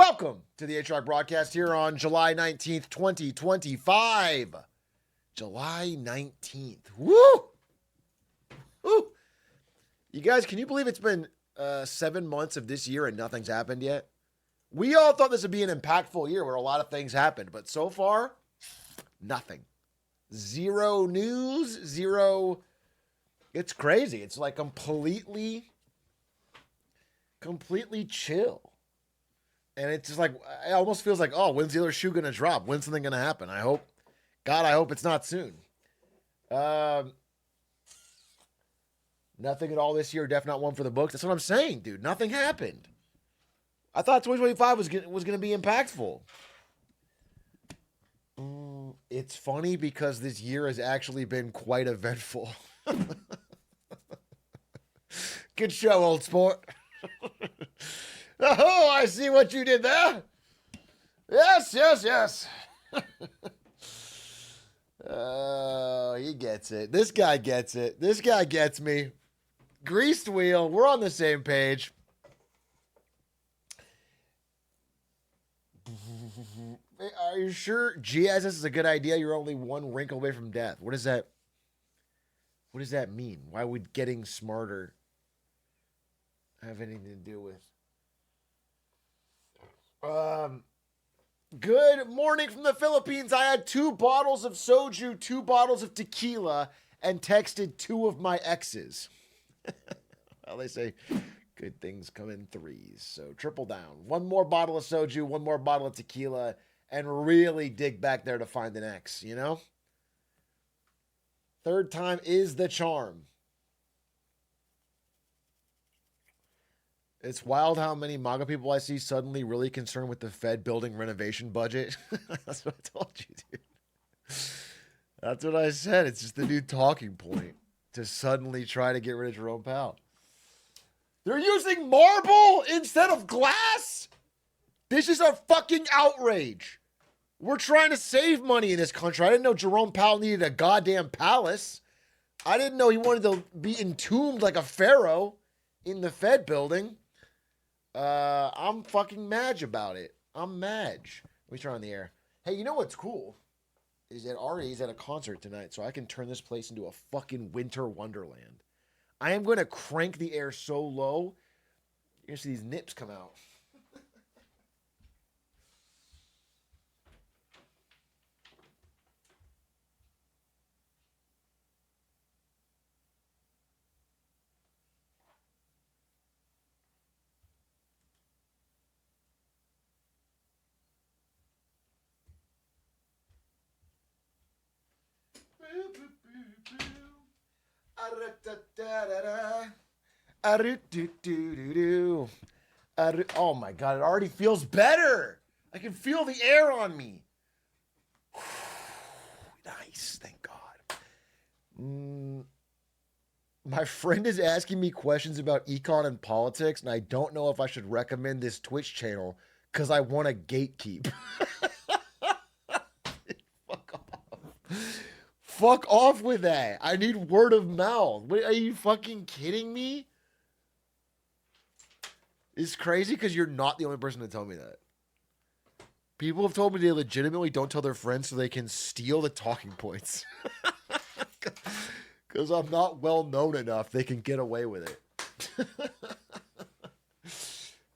Welcome to the Atrioc broadcast here on July 19th, 2025. July 19th. Woo! Woo! You guys, can you believe it's been 7 months of this year and nothing's happened yet? We all thought this would be an impactful year where a lot of things happened, but so far, nothing. Zero news, zero. It's crazy. It's like completely chill. And it's just like, it almost feels like, oh, when's the other shoe going to drop? When's something going to happen? I hope it's not soon. Nothing at all this year. Definitely not one for the books. That's what I'm saying, dude. Nothing happened. I thought 2025 was going to be impactful. It's funny because this year has actually been quite eventful. Good show, old sport. Oh, I see what you did there. Yes. Oh, he gets it. This guy gets it. This guy gets me. Greased wheel. We're on the same page. Are you sure GSS is a good idea? You're only one wrinkle away from death. What does that mean? Why would getting smarter have anything to do with? Good morning from the Philippines. I had 2 bottles of soju, 2 bottles of tequila, and texted 2 of my exes. Well, they say good things come in threes, so triple down. 1 more bottle of soju, 1 more bottle of tequila, and really dig back there to find an ex, you know? 3rd time is the charm. It's wild how many MAGA people I see suddenly really concerned with the Fed building renovation budget. That's what I told you, dude. That's what I said. It's just the new talking point to suddenly try to get rid of Jerome Powell. They're using marble instead of glass? This is a fucking outrage. We're trying to save money in this country. I didn't know Jerome Powell needed a goddamn palace. I didn't know he wanted to be entombed like a pharaoh in the Fed building. I'm fucking mad about it. I'm mad. Let me turn on the air. Hey, you know what's cool? Is that Ari's at a concert tonight, so I can turn this place into a fucking winter wonderland. I am going to crank the air so low, you're going to see these nips come out. Oh my God, it already feels better. I can feel the air on me. Nice, thank God. My friend is asking me questions about econ and politics, and I don't know if I should recommend this Twitch channel because I want to gatekeep. Fuck off. Fuck off with that. I need word of mouth. Wait, are you fucking kidding me? It's crazy because you're not the only person to tell me that. People have told me they legitimately don't tell their friends so they can steal the talking points. Because I'm not well known enough, they can get away with it.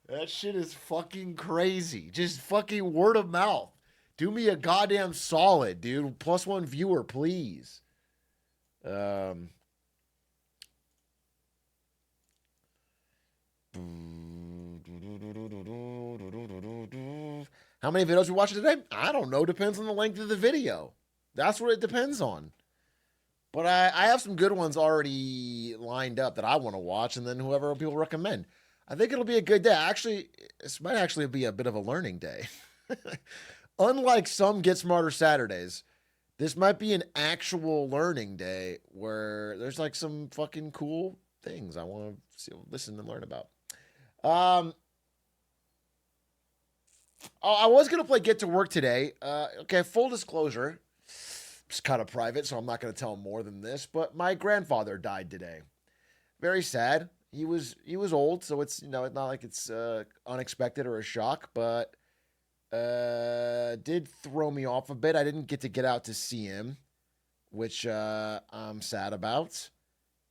That shit is fucking crazy. Just fucking word of mouth. Do me a goddamn solid, dude. +1 viewer, please. How many videos we watching today? I don't know. Depends on the length of the video. That's what it depends on. But I have some good ones already lined up that I want to watch, and then whoever people recommend. I think it'll be a good day. Actually, this might actually be a bit of a learning day. Unlike some Get Smarter Saturdays, this might be an actual learning day where there's like some fucking cool things I want to listen and learn about. I was going to play Get to Work today. Okay, full disclosure. It's kind of private, so I'm not going to tell more than this, but my grandfather died today. Very sad. he was old, so it's it's not like it's unexpected or a shock, but did throw me off a bit. I didn't get out to see him, which I'm sad about,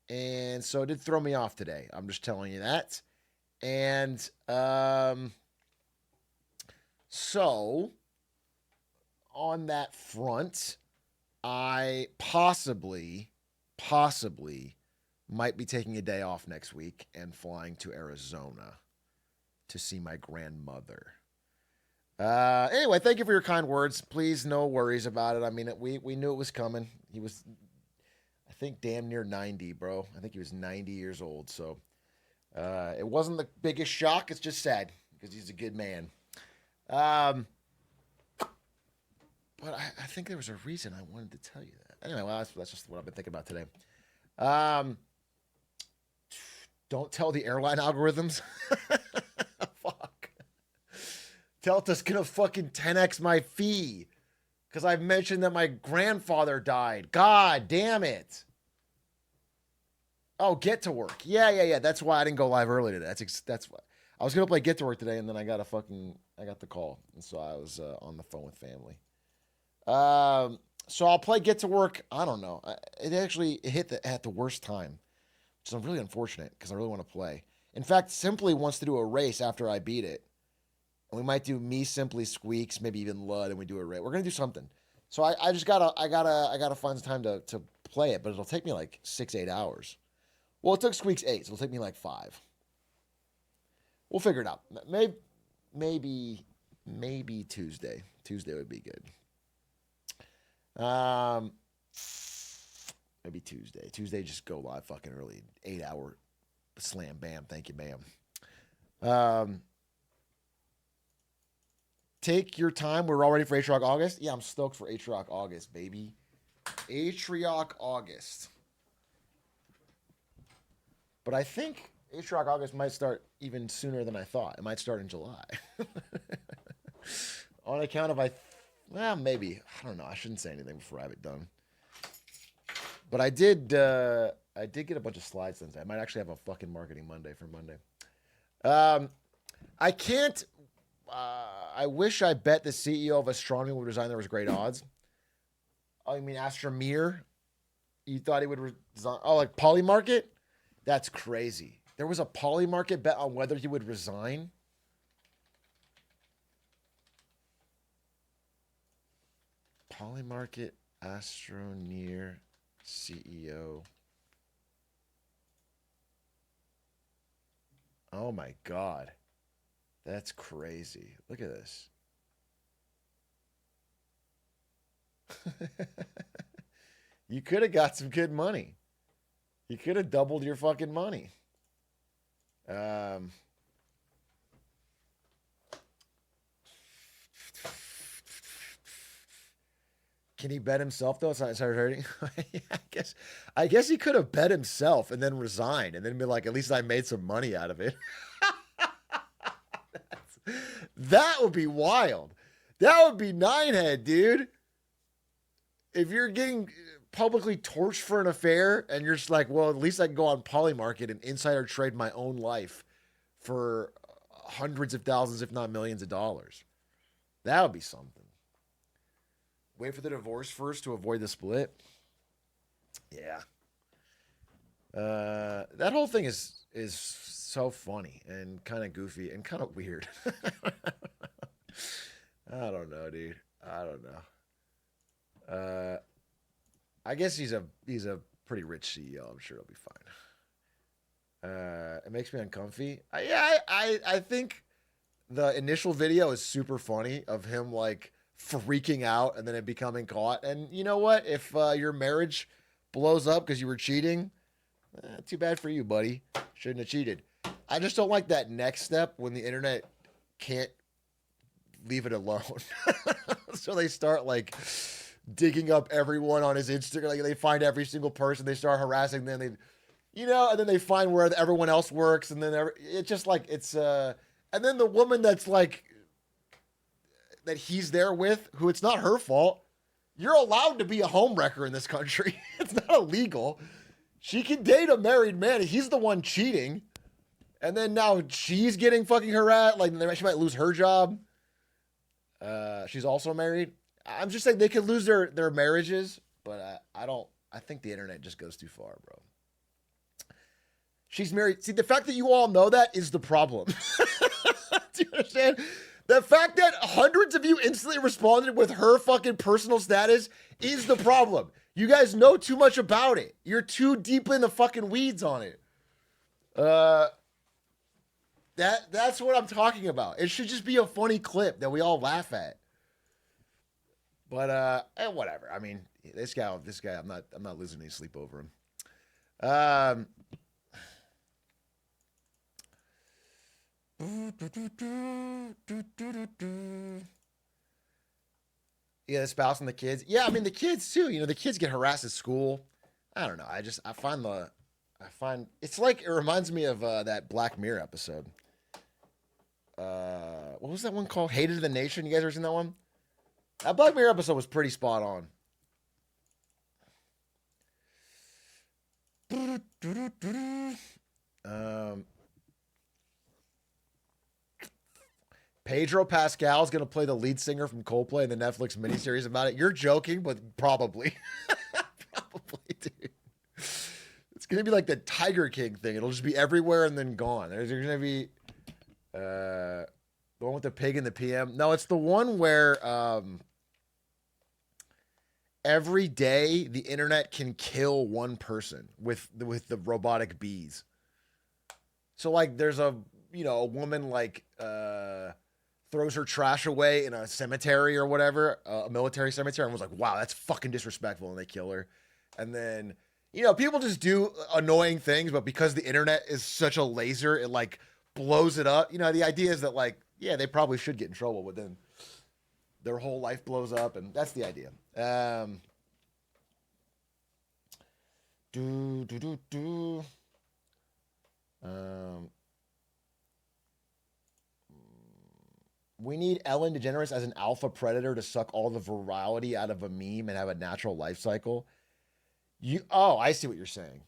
and so it did throw me off today. I'm just telling you that, and so on that front, I possibly might be taking a day off next week and flying to Arizona to see my grandmother. Anyway, thank you for your kind words. Please, no worries about it. I mean, we knew it was coming. He was, I think, damn near 90, bro. I think he was 90 years old. So it wasn't the biggest shock. It's just sad because he's a good man. But I think there was a reason I wanted to tell you that. Anyway, well, that's just what I've been thinking about today. Don't tell the airline algorithms. Fuck. Delta's gonna fucking 10x my fee because I've mentioned that my grandfather died. God damn it. Oh, Get to Work. Yeah. That's why I didn't go live early today. That's what I was gonna play Get to Work today, and then I got the call, and so I was on the phone with family. So I'll play Get to Work. I don't know. It actually hit at the worst time, which is really unfortunate because I really want to play. In fact, Simply wants to do a race after I beat it. And we might do me, Simply, Squeaks, maybe even Lud, and we do a race. We're gonna do something. So I just gotta find some time to play it, but it'll take me like 6-8 hours. Well, it took Squeaks 8, so it'll take me like 5. We'll figure it out. Maybe Tuesday. Tuesday would be good. Maybe Tuesday. Tuesday, just go live fucking early. 8-hour slam bam. Thank you, ma'am. Take your time. We're all ready for Atrioc August. Yeah, I'm stoked for Atrioc August, baby. Atrioc August. But I think Atrioc August might start even sooner than I thought. It might start in July. On account of maybe. I don't know. I shouldn't say anything before I have it done. But I did get a bunch of slides since. I might actually have a fucking marketing Monday for Monday. I can't. I wish I bet the CEO of Astronomy would resign. There was great odds. Oh, you mean Astromir? You thought he would resign? Oh, like Polymarket? That's crazy. There was a Polymarket bet on whether he would resign. Polymarket Astroneer CEO. Oh my God. That's crazy. Look at this. You could have got some good money. You could have doubled your fucking money. Can he bet himself though? It's not hurting. I guess he could have bet himself and then resigned and then be like, at least I made some money out of it. That would be wild. That would be Ninehead, dude. If you're getting publicly torched for an affair and you're just like, well, at least I can go on Polymarket and insider trade my own life for hundreds of thousands, if not millions of dollars. That would be something. Wait for the divorce first to avoid the split. Yeah. That whole thing is so funny and kind of goofy and kind of weird. I don't know, dude. I don't know. I guess he's a pretty rich CEO. I'm sure he'll be fine. It makes me uncomfy. I think the initial video is super funny of him like freaking out and then it becoming caught. And you know what? If your marriage blows up because you were cheating, too bad for you, buddy. Shouldn't have cheated. I just don't like that next step when the internet can't leave it alone. So they start like digging up everyone on his Instagram. Like they find every single person. They start harassing them. And then they find where everyone else works. And then it's just like, and then the woman that's like, that he's there with, who it's not her fault. You're allowed to be a homewrecker in this country. It's not illegal. She can date a married man. He's the one cheating. And then now she's getting fucking harassed. Like she might lose her job. She's also married. I'm just saying they could lose their marriages, but I don't. I think the internet just goes too far, bro. She's married. See, the fact that you all know that is the problem. Do you understand? The fact that hundreds of you instantly responded with her fucking personal status is the problem. You guys know too much about it. You're too deep in the fucking weeds on it. That's what I'm talking about. It should just be a funny clip that we all laugh at. But whatever. I mean, this guy, I'm not losing any sleep over him. Yeah, the spouse and the kids. Yeah, I mean the kids too. You know, the kids get harassed at school. I don't know. I find it's like it reminds me of that Black Mirror episode. What was that one called? Hated of the Nation. You guys ever seen that one? That Black Mirror episode was pretty spot on. Pedro Pascal is going to play the lead singer from Coldplay in the Netflix miniseries about it. You're joking, but probably. Probably, dude. It's going to be like the Tiger King thing. It'll just be everywhere and then gone. There's going to be the one with the pig and the PM. No, it's the one where every day the internet can kill one person with the robotic bees. So like there's a woman like throws her trash away in a cemetery or whatever, a military cemetery, and was like, wow, that's fucking disrespectful, and they kill her. And then people just do annoying things, but because the internet is such a laser, it like blows it up. The idea is that like, yeah, they probably should get in trouble, but then their whole life blows up, and that's the idea. We need Ellen DeGeneres as an alpha predator to suck all the virality out of a meme and have a natural life cycle. I see what you're saying.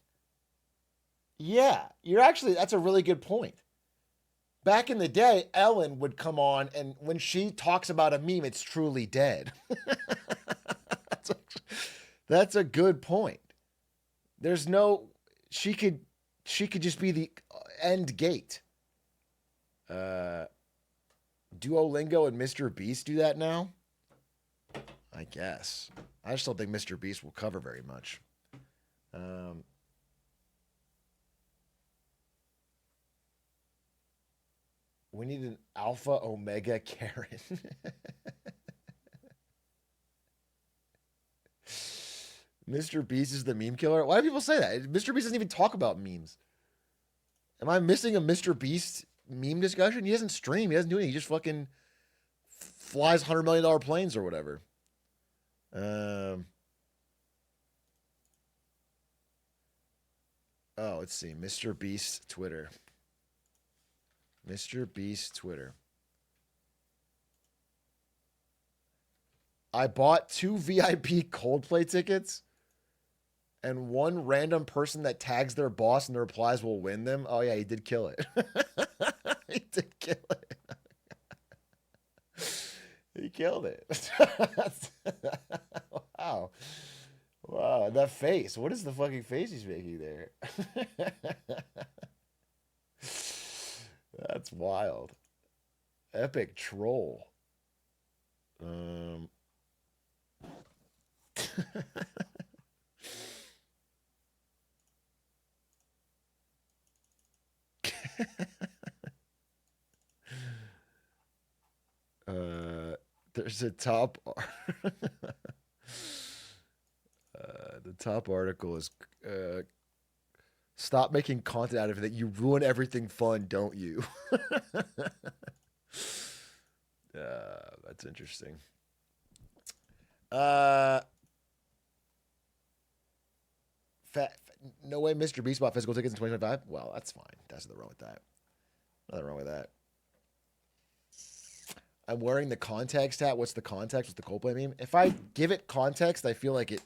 Yeah, that's a really good point. Back in the day, Ellen would come on, and when she talks about a meme, it's truly dead. That's a good point. She could just be the end gate. Duolingo and Mr. Beast do that now? I guess. I just don't think Mr. Beast will cover very much. We need an alpha omega Karen. Mr. Beast is the meme killer? Why do people say that? Mr. Beast doesn't even talk about memes. Am I missing a Mr. Beast meme discussion? He doesn't stream. He doesn't do anything. He just fucking flies $100 million planes or whatever. Let's see. Mr. Beast Twitter. Mr. Beast Twitter. I bought 2 VIP Coldplay tickets, and one random person that tags their boss and the replies will win them. Oh, yeah, he did kill it. He did kill it. He killed it. Wow. Wow, that face. What is the fucking face he's making there? That's wild. Epic troll. There's a top. The top article is stop making content out of it. That you ruin everything fun, don't you? That's interesting. No way Mr. Beast bought physical tickets in 2025? Well, that's fine. That's nothing wrong with that. Nothing wrong with that. I'm wearing the context hat. What's the context with the Coldplay meme? If I give it context, I feel like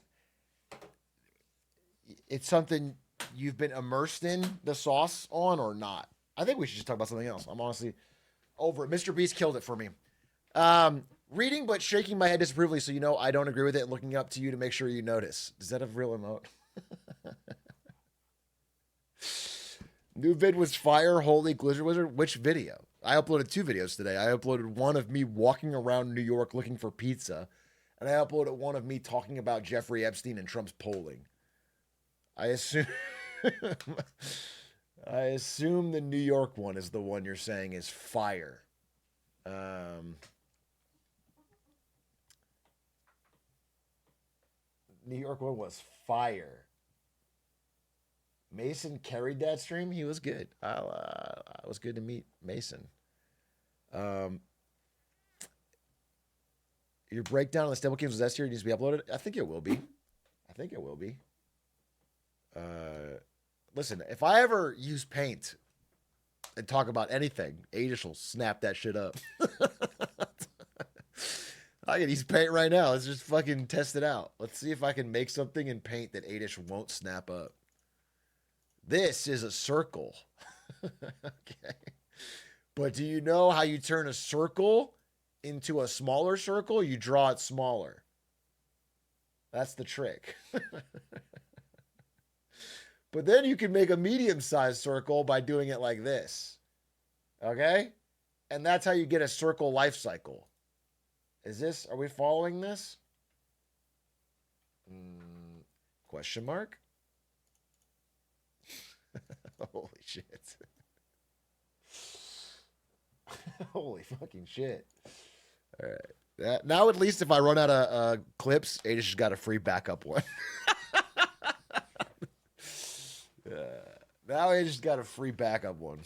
it's something you've been immersed in the sauce on or not. I think we should just talk about something else. I'm honestly over it. Mr. Beast killed it for me. Reading but shaking my head disapprovingly so you know I don't agree with it and looking up to you to make sure you notice. Does that have real emote? New vid was fire, holy Blizzard Wizard. Which video? I uploaded 2 videos today. I uploaded one of me walking around New York looking for pizza, and I uploaded one of me talking about Jeffrey Epstein and Trump's polling. I assume I assume the New York one is the one you're saying is fire. New York one was fire. Mason carried that stream. He was good. I was good to meet Mason. Your breakdown on the stable games was S tier. Needs to be uploaded. I think it will be. I think it will be. Listen, if I ever use Paint and talk about anything, Adish will snap that shit up. I can use Paint right now. Let's just fucking test it out. Let's see if I can make something in Paint that Adish won't snap up. This is a circle. Okay. But do you know how you turn a circle into a smaller circle? You draw it smaller. That's the trick. But then you can make a medium-sized circle by doing it like this. Okay? And that's how you get a circle life cycle. Are we following this? Question mark? Holy shit. Holy fucking shit. All right. Now at least if I run out of clips, Adish has got a free backup one. Now Adish has got a free backup one.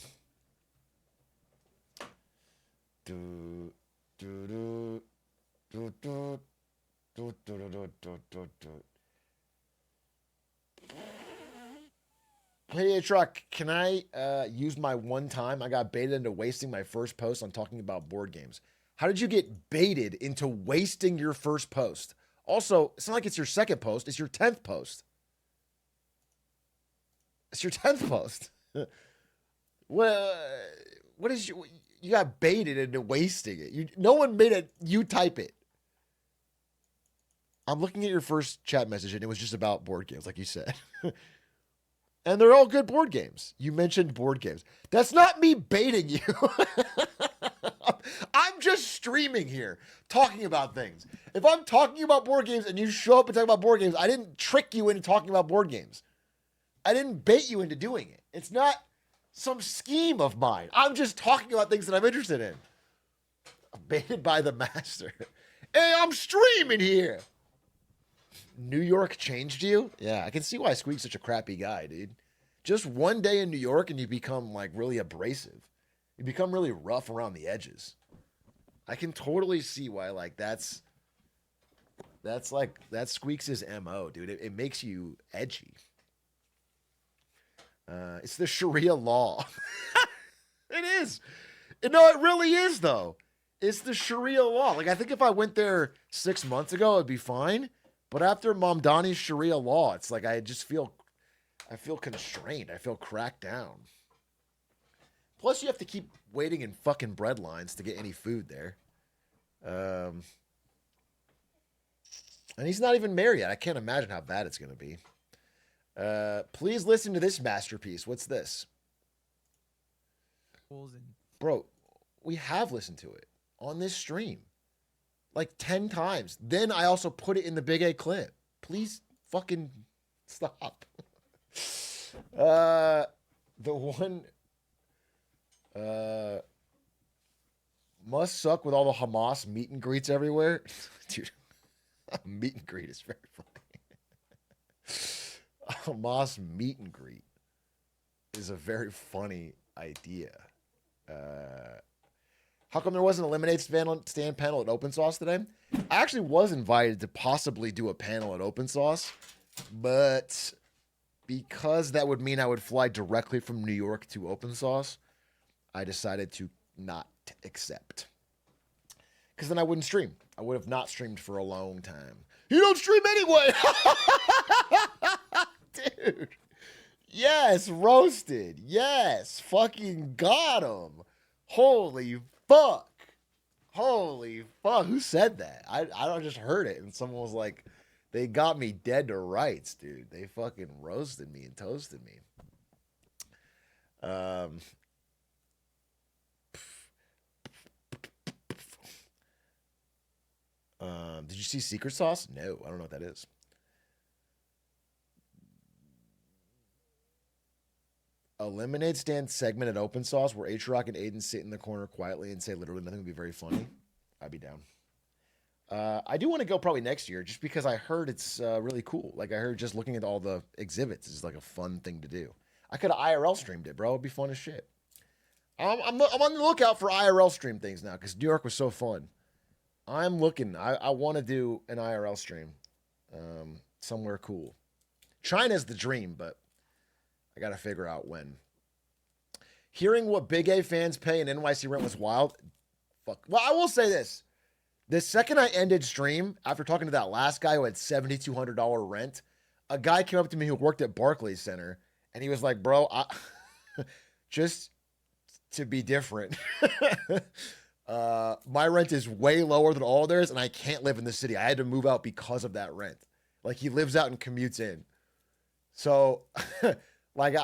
Hey, Atrioc, can I use my one time? I got baited into wasting my first post on talking about board games. How did you get baited into wasting your first post? Also, it's not like it's your second post. It's your 10th post. It's your 10th post. Well, what is you got baited into wasting it. No one made it. You type it. I'm looking at your first chat message, and it was just about board games, like you said. And they're all good board games. You mentioned board games. That's not me baiting you. I'm just streaming here, talking about things. If I'm talking about board games and you show up and talk about board games, I didn't trick you into talking about board games. I didn't bait you into doing it. It's not some scheme of mine. I'm just talking about things that I'm interested in. I'm baited by the master. Hey, I'm streaming here. New York changed you? Yeah, I can see why Squeak's such a crappy guy, dude. Just one day in New York and you become like really abrasive. You become really rough around the edges. I can totally see why like that's Squeaks' MO, dude. It makes you edgy. It's the Sharia law. It is. No, it really is though. It's the Sharia law. Like I think if I went there 6 months ago, it'd be fine. But after Mamdani's Sharia law, it's like I feel constrained. I feel cracked down. Plus, you have to keep waiting in fucking bread lines to get any food there. And he's not even married yet. I can't imagine how bad it's going to be. Please listen to this masterpiece. What's this? Bro, we have listened to it on this stream. Like 10 times. Then I also put it in the Big A clip. Please fucking stop. The one must suck with all the Hamas meet and greets everywhere. Dude, meet and greet is very funny. Hamas meet and greet is a very funny idea. How come there wasn't a lemonade stand panel at Open Sauce today? I actually was invited to possibly do a panel at Open Sauce, but because that would mean I would fly directly from New York to Open Sauce, I decided to not accept. Because then I wouldn't stream. I would have not streamed for a long time. You don't stream anyway! Dude, Yes, roasted. Yes, fucking got him. Holy fuck. Holy fuck. Who said that? I just heard it and someone was like, they got me dead to rights, dude. They fucking roasted me and toasted me. Um, did you see Secret Sauce? No, I don't know what that is. A lemonade stand segment at Open Sauce where Atrioc and Aiden sit in the corner quietly and say literally nothing would be very funny. I'd be down. I do want to go probably next year just because I heard it's really cool. Like I heard just looking at all the exhibits is like a fun thing to do. I could have IRL streamed it, bro. It'd be fun as shit. I'm on the lookout for IRL stream things now because New York was so fun. I'm looking. I want to do an IRL stream somewhere cool. China's the dream, but I got to figure out when. Hearing what Big A fans pay in NYC rent was wild. Fuck. Well, I will say this. The second I ended stream, after talking to that last guy who had $7,200 rent, a guy came up to me who worked at Barclays Center, and he was like, bro, just to be different, my rent is way lower than all theirs, and I can't live in the city. I had to move out because of that rent. Like, he lives out and commutes in. So, like,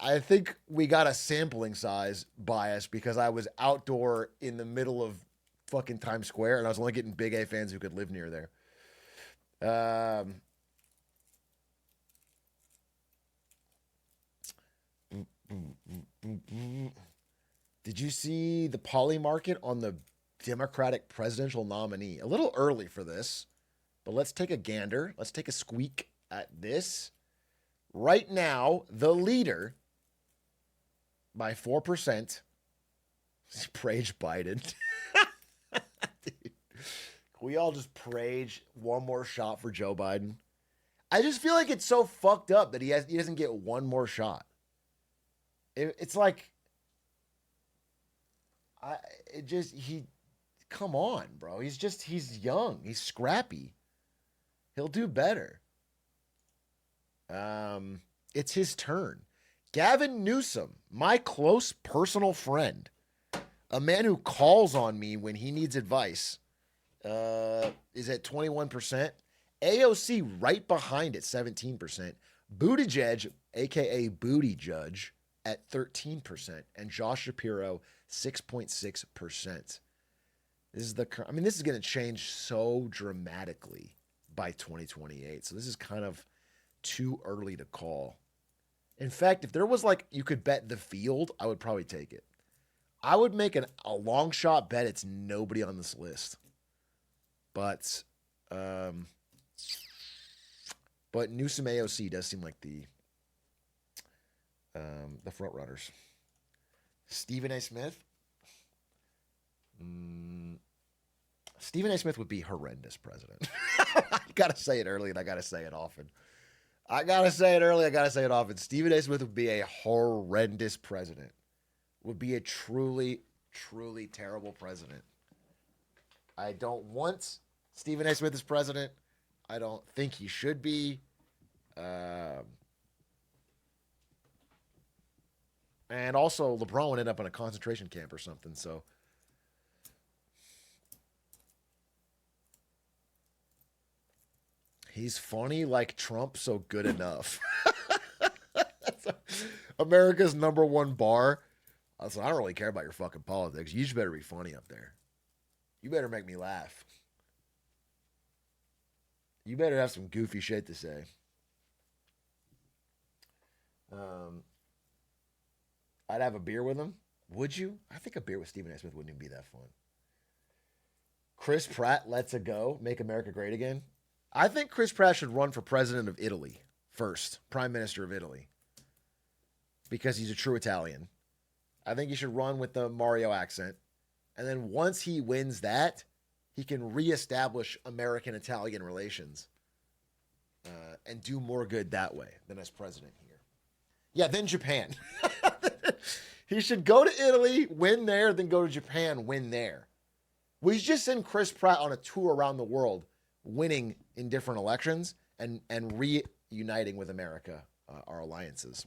I think we got a sampling size bias because I was outdoor in the middle of fucking Times Square, and I was only getting Big A fans who could live near there. Did you see the poly market on the Democratic presidential nominee? A little early for this, but let's take a gander. Let's take a squeak at this. Right now, the leader by 4% is Prage Biden. Dude, can we all just Prage one more shot for Joe Biden? I just feel like it's so fucked up that he doesn't get one more shot. It's like come on, bro. He's young. He's scrappy. He'll do better. It's his turn. Gavin Newsom, my close personal friend, a man who calls on me when he needs advice, is at 21%. AOC right behind at 17%. Buttigieg, aka Booty Judge, at 13%, and Josh Shapiro 6.6%. This is going to change so dramatically by 2028. So this is kind of too early to call. In fact, if there was like you could bet the field, I would probably take it. I would make a long shot bet it's nobody on this list. But Newsom AOC does seem like the front runners. Stephen A. Smith. Stephen A. Smith would be horrendous president. I gotta say it early and I gotta say it often. I gotta say it early. I gotta say it often. Stephen A. Smith would be a horrendous president. Would be a truly, truly terrible president. I don't want Stephen A. Smith as president. I don't think he should be. And also, LeBron would end up in a concentration camp or something. So, he's funny like Trump, so good enough. America's #1 bar. So I don't really care about your fucking politics. You just better be funny up there. You better make me laugh. You better have some goofy shit to say. I'd have a beer with him. Would you? I think a beer with Stephen A. Smith wouldn't even be that fun. Chris Pratt lets it go. Make America great again. I think Chris Pratt should run for president of Italy first. Prime Minister of Italy. Because he's a true Italian. I think he should run with the Mario accent. And then once he wins that, he can reestablish American-Italian relations and do more good that way than as president here. Yeah, then Japan. He should go to Italy, win there, then go to Japan, win there. We just send Chris Pratt on a tour around the world, winning in different elections and reuniting with America our alliances.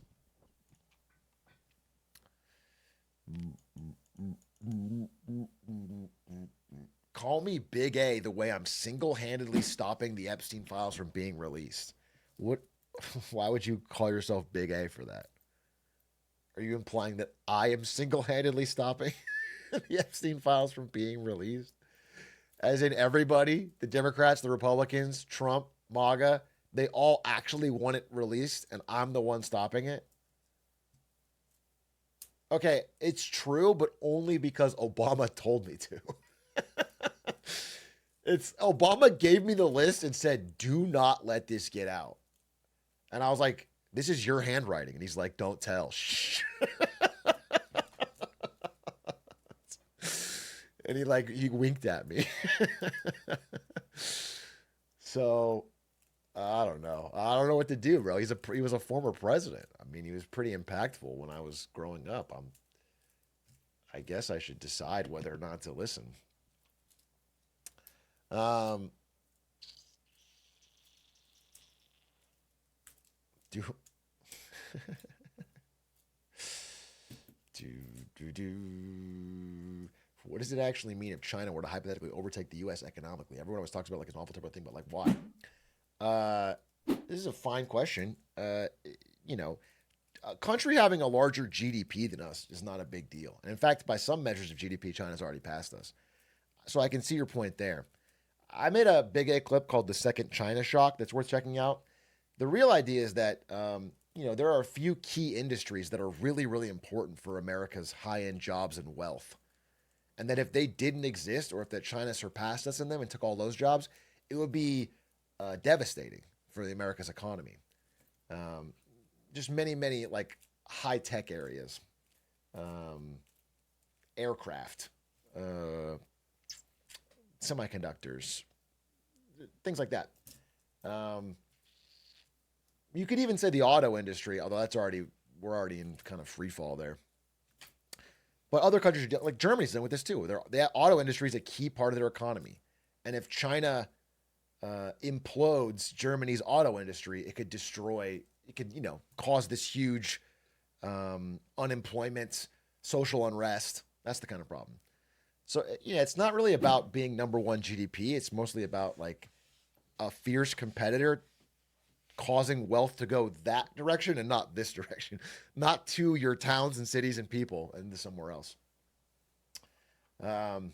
Call me Big A the way I'm single-handedly stopping the Epstein files from being released. What? Why would you call yourself Big A for that? Are you implying that I am single-handedly stopping the Epstein files from being released? As in everybody, the Democrats, the Republicans, Trump, MAGA, they all actually want it released, and I'm the one stopping it? Okay, it's true, but only because Obama told me to. It's Obama gave me the list and said, "Do not let this get out." And I was like, "This is your handwriting." And he's like, "Don't tell." Shh. And he winked at me. So I don't know. I don't know what to do, bro. He was a former president. I mean, he was pretty impactful when I was growing up. I guess I should decide whether or not to listen. Um, do do do. What does it actually mean if China were to hypothetically overtake the U.S. economically? Everyone always talks about like an awful type of thing, but like why? Uh, this is a fine question. You know, a country having a larger GDP than us is not a big deal. And in fact, by some measures of GDP, China's already passed us. So I can see your point there. I made a big A clip called "The Second China Shock" that's worth checking out. The real idea is that there are a few key industries that are really, really important for America's high-end jobs and wealth, and that if they didn't exist, or if that China surpassed us in them and took all those jobs, it would be devastating for the America's economy. Um, just many, many like high-tech areas, um, aircraft, uh, semiconductors, things like that. Um, you could even say the auto industry, although we're already in kind of free fall there. But other countries, like Germany's done with this too. The auto industry is a key part of their economy, and if China implodes Germany's auto industry, it could destroy. It could cause this huge unemployment, social unrest. That's the kind of problem. So yeah, it's not really about being number one GDP. It's mostly about like a fierce competitor causing wealth to go that direction and not this direction, not to your towns and cities and people and somewhere else. Um,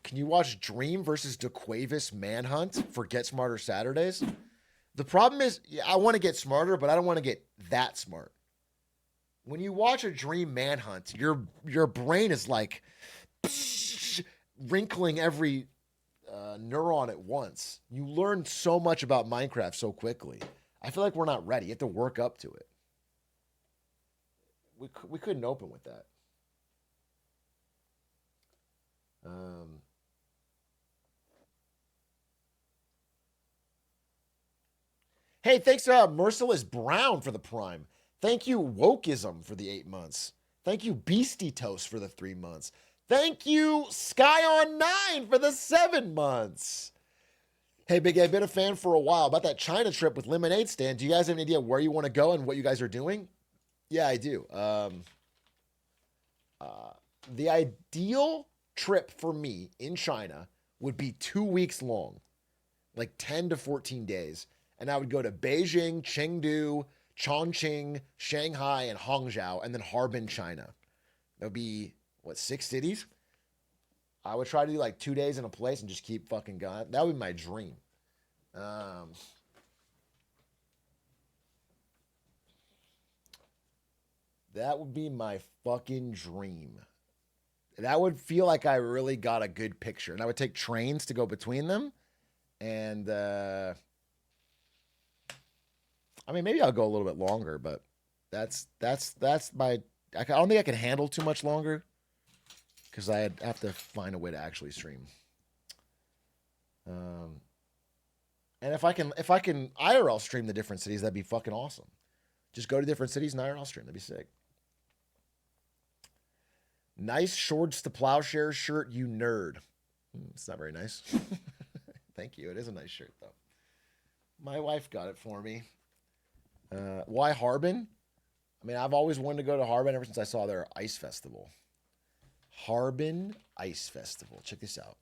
can you watch Dream versus DeQuavis Manhunt for Get Smarter Saturdays? The problem is, yeah, I want to get smarter, but I don't want to get that smart. When you watch a Dream Manhunt, your brain is like wrinkling every neuron at once. You learn so much about Minecraft so quickly. I feel like we're not ready. You have to work up to it. We couldn't open with that. Um, hey, thanks Merciless Brown for the Prime. Thank you Wokeism for the 8 months. Thank you Beastie Toast for the 3 months. Thank you Sky on 9 for the 7 months. Hey, Big A, been a fan for a while. About that China trip with Lemonade Stand, do you guys have an idea where you want to go and what you guys are doing? Yeah, I do. Uh, the ideal trip for me in China would be 2 weeks long, like 10 to 14 days. And I would go to Beijing, Chengdu, Chongqing, Shanghai, and Hangzhou, and then Harbin, China. That would be, what, 6 cities? I would try to do like 2 days in a place and just keep fucking going. That would be my dream. Um, that would be my fucking dream. That would feel like I really got a good picture. And I would take trains to go between them. And I mean, maybe I'll go a little bit longer, but that's my. I don't think I can handle too much longer because I'd have to find a way to actually stream. Um, and if I can IRL stream the different cities, that'd be fucking awesome. Just go to different cities and IRL stream. That'd be sick. Nice shorts to plowshare shirt, you nerd. It's not very nice. Thank you. It is a nice shirt, though. My wife got it for me. Why Harbin? I mean, I've always wanted to go to Harbin ever since I saw their ice festival. Harbin Ice Festival. Check this out.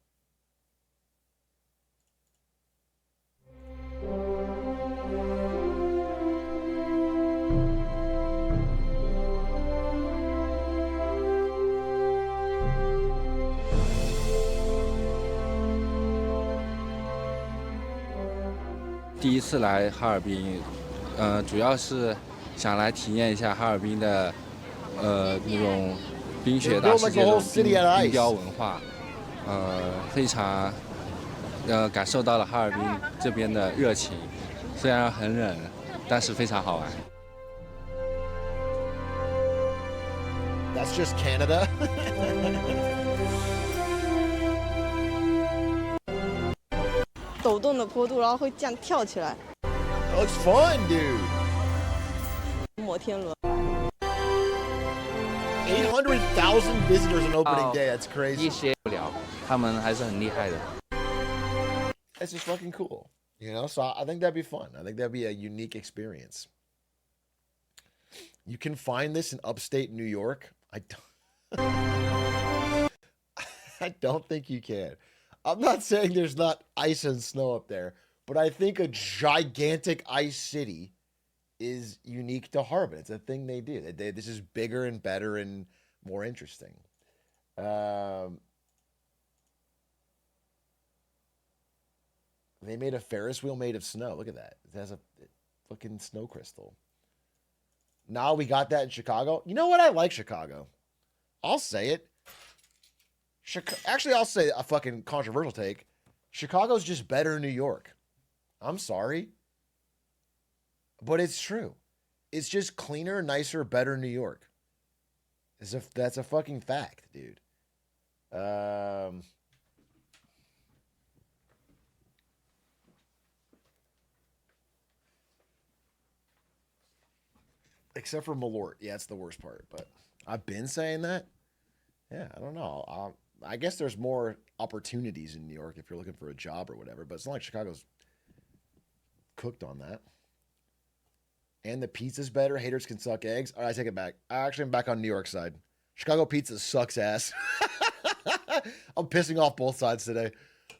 第一次来哈尔滨，主要是想来体验一下哈尔滨的，那种冰雪大世界的冰雕文化，非常，感受到了哈尔滨这边的热情，虽然很冷，但是非常好玩。That's just Canada. 陡陡的坡度，然后会这样跳起来。Looks fun, dude. 摩天轮。800,000 visitors on opening day. That's crazy. 一些不了，他们还是很厉害的。It's just fucking cool, you know. So I think that'd be fun. I think that'd be a unique experience. You can find this in upstate New York. I don't think you can. I'm not saying there's not ice and snow up there, but I think a gigantic ice city is unique to Harbin. It's a thing they do. This is bigger and better and more interesting. They made a Ferris wheel made of snow. Look at that. It has a fucking snow crystal. Now we got that in Chicago. You know what? I like Chicago. I'll say it. Actually, I'll say a fucking controversial take. Chicago's just better than New York. I'm sorry. But it's true. It's just cleaner, nicer, better than New York. That's a fucking fact, dude. Except for Malort. Yeah, it's the worst part. But I've been saying that. Yeah, I don't know. I guess there's more opportunities in New York if you're looking for a job or whatever. But it's not like Chicago's cooked on that. And the pizza's better. Haters can suck eggs. All right, I take it back. Actually, I'm back on New York side. Chicago pizza sucks ass. I'm pissing off both sides today.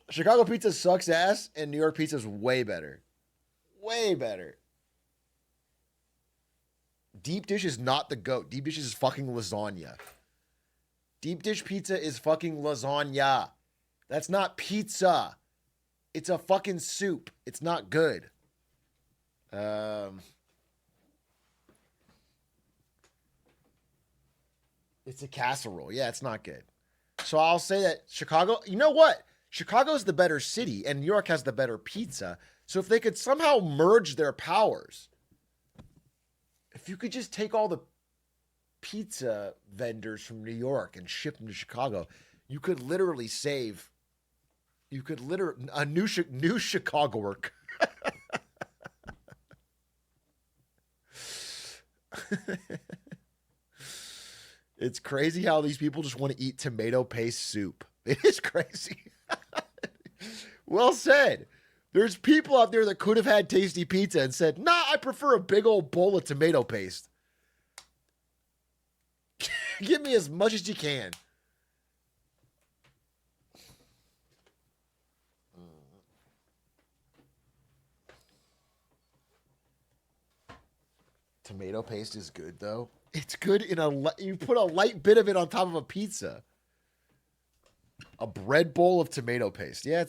Chicago pizza sucks ass, and New York pizza's way better. Way better. Deep dish is not the GOAT. Deep dish is fucking lasagna. Deep dish pizza is fucking lasagna. That's not pizza. It's a fucking soup. It's not good. It's a casserole. Yeah, it's not good. So I'll say that Chicago, you know what? Chicago's the better city and New York has the better pizza. So if they could somehow merge their powers, if you could just take all the pizza vendors from New York and ship them to Chicago, you could literally save, a new Chicago work. It's crazy how these people just want to eat tomato paste soup. It is crazy. Well said. There's people out there that could have had tasty pizza and said, nah, I prefer a big old bowl of tomato paste. Give me as much as you can. Tomato paste is good, though. It's good in you put a light bit of it on top of a pizza. A bread bowl of tomato paste. Yeah,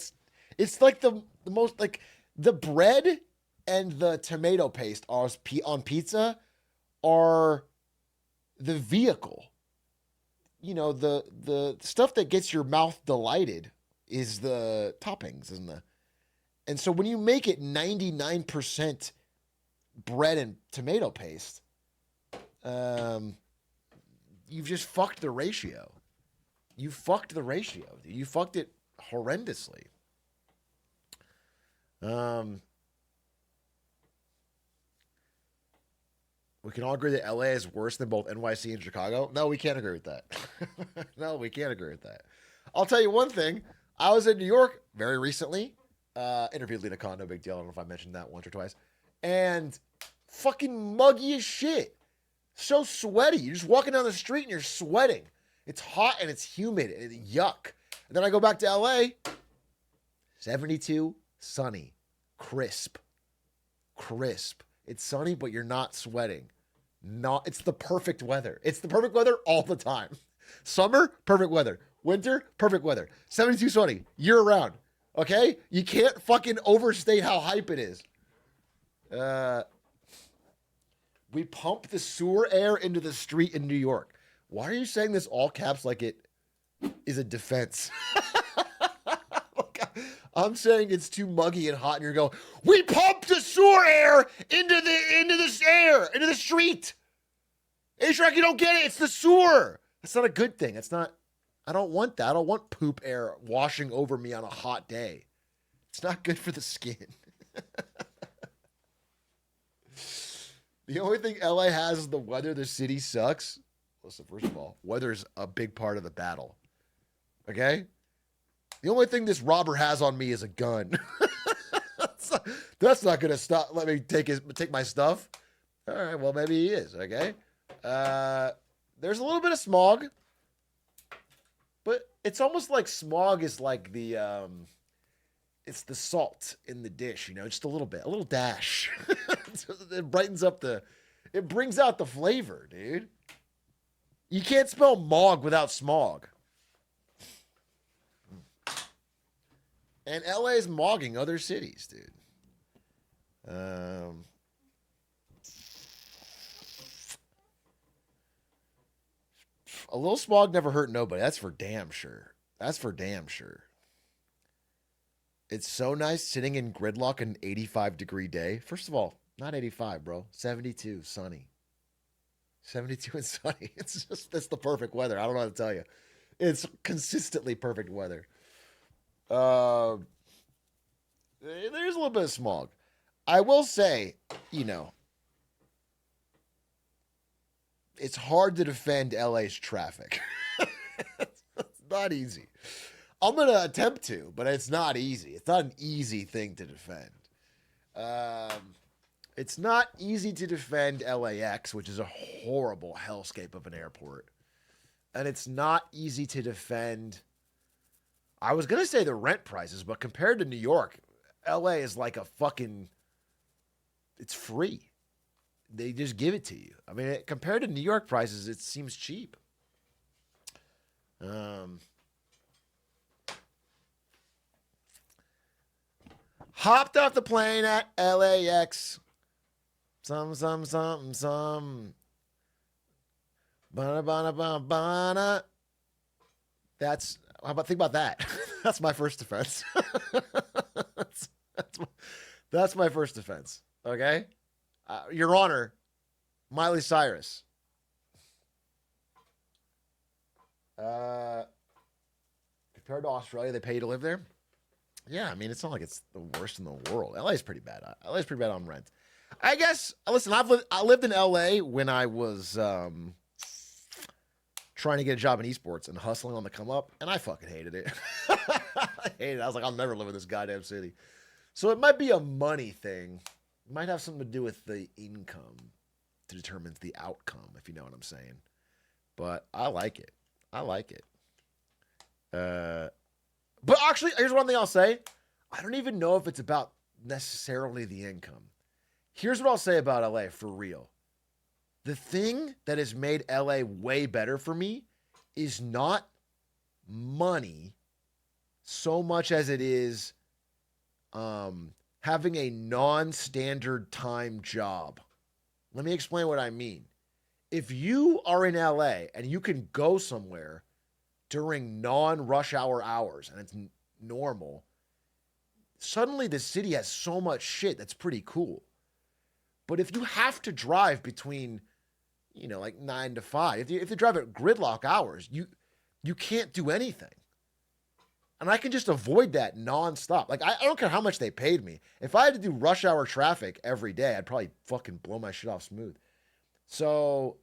it's like the most, like, the bread and the tomato paste on pizza are the vehicle. You know, the stuff that gets your mouth delighted is the toppings and so when you make it 99% bread and tomato paste, you've just fucked the ratio. You fucked the ratio. You fucked it horrendously. We can all agree that LA is worse than both NYC and Chicago. No, we can't agree with that. No, we can't agree with that. I'll tell you one thing. I was in New York very recently. Interviewed Lena Khan, no big deal. I don't know if I mentioned that once or twice. And fucking muggy as shit. So sweaty. You're just walking down the street and you're sweating. It's hot and it's humid and yuck. And then I go back to LA. 72, sunny, crisp. It's sunny, but you're not sweating. It's the perfect weather. It's the perfect weather all the time. Summer, perfect weather. Winter, perfect weather. 72 sunny, year round. Okay? You can't fucking overstate how hype it is. We pump the sewer air into the street in New York. Why are you saying this all caps like it is a defense? I'm saying it's too muggy and hot, and you're going, we pump the sewer air into the street. Atrioc, you don't get it. It's the sewer. That's not a good thing. I don't want that. I don't want poop air washing over me on a hot day. It's not good for the skin. The only thing LA has is the weather. The city sucks. Listen, first of all, weather's a big part of the battle. Okay? The only thing this robber has on me is a gun. That's not going to stop. Let me take my stuff. All right, well, maybe he is, okay? There's a little bit of smog. But it's almost like smog is like it's the salt in the dish, just a little bit, a little dash. It brightens up it brings out the flavor, dude. You can't spell mog without smog. And LA is mogging other cities, dude. A little smog never hurt nobody. That's for damn sure. It's so nice sitting in gridlock an 85-degree day. First of all, not 85, bro. 72, sunny. 72 and sunny. That's the perfect weather. I don't know how to tell you. It's consistently perfect weather. There's a little bit of smog. I will say, it's hard to defend LA's traffic. It's not easy. I'm going to attempt to, but it's not easy. It's not an easy thing to defend. It's not easy to defend LAX, which is a horrible hellscape of an airport. And it's not easy to defend, I was going to say the rent prices, but compared to New York, LA is like it's free. They just give it to you. I mean, compared to New York prices, it seems cheap. Hopped off the plane at LAX. Something. Bana. Think about that. That's my first defense. That's my first defense. Okay? Your Honor, Miley Cyrus. Compared to Australia, they pay you to live there? Yeah, I mean, it's not like it's the worst in the world. LA's pretty bad. LA's pretty bad on rent. I guess, listen, I lived in LA when I was trying to get a job in esports and hustling on the come up, and I fucking hated it. I hated it. I was like, I'll never live in this goddamn city. So it might be a money thing. It might have something to do with the income to determine the outcome, if you know what I'm saying. But I like it. But actually, here's one thing I'll say. I don't even know if it's about necessarily the income. Here's what I'll say about LA for real. The thing that has made LA way better for me is not money so much as it is having a non-standard time job. Let me explain what I mean. If you are in LA and you can go somewhere during non-rush hour hours and it's normal, suddenly the city has so much shit that's pretty cool. But if you have to drive between, like 9 to 5, if you drive at gridlock hours, you can't do anything. And I can just avoid that nonstop. Like, I don't care how much they paid me. If I had to do rush hour traffic every day, I'd probably fucking blow my shit off smooth. So,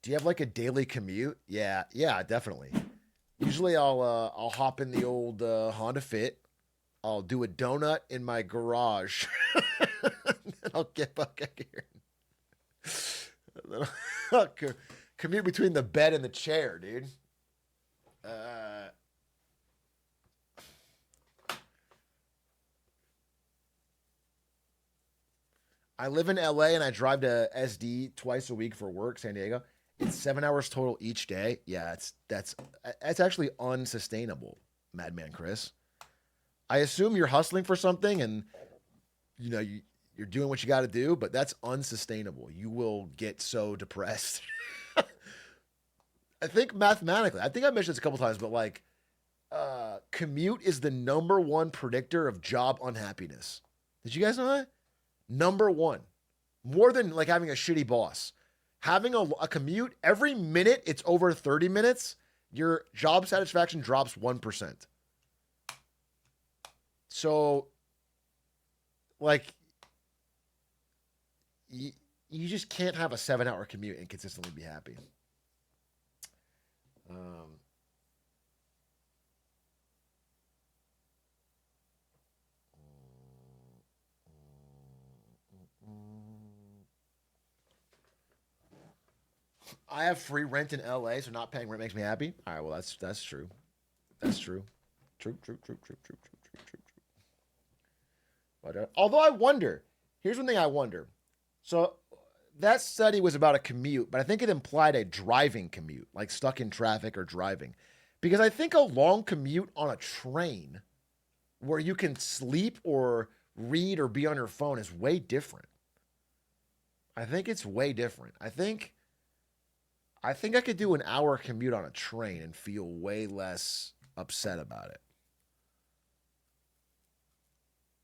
do you have like a daily commute? Yeah, yeah, definitely. Usually I'll hop in the old Honda Fit. I'll do a donut in my garage. And I'll get back out here. And then I'll commute between the bed and the chair, dude. Uh, I live in LA and I drive to SD twice a week for work, San Diego. It's 7 hours total each day. Yeah, that's actually unsustainable, Madman Chris. I assume you're hustling for something and you know you're doing what you got to do, but that's unsustainable. You will get so depressed. I think mathematically, I think I mentioned this a couple times, but like commute is the number one predictor of job unhappiness. Did you guys know that? Number one, more than like having a shitty boss. Having a commute every minute, it's over 30 minutes. Your job satisfaction drops 1%. So, like, you just can't have a 7 hour commute and consistently be happy. Um, I have free rent in LA, so not paying rent makes me happy. All right, well that's true. That's true. True. But although I wonder, here's one thing I wonder. So that study was about a commute, but I think it implied a driving commute, like stuck in traffic or driving, because I think a long commute on a train where you can sleep or read or be on your phone is way different. I think it's way different. I think I could do an hour commute on a train and feel way less upset about it.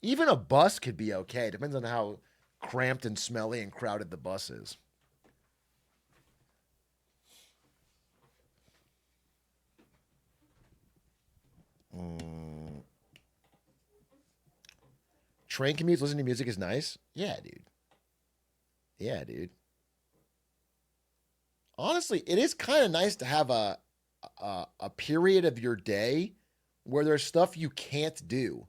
Even a bus could be okay. Depends on how cramped and smelly and crowded the bus is. Mm. Train commutes, listening to music is nice. Yeah, dude. Yeah, dude. Honestly, it is kind of nice to have a period of your day where there's stuff you can't do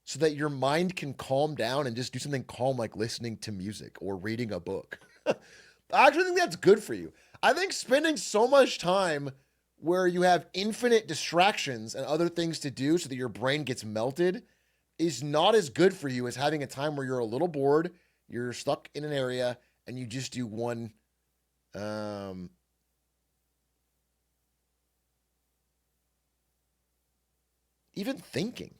so that your mind can calm down and just do something calm like listening to music or reading a book. I actually think that's good for you. I think spending so much time where you have infinite distractions and other things to do so that your brain gets melted is not as good for you as having a time where you're a little bored, you're stuck in an area, and you just do one. Um, Even thinking.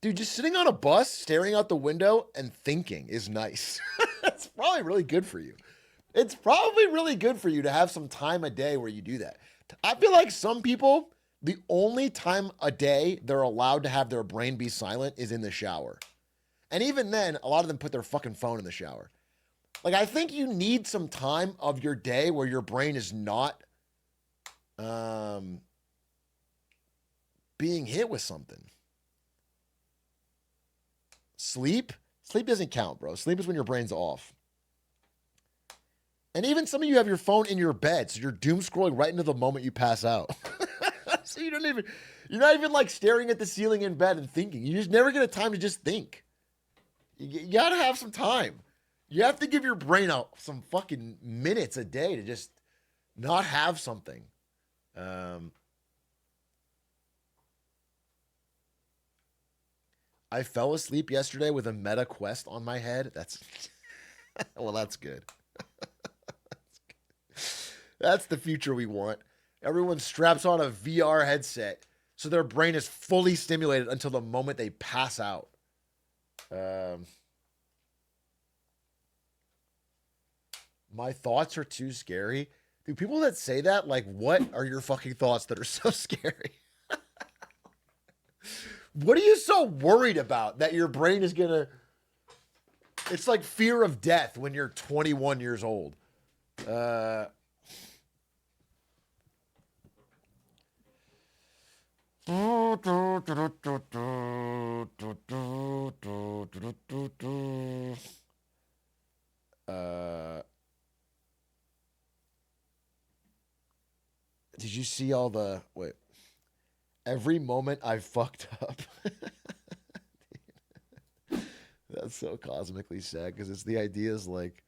Dude, just sitting on a bus, staring out the window, and thinking is nice. That's probably really good for you. It's probably really good for you to have some time a day where you do that. I feel like some people, the only time a day they're allowed to have their brain be silent is in the shower. And even then, a lot of them put their fucking phone in the shower. Like, I think you need some time of your day where your brain is not being hit with something. Sleep? Sleep doesn't count, bro. Sleep is when your brain's off. And even some of you have your phone in your bed, so you're doom scrolling right into the moment you pass out. So you're not even like staring at the ceiling in bed and thinking. You just never get a time to just think. You gotta have some time. You have to give your brain out some fucking minutes a day to just not have something. I fell asleep yesterday with a meta quest on my head. That's well, that's good. That's the future we want. Everyone straps on a VR headset so their brain is fully stimulated until the moment they pass out. My thoughts are too scary. Do people that say that, like, what are your fucking thoughts that are so scary? What are you so worried about that your brain is gonna... It's like fear of death when you're 21 years old. you see all the wait? Every moment I fucked up. That's so cosmically sad because it's the idea is like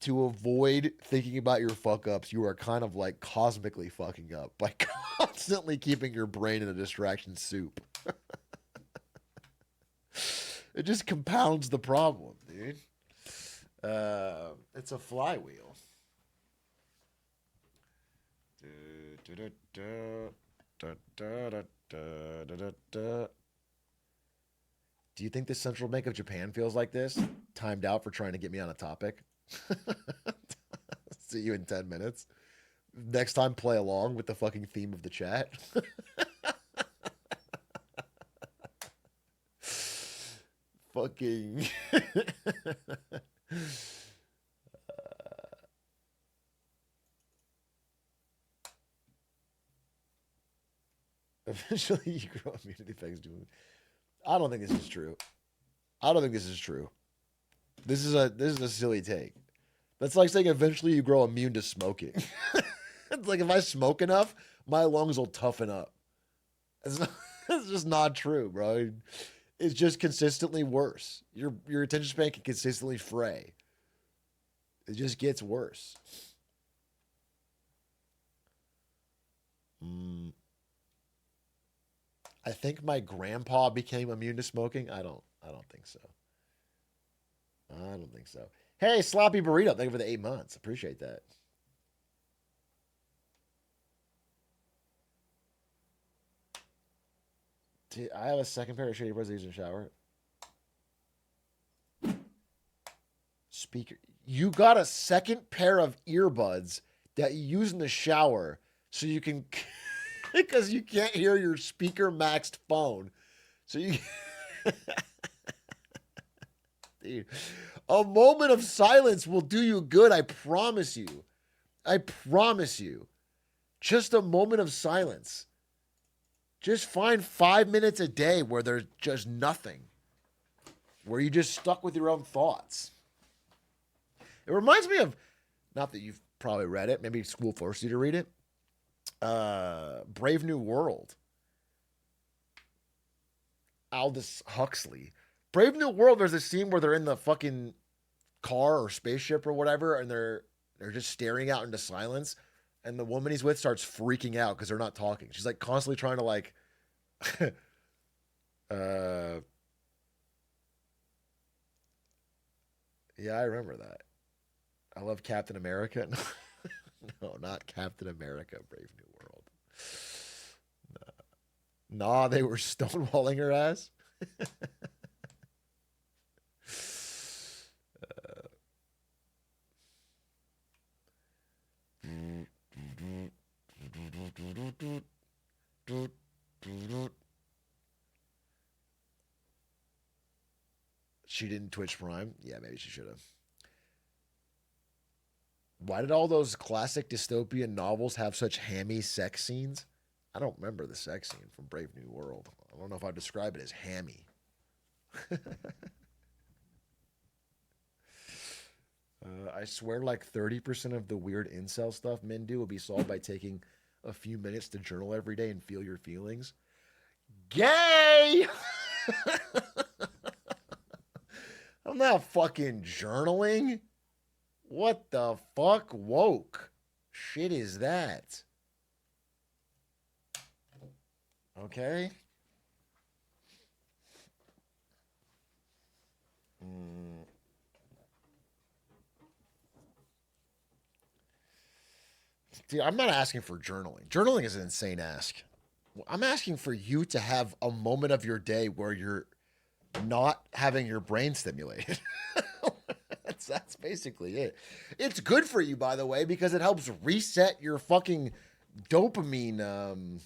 to avoid thinking about your fuck ups, you are kind of like cosmically fucking up by constantly keeping your brain in a distraction soup. It just compounds the problem, dude. It's a flywheel. Do you think the Central Bank of Japan feels like this? Timed out for trying to get me on a topic. See you in 10 minutes. Next time, play along with the fucking theme of the chat. Fucking. Eventually, you grow immunity thanks to it. I don't think this is true. I don't think this is true. This is a silly take. That's like saying eventually you grow immune to smoking. It's like if I smoke enough, my lungs will toughen up. It's just not true, bro. It's just consistently worse. Your attention span can consistently fray. It just gets worse. I think my grandpa became immune to smoking. I don't think so. I don't think so. Hey, Sloppy Burrito, thank you for the 8 months. Appreciate that. Dude, I have a second pair of shady bras I use in the shower. Speaker. You got a second pair of earbuds that you use in the shower so you can... because you can't hear your speaker maxed phone. So you... Dude, a moment of silence will do you good, I promise you. I promise you. Just a moment of silence. Just find 5 minutes a day where there's just nothing. Where you're just stuck with your own thoughts. It reminds me of, not that you've probably read it, maybe school forced you to read it, Brave New World. Aldous Huxley. Brave New World, there's a scene where they're in the fucking car or spaceship or whatever, and they're just staring out into silence, and the woman he's with starts freaking out because they're not talking. She's like constantly trying to like yeah, I remember that. I love Captain America. No, not Captain America, Brave New World. Nah, they were stonewalling her ass. She didn't Twitch Prime? Yeah, maybe she should have. Why did all those classic dystopian novels have such hammy sex scenes? I don't remember the sex scene from Brave New World. I don't know if I'd describe it as hammy. I swear like 30% of the weird incel stuff men do will be solved by taking a few minutes to journal every day and feel your feelings. Gay! I'm not fucking journaling. What the fuck? Woke shit is that? Okay. Dude, I'm not asking for journaling. Journaling is an insane ask. I'm asking for you to have a moment of your day where you're not having your brain stimulated. That's basically it. It's good for you, by the way, because it helps reset your fucking dopamine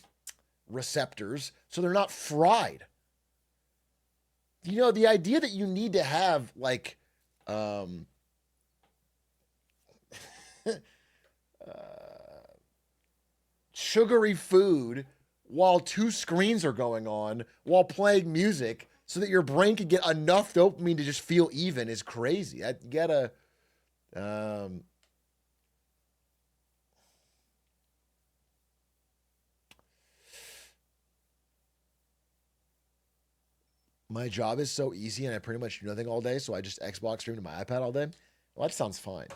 receptors so they're not fried. You know, the idea that you need to have like sugary food while two screens are going on while playing music so that your brain can get enough dopamine to just feel even is crazy. You gotta My job is so easy and I pretty much do nothing all day, so I just Xbox stream to my iPad all day. Well, that sounds fine.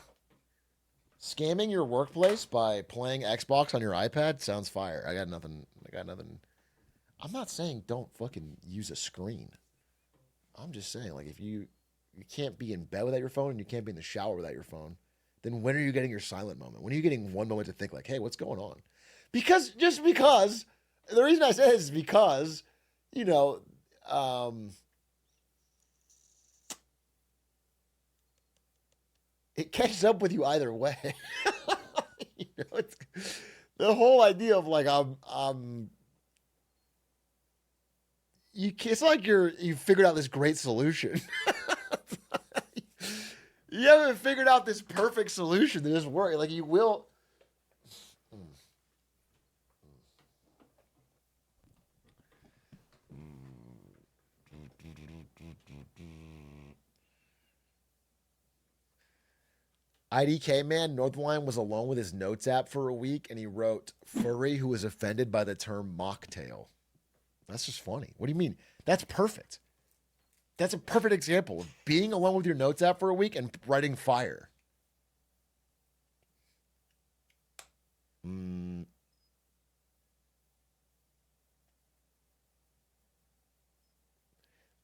Scamming your workplace by playing Xbox on your iPad sounds fire. I got nothing. I'm not saying don't fucking use a screen. I'm just saying, like, if you can't be in bed without your phone and you can't be in the shower without your phone, then when are you getting your silent moment? When are you getting one moment to think, like, hey, what's going on? Because the reason I say this is because, you know, it catches up with you either way. You know, it's the whole idea of like it's like you figured out this great solution. You haven't figured out this perfect solution that doesn't work. Like you will. IDK man, Northline was alone with his notes app for a week and he wrote furry who was offended by the term mocktail. That's just funny. What do you mean? That's perfect. That's a perfect example of being alone with your notes app for a week and writing fire.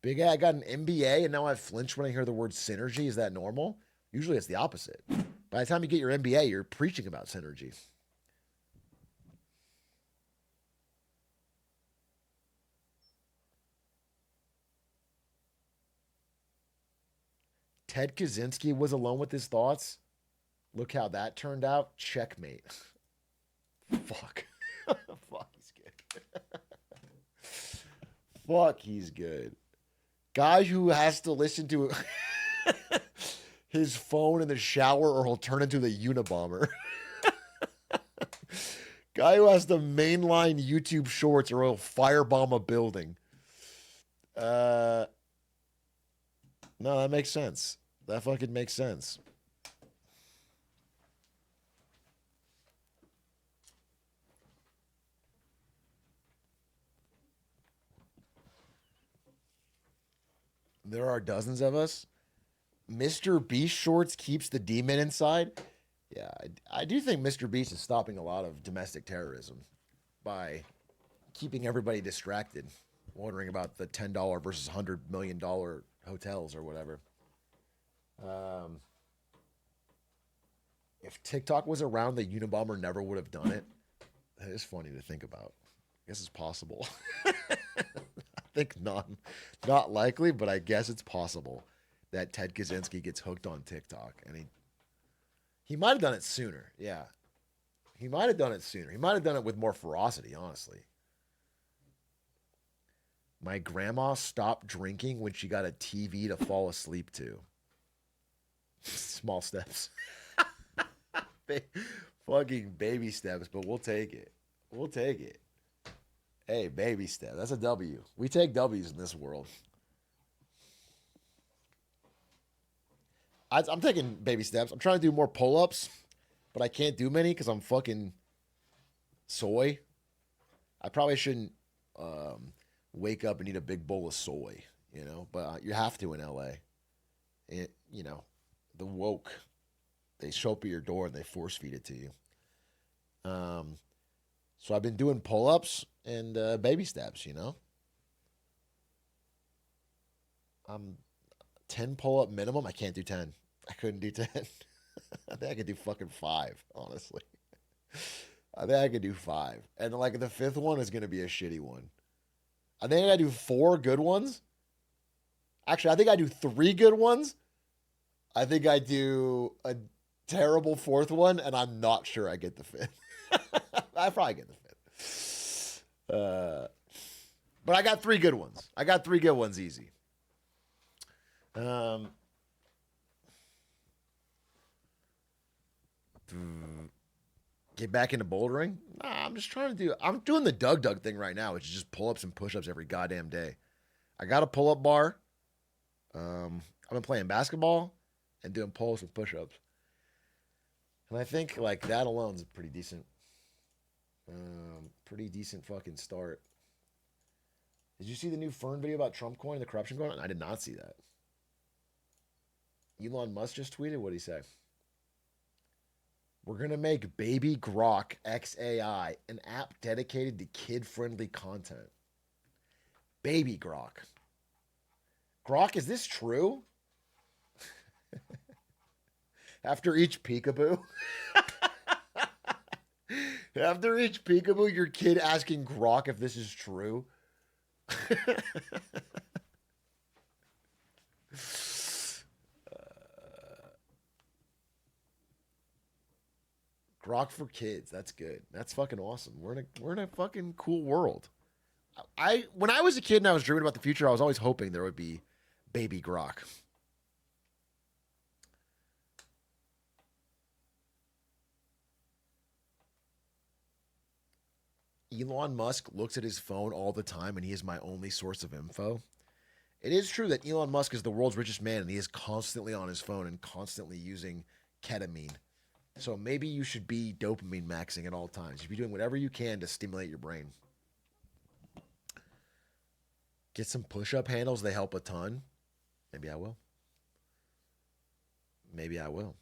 Big A, I got an MBA and now I flinch when I hear the word synergy. Is that normal? Usually it's the opposite. By the time you get your MBA, you're preaching about synergy. Ted Kaczynski was alone with his thoughts. Look how that turned out. Checkmate. Fuck. Fuck, he's good. Fuck, he's good. Guy who has to listen to his phone in the shower or he'll turn into the Unabomber. Guy who has to mainline YouTube shorts or he'll firebomb a building. No, that makes sense. That fucking makes sense. There are dozens of us. Mr. Beast shorts keeps the demon inside. Yeah, I do think Mr. Beast is stopping a lot of domestic terrorism by keeping everybody distracted, wondering about the $10 versus $100 million hotels or whatever. If TikTok was around, the Unabomber never would have done it. That is funny to think about. I guess it's possible. I think not likely, but I guess it's possible that Ted Kaczynski gets hooked on TikTok, and he might have done it sooner. Yeah, he might have done it sooner. He might have done it with more ferocity, honestly. My grandma stopped drinking when she got a TV to fall asleep to. Small steps. Fucking baby steps, but we'll take it. We'll take it. Hey, baby step. That's a W. We take W's in this world. I'm taking baby steps. I'm trying to do more pull-ups, but I can't do many because I'm fucking soy. I probably shouldn't wake up and eat a big bowl of soy, you know, but you have to in LA. You know, the woke, they show up at your door and they force feed it to you. So I've been doing pull-ups and baby steps, you know. I'm 10 pull-up minimum. I can't do 10. I couldn't do 10. I think I could do fucking 5, honestly. I think I could do 5. And like the 5th one is going to be a shitty one. I think I do 4 good ones. Actually, I think I do 3 good ones. I think I do a terrible 4th one, and I'm not sure I get the 5th. I probably get the 5th. But I got 3 good ones. I got 3 good ones easy. Get back into bouldering? Nah, I'm doing the Doug thing right now, which is just pull-ups and push-ups every goddamn day. I got a pull-up bar. I've been playing basketball and doing pull-ups and push-ups. And I think like that alone is a pretty decent fucking start. Did you see the new Fern video about Trump coin and the corruption going on? I did not see that. Elon Musk just tweeted. What did he say? We're going to make Baby Grok XAI an app dedicated to kid-friendly content. Baby Grok. Grok, is this true? After each peekaboo? After each peekaboo, your kid asking Grok if this is true? Grok for kids. That's good. That's fucking awesome. We're in a fucking cool world. When I was a kid and I was dreaming about the future, I was always hoping there would be Baby Grok. Elon Musk looks at his phone all the time and he is my only source of info. It is true that Elon Musk is the world's richest man and he is constantly on his phone and constantly using ketamine. So maybe you should be dopamine maxing at all times. You should be doing whatever you can to stimulate your brain. Get some push-up handles. They help a ton. Maybe I will. Maybe I will.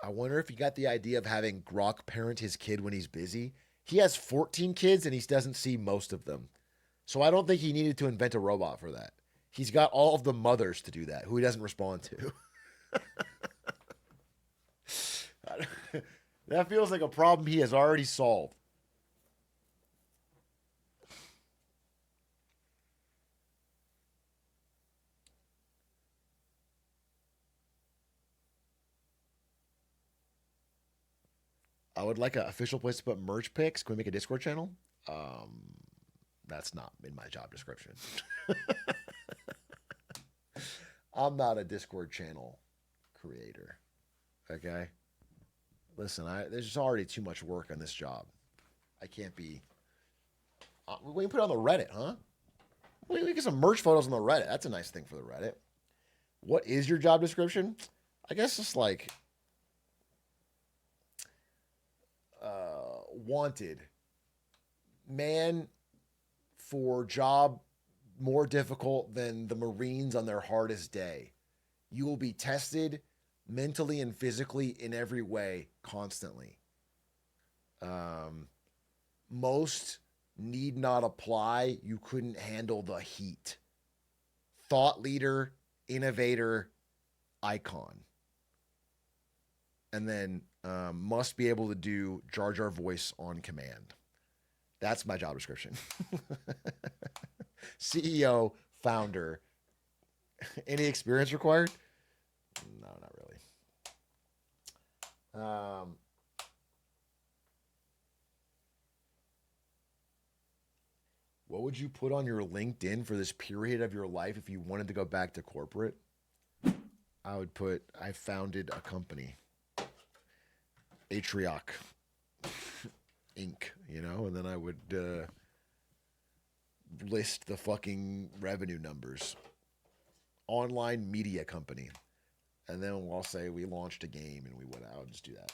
I wonder if he got the idea of having Grok parent his kid when he's busy. He has 14 kids and he doesn't see most of them. So I don't think he needed to invent a robot for that. He's got all of the mothers to do that, who he doesn't respond to. That feels like a problem he has already solved. I would like an official place to put merch pics. Can we make a Discord channel? That's not in my job description. I'm not a Discord channel creator. Okay? Listen, there's just already too much work on this job. I can't be... we can put it on the Reddit, huh? We can get some merch photos on the Reddit. That's a nice thing for the Reddit. What is your job description? I guess it's like... wanted. Man for job more difficult than the Marines on their hardest day. You will be tested mentally and physically in every way constantly. Most need not apply. You couldn't handle the heat. Thought leader, innovator, icon. And then must be able to do Jar Jar voice on command. That's my job description. CEO, founder. Any experience required? No, not really. What would you put on your LinkedIn for this period of your life if you wanted to go back to corporate? I would put, I founded a company. Atrioc Inc., you know, and then I would list the fucking revenue numbers. Online media company. And then I'll say we launched a game and we went out. I'll just do that.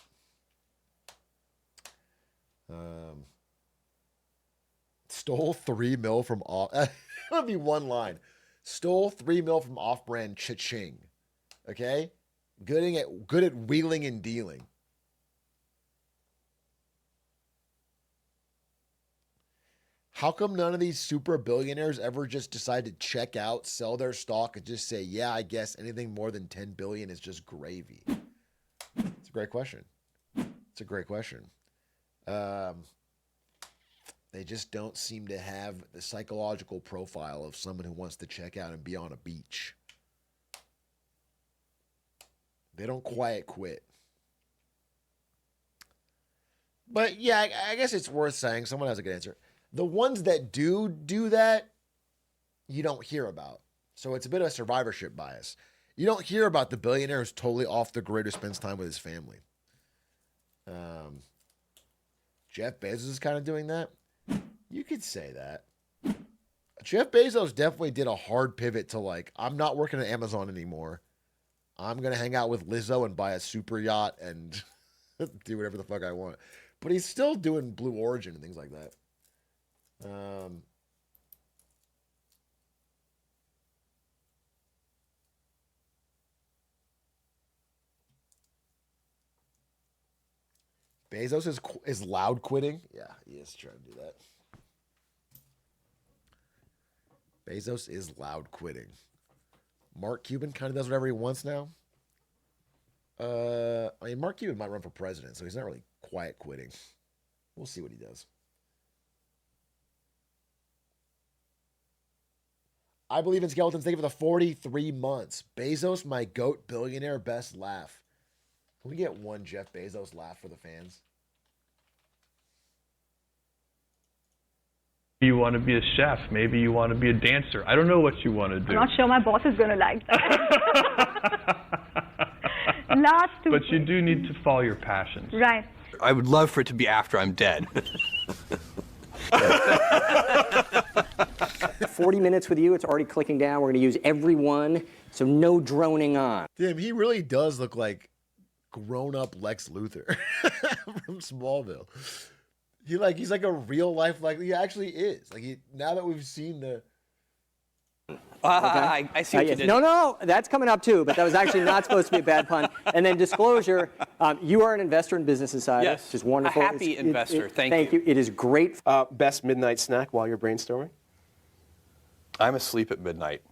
Stole $3 million from off. That would be one line. Stole $3 million from off-brand cha-ching. Okay? Good at wheeling and dealing. How come none of these super billionaires ever just decide to check out, sell their stock, and just say, yeah, I guess anything more than 10 billion is just gravy? It's a great question. It's a great question. They just don't seem to have the psychological profile of someone who wants to check out and be on a beach. They don't quiet quit. But yeah, I guess it's worth saying. Someone has a good answer. The ones that do that, you don't hear about. So it's a bit of a survivorship bias. You don't hear about the billionaire who's totally off the grid who spends time with his family. Jeff Bezos is kind of doing that. You could say that. Jeff Bezos definitely did a hard pivot to like, I'm not working at Amazon anymore. I'm going to hang out with Lizzo and buy a super yacht and do whatever the fuck I want. But he's still doing Blue Origin and things like that. Um, Bezos is loud quitting. Yeah, he is trying to do that. Bezos is loud quitting. Mark Cuban kind of does whatever he wants now. I mean, Mark Cuban might run for president, so he's not really quiet quitting. We'll see what he does. I believe in skeletons. Thank you for the 43 months. Bezos, my GOAT billionaire, best laugh. Can we get one Jeff Bezos laugh for the fans? You want to be a chef. Maybe you want to be a dancer. I don't know what you want to do. I'm not sure my boss is going to like that. Last two. But you do need to follow your passions. Right. I would love for it to be after I'm dead. 40 minutes with you, it's already clicking down. We're going to use every one, so no droning on. Damn, he really does look like grown-up Lex Luthor from Smallville. He's like a real life, like he actually is. Like now that we've seen the. I see what you did. No, that's coming up too, but that was actually not supposed to be a bad pun. And then disclosure, you are an investor in Business Insider, Yes, which is wonderful. a happy investor. Thank you. It is great. Best midnight snack while you're brainstorming? I'm asleep at midnight.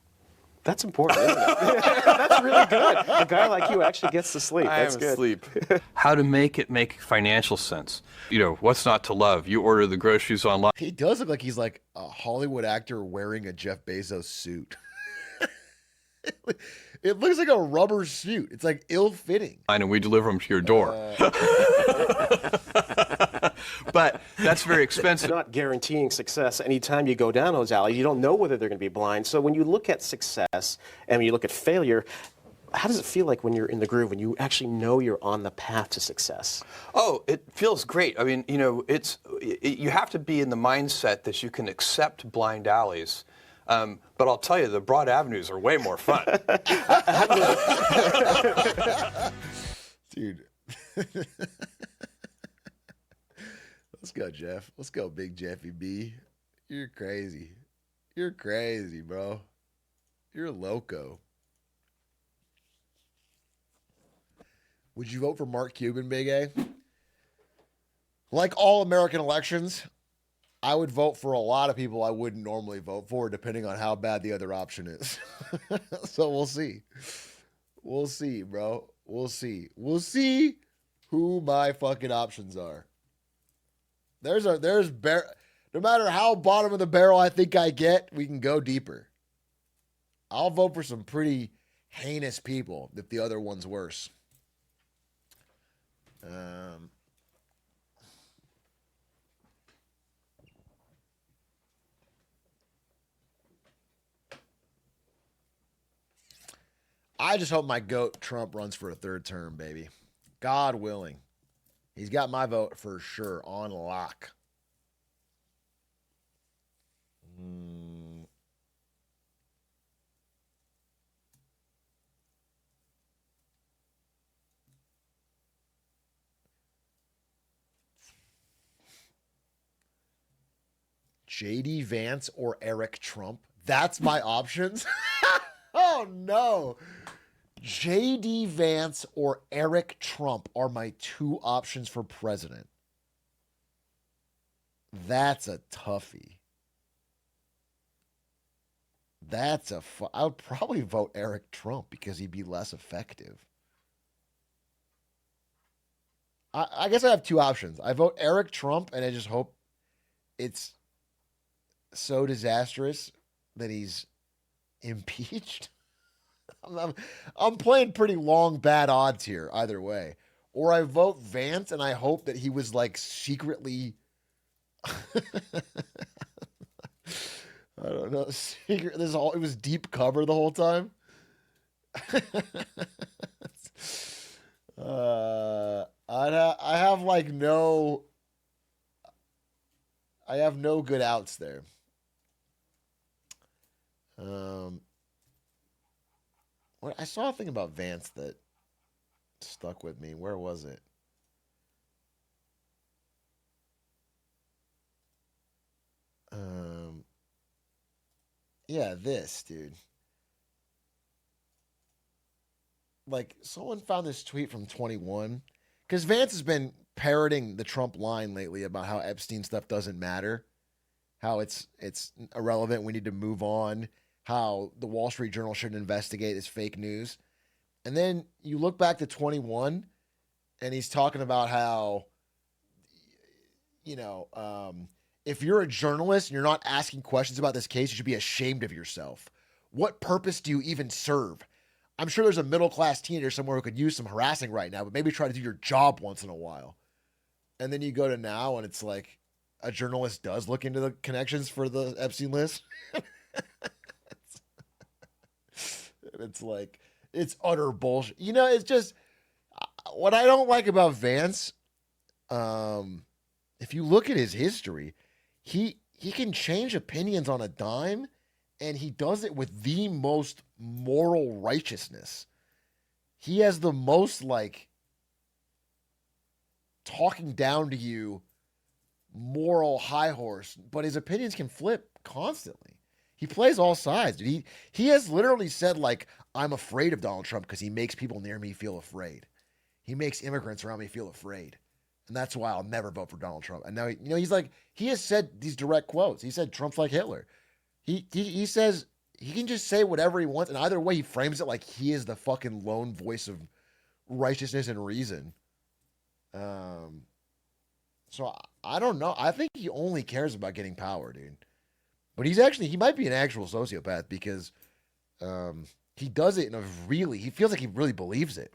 That's important, isn't it? That's really good. A guy like you actually gets to sleep. That's good. Asleep. How to make it make financial sense. You know, what's not to love? You order the groceries online. He does look like he's like a Hollywood actor wearing a Jeff Bezos suit. It looks like a rubber suit. It's like ill-fitting. And we deliver them to your door. But that's very expensive. Not guaranteeing success anytime you go down those alleys. You don't know whether they're going to be blind. So when you look at success and when you look at failure, how does it feel like when you're in the groove, when you actually know you're on the path to success? Oh, it feels great. I mean, you know, you have to be in the mindset that you can accept blind alleys. But I'll tell you, the broad avenues are way more fun. Dude. Let's go, Jeff. Let's go, Big Jeffy B. You're crazy. You're crazy, bro. You're loco. Would you vote for Mark Cuban, Big A? Like all American elections, I would vote for a lot of people I wouldn't normally vote for, depending on how bad the other option is. So we'll see. We'll see, bro. We'll see. We'll see who my fucking options are. No matter how bottom of the barrel I think I get, we can go deeper. I'll vote for some pretty heinous people if the other one's worse. I just hope my GOAT Trump runs for a third term, baby. God willing. He's got my vote for sure on lock. JD Vance or Eric Trump? That's my options? Oh, no. JD Vance or Eric Trump are my two options for president. That's a toughie. I would probably vote Eric Trump because he'd be less effective. I guess I have two options. I vote Eric Trump, and I just hope it's so disastrous that he's impeached. I'm playing pretty long bad odds here either way. Or I vote Vance and I hope that he was like secretly I don't know, it was deep cover the whole time. I have no good outs there. I saw a thing about Vance that stuck with me. Where was it? Yeah, this, dude. Like, someone found this tweet from 21. Because Vance has been parroting the Trump line lately about how Epstein stuff doesn't matter, how it's irrelevant, we need to move on, how the Wall Street Journal shouldn't investigate this fake news. And then you look back to 21, and he's talking about how, you know, if you're a journalist and you're not asking questions about this case, you should be ashamed of yourself. What purpose do you even serve? I'm sure there's a middle-class teenager somewhere who could use some harassing right now, but maybe try to do your job once in a while. And then you go to now, and it's like a journalist does look into the connections for the Epstein list. It's like, it's utter bullshit. You know, it's just, what I don't like about Vance, if you look at his history, he can change opinions on a dime, and he does it with the most moral righteousness. He has the most, like, talking down to you moral high horse, but his opinions can flip constantly. He plays all sides, dude. He has literally said, like, I'm afraid of Donald Trump because he makes people near me feel afraid. He makes immigrants around me feel afraid. And that's why I'll never vote for Donald Trump. And now, he's like, he has said these direct quotes. He said Trump's like Hitler. He says he can just say whatever he wants. And either way, he frames it like he is the fucking lone voice of righteousness and reason. So I don't know. I think he only cares about getting power, dude. But he might be an actual sociopath because he does it in a he feels like he really believes it.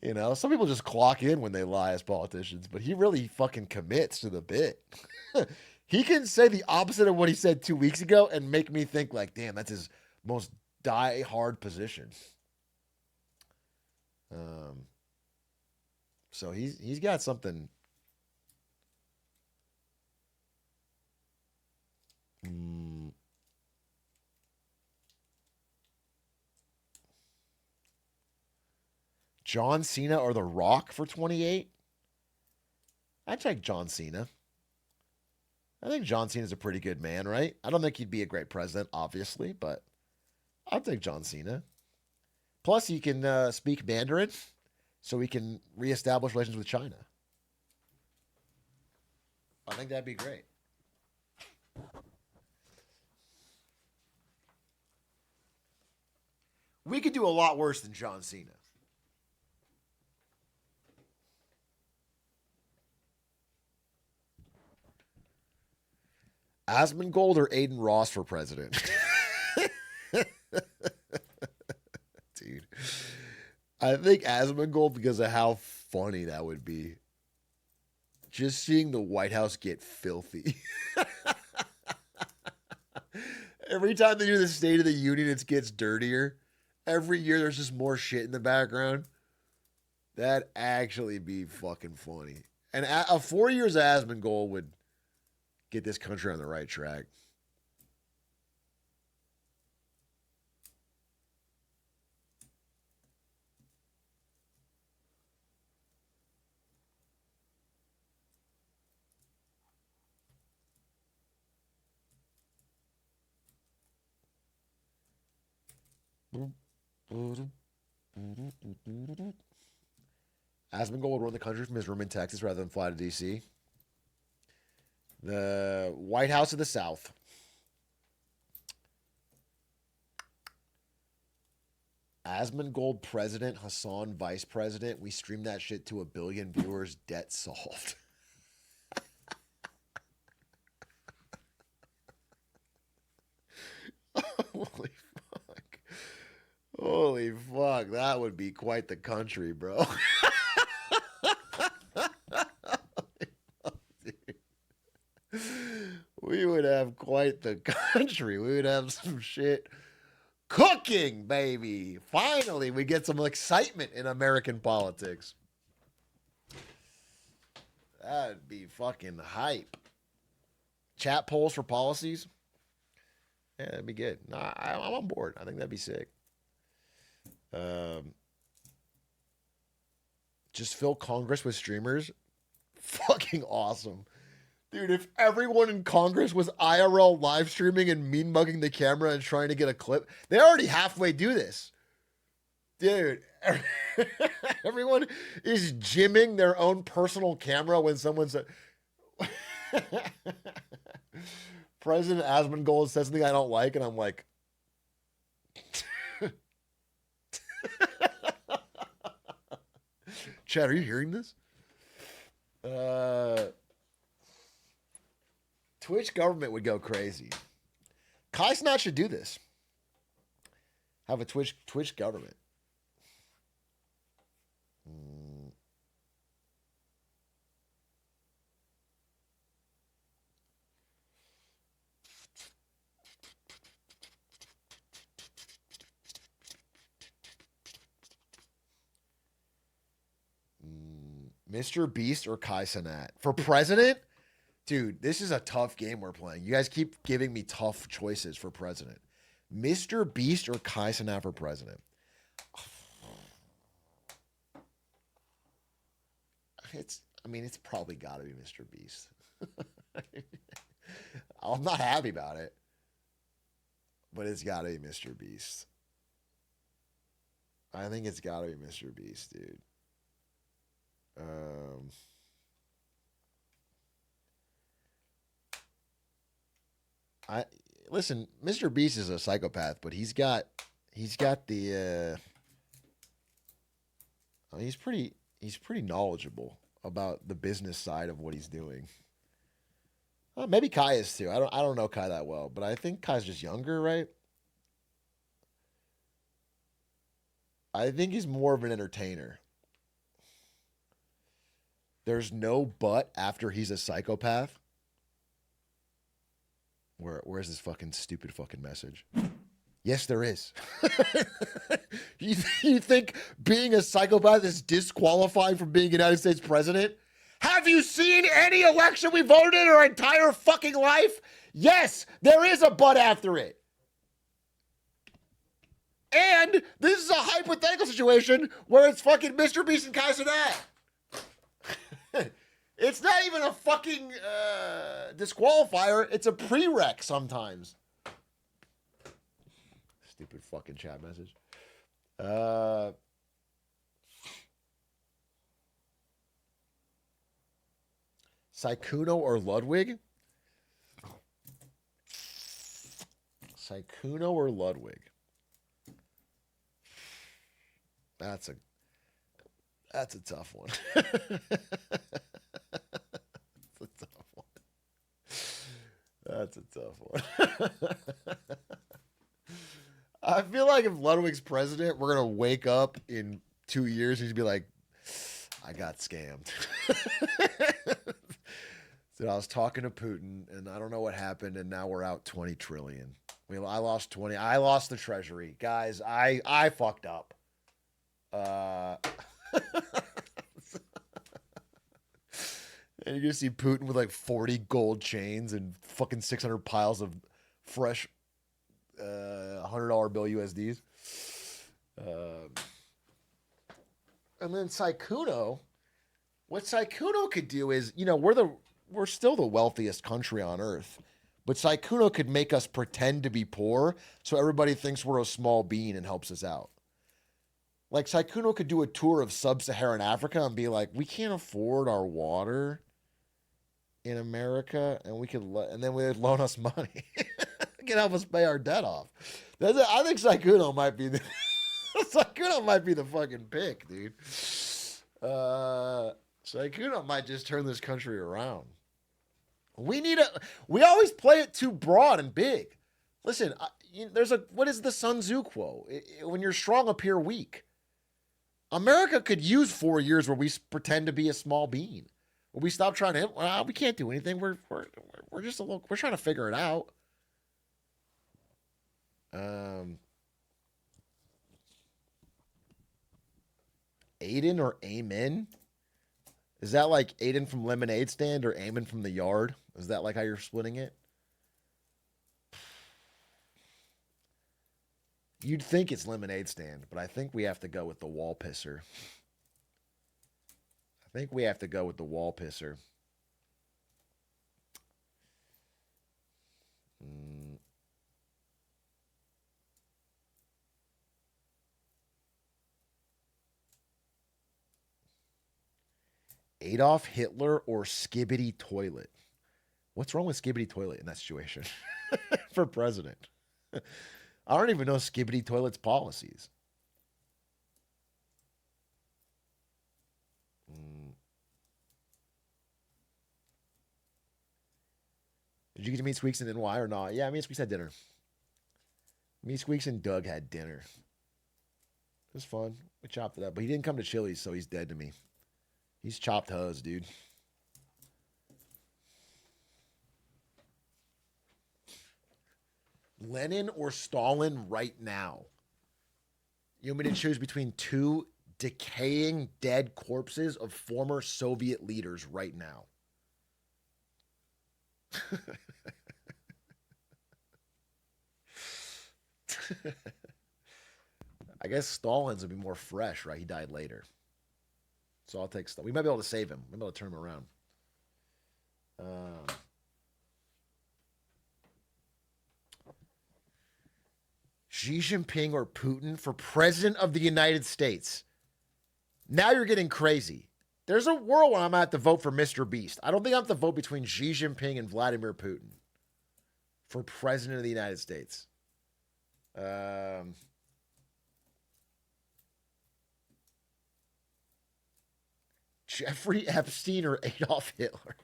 You know, some people just clock in when they lie as politicians, but he really fucking commits to the bit. He can say the opposite of what he said 2 weeks ago and make me think like, damn, that's his most die-hard position. So he's got something. John Cena or The Rock for 28? I'd take John Cena. I think John Cena's a pretty good man, right? I don't think he'd be a great president, obviously, but I'll take John Cena. Plus, he can speak Mandarin, so we can reestablish relations with China. I think that'd be great. We could do a lot worse than John Cena. Asmongold or Aiden Ross for president? Dude. I think Asmongold because of how funny that would be. Just seeing the White House get filthy. Every time they do the State of the Union, it gets dirtier. Every year there's just more shit in the background. That'd actually be fucking funny. And 4 years of Asmongold would get this country on the right track. Asmongold would run the country from his room in Texas rather than fly to D.C. The White House of the South. Asmongold president, Hassan vice president. We streamed that shit to 1 billion viewers. Debt solved. Holy fuck. Holy fuck. That would be quite the country, bro. We would have quite the country. We would have some shit cooking, baby. Finally, we get some excitement in American politics. That'd be fucking hype. Chat polls for policies. Yeah, that'd be good. Nah, I'm on board. I think that'd be sick. Just fill Congress with streamers. Fucking awesome. Dude, if everyone in Congress was IRL live streaming and mean mugging the camera and trying to get a clip, they already halfway do this. Dude, everyone is gymming their own personal camera when someone says, President Asmongold says something I don't like, and I'm like, Chad, are you hearing this? Twitch government would go crazy. Kai Cenat should do this. Have a Twitch government. Mr. Beast or Kai Cenat? For president? Dude, this is a tough game we're playing. You guys keep giving me tough choices for president. Mr. Beast or Kai Cenat for president? It's probably got to be Mr. Beast. I'm not happy about it, but it's got to be Mr. Beast. I think it's got to be Mr. Beast, dude. Listen, Mr. Beast is a psychopath, but he's got the he's pretty knowledgeable about the business side of what he's doing. Maybe Kai is too. I don't know Kai that well, but I think Kai's just younger, right? I think he's more of an entertainer. There's no but after he's a psychopath. Where's this fucking stupid fucking message? Yes, there is. You think being a psychopath is disqualifying from being United States president? Have you seen any election we voted in our entire fucking life? Yes, there is a but after it. And this is a hypothetical situation where it's fucking Mr. Beast and Kai Cenat. It's not even a fucking disqualifier. It's a prereq sometimes. Stupid fucking chat message. Sykkuno or Ludwig? Sykkuno or Ludwig? That's a tough one. That's a tough one. I feel like if Ludwig's president, we're going to wake up in 2 years and he's be like, I got scammed. So I was talking to Putin and I don't know what happened. And now we're out 20 trillion. I lost 20. I lost the treasury. Guys, I fucked up. And you're going to see Putin with like 40 gold chains and fucking 600 piles of fresh $100 bill USDs. And then Sykkuno, what Sykkuno could do is, we're still the wealthiest country on earth, but Sykkuno could make us pretend to be poor so everybody thinks we're a small bean and helps us out. Like Sykkuno could do a tour of sub-Saharan Africa and be like, we can't afford our water in America, and and then they would loan us money. Can help us pay our debt off. I think Sykkuno might be the fucking pick, dude. Sykkuno might just turn this country around. We always play it too broad and big. Listen, what is the Sun Tzu quote? When you're strong, appear weak. America could use 4 years where we pretend to be a small bean. Where we stop trying to, we can't do anything. We're just we're trying to figure it out. Aiden or Amen? Is that like Aiden from Lemonade Stand or Amen from the Yard? Is that like how you're splitting it? You'd think it's Lemonade Stand, but I think we have to go with the wall pisser. Adolf Hitler or Skibbity Toilet? What's wrong with Skibbity Toilet in that situation for president? I don't even know Skibbity Toilet's policies. Did you get to meet Squeaks and NY or not? Yeah, me and Squeaks had dinner. Me, Squeaks, and Doug had dinner. It was fun. We chopped it up. But he didn't come to Chili's, so he's dead to me. He's chopped huz, dude. Lenin or Stalin right now? You want me to choose between two decaying dead corpses of former Soviet leaders right now? I guess Stalin's would be more fresh, right? He died later. So I'll take Stalin. We might be able to save him. We might be able to turn him around. Xi Jinping or Putin for president of the United States. Now you're getting crazy. There's a world where I'm going to have to vote for Mr. Beast. I don't think I have to vote between Xi Jinping and Vladimir Putin for president of the United States. Jeffrey Epstein or Adolf Hitler?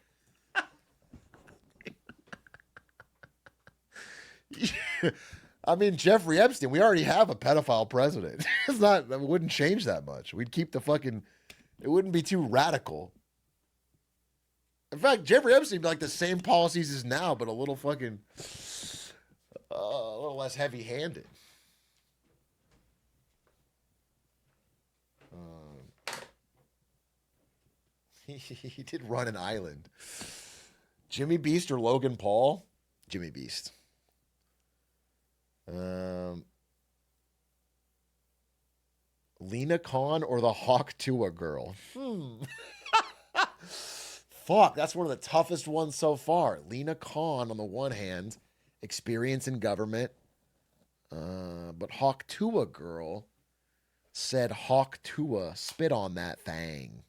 I mean, Jeffrey Epstein, we already have a pedophile president. It's not, it wouldn't change that much. We'd keep the fucking, it wouldn't be too radical. In fact, Jeffrey Epstein would be like the same policies as now, but a little fucking, a little less heavy-handed. He did run an island. Jimmy Beast or Logan Paul? Jimmy Beast. Lena Khan or the Hawk Tuah girl? Fuck, that's one of the toughest ones so far. Lena Khan on the one hand, experience in government, but Hawk Tuah girl said Hawk Tuah, spit on that thing.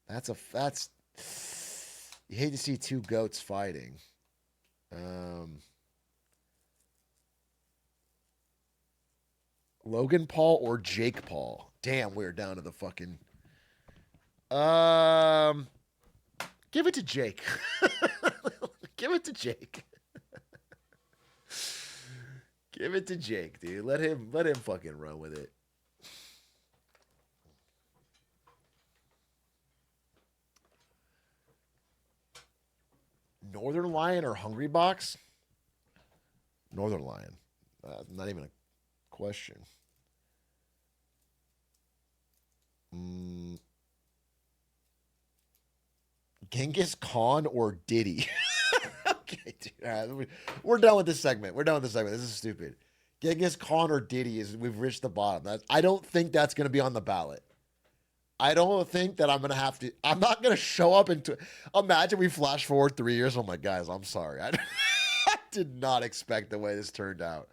That's you hate to see two goats fighting. Logan Paul or Jake Paul? Damn, we're down to the fucking. Give it to Jake. Give it to Jake. Give it to Jake, dude. Let him fucking run with it. Northern Lion or Hungry Box? Northern Lion. Not even a question. Genghis Khan or Diddy? Okay, dude. All right, we're done with this segment. This is stupid. Genghis Khan or Diddy we've reached the bottom. I don't think that's going to be on the ballot. I don't think that I'm not going to show up and imagine we flash forward 3 years. Oh my guys, I'm sorry. I did not expect the way this turned out.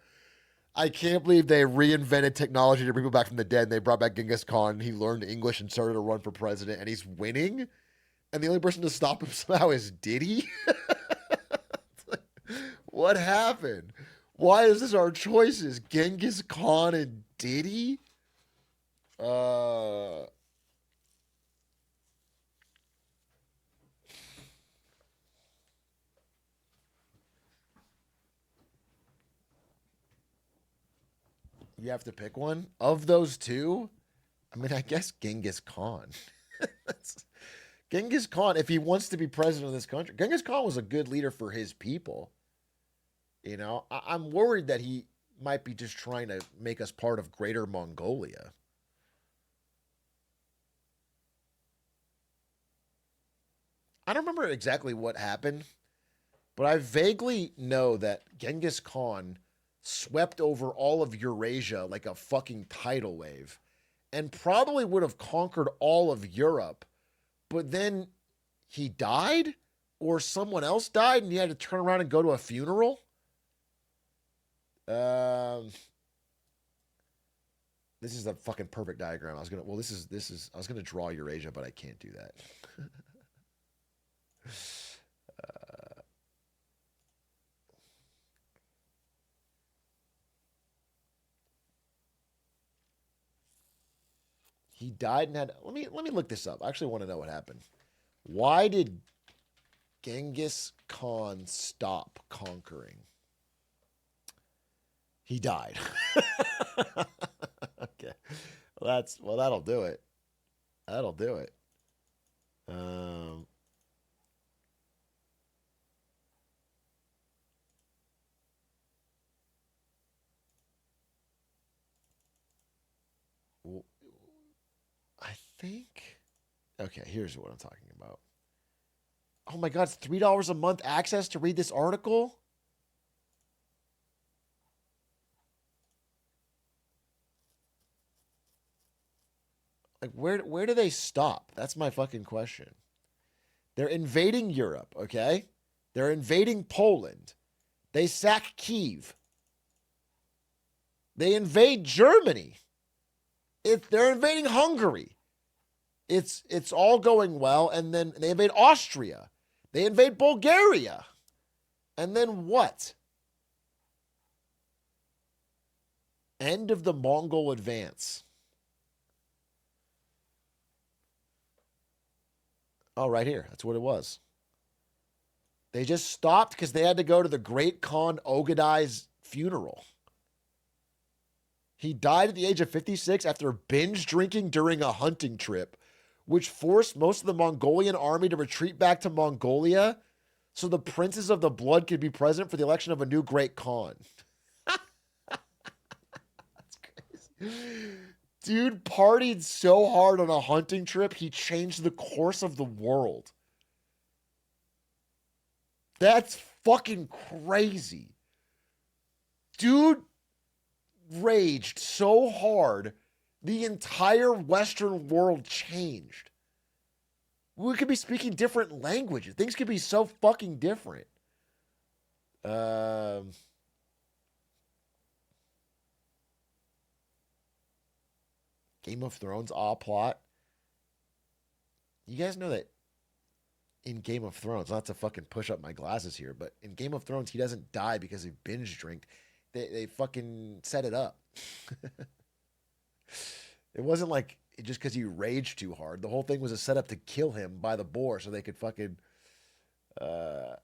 I can't believe they reinvented technology to bring people back from the dead. And they brought back Genghis Khan. He learned English and started to run for president, and he's winning. And the only person to stop him somehow is Diddy. What happened? Why is this our choices? Genghis Khan and Diddy? You have to pick one of those two. I mean, I guess Genghis Khan. Genghis Khan, if he wants to be president of this country, Genghis Khan was a good leader for his people. You know, I'm worried that he might be just trying to make us part of Greater Mongolia. I don't remember exactly what happened, but I vaguely know that Genghis Khan swept over all of Eurasia like a fucking tidal wave and probably would have conquered all of Europe, but then he died or someone else died and he had to turn around and go to a funeral. This is a fucking perfect diagram. I was gonna. Well, this is. I was gonna draw Eurasia, but I can't do that. He died and had. Let me look this up. I actually want to know what happened. Why did Genghis Khan stop conquering? He died. Okay. Well, that'll do it. That'll do it. I think. Okay, here's what I'm talking about. Oh my God, it's $3 a month access to read this article? Like, where do they stop? That's my fucking question. They're invading Europe, okay? They're invading Poland. They sack Kyiv. They invade Germany. They're invading Hungary. It's all going well, and then they invade Austria. They invade Bulgaria. And then what? End of the Mongol advance. Oh, right here. That's what it was. They just stopped because they had to go to the Great Khan Ogedai's funeral. He died at the age of 56 after binge drinking during a hunting trip, which forced most of the Mongolian army to retreat back to Mongolia so the princes of the blood could be present for the election of a new Great Khan. That's crazy. Dude partied so hard on a hunting trip, he changed the course of the world. That's fucking crazy. Dude raged so hard, the entire Western world changed. We could be speaking different languages. Things could be so fucking different. Game of Thrones plot. You guys know that in Game of Thrones, not to fucking push up my glasses here, but in Game of Thrones, he doesn't die because he binge drank. They fucking set it up. It wasn't like just because he raged too hard. The whole thing was a setup to kill him by the boar so they could fucking... And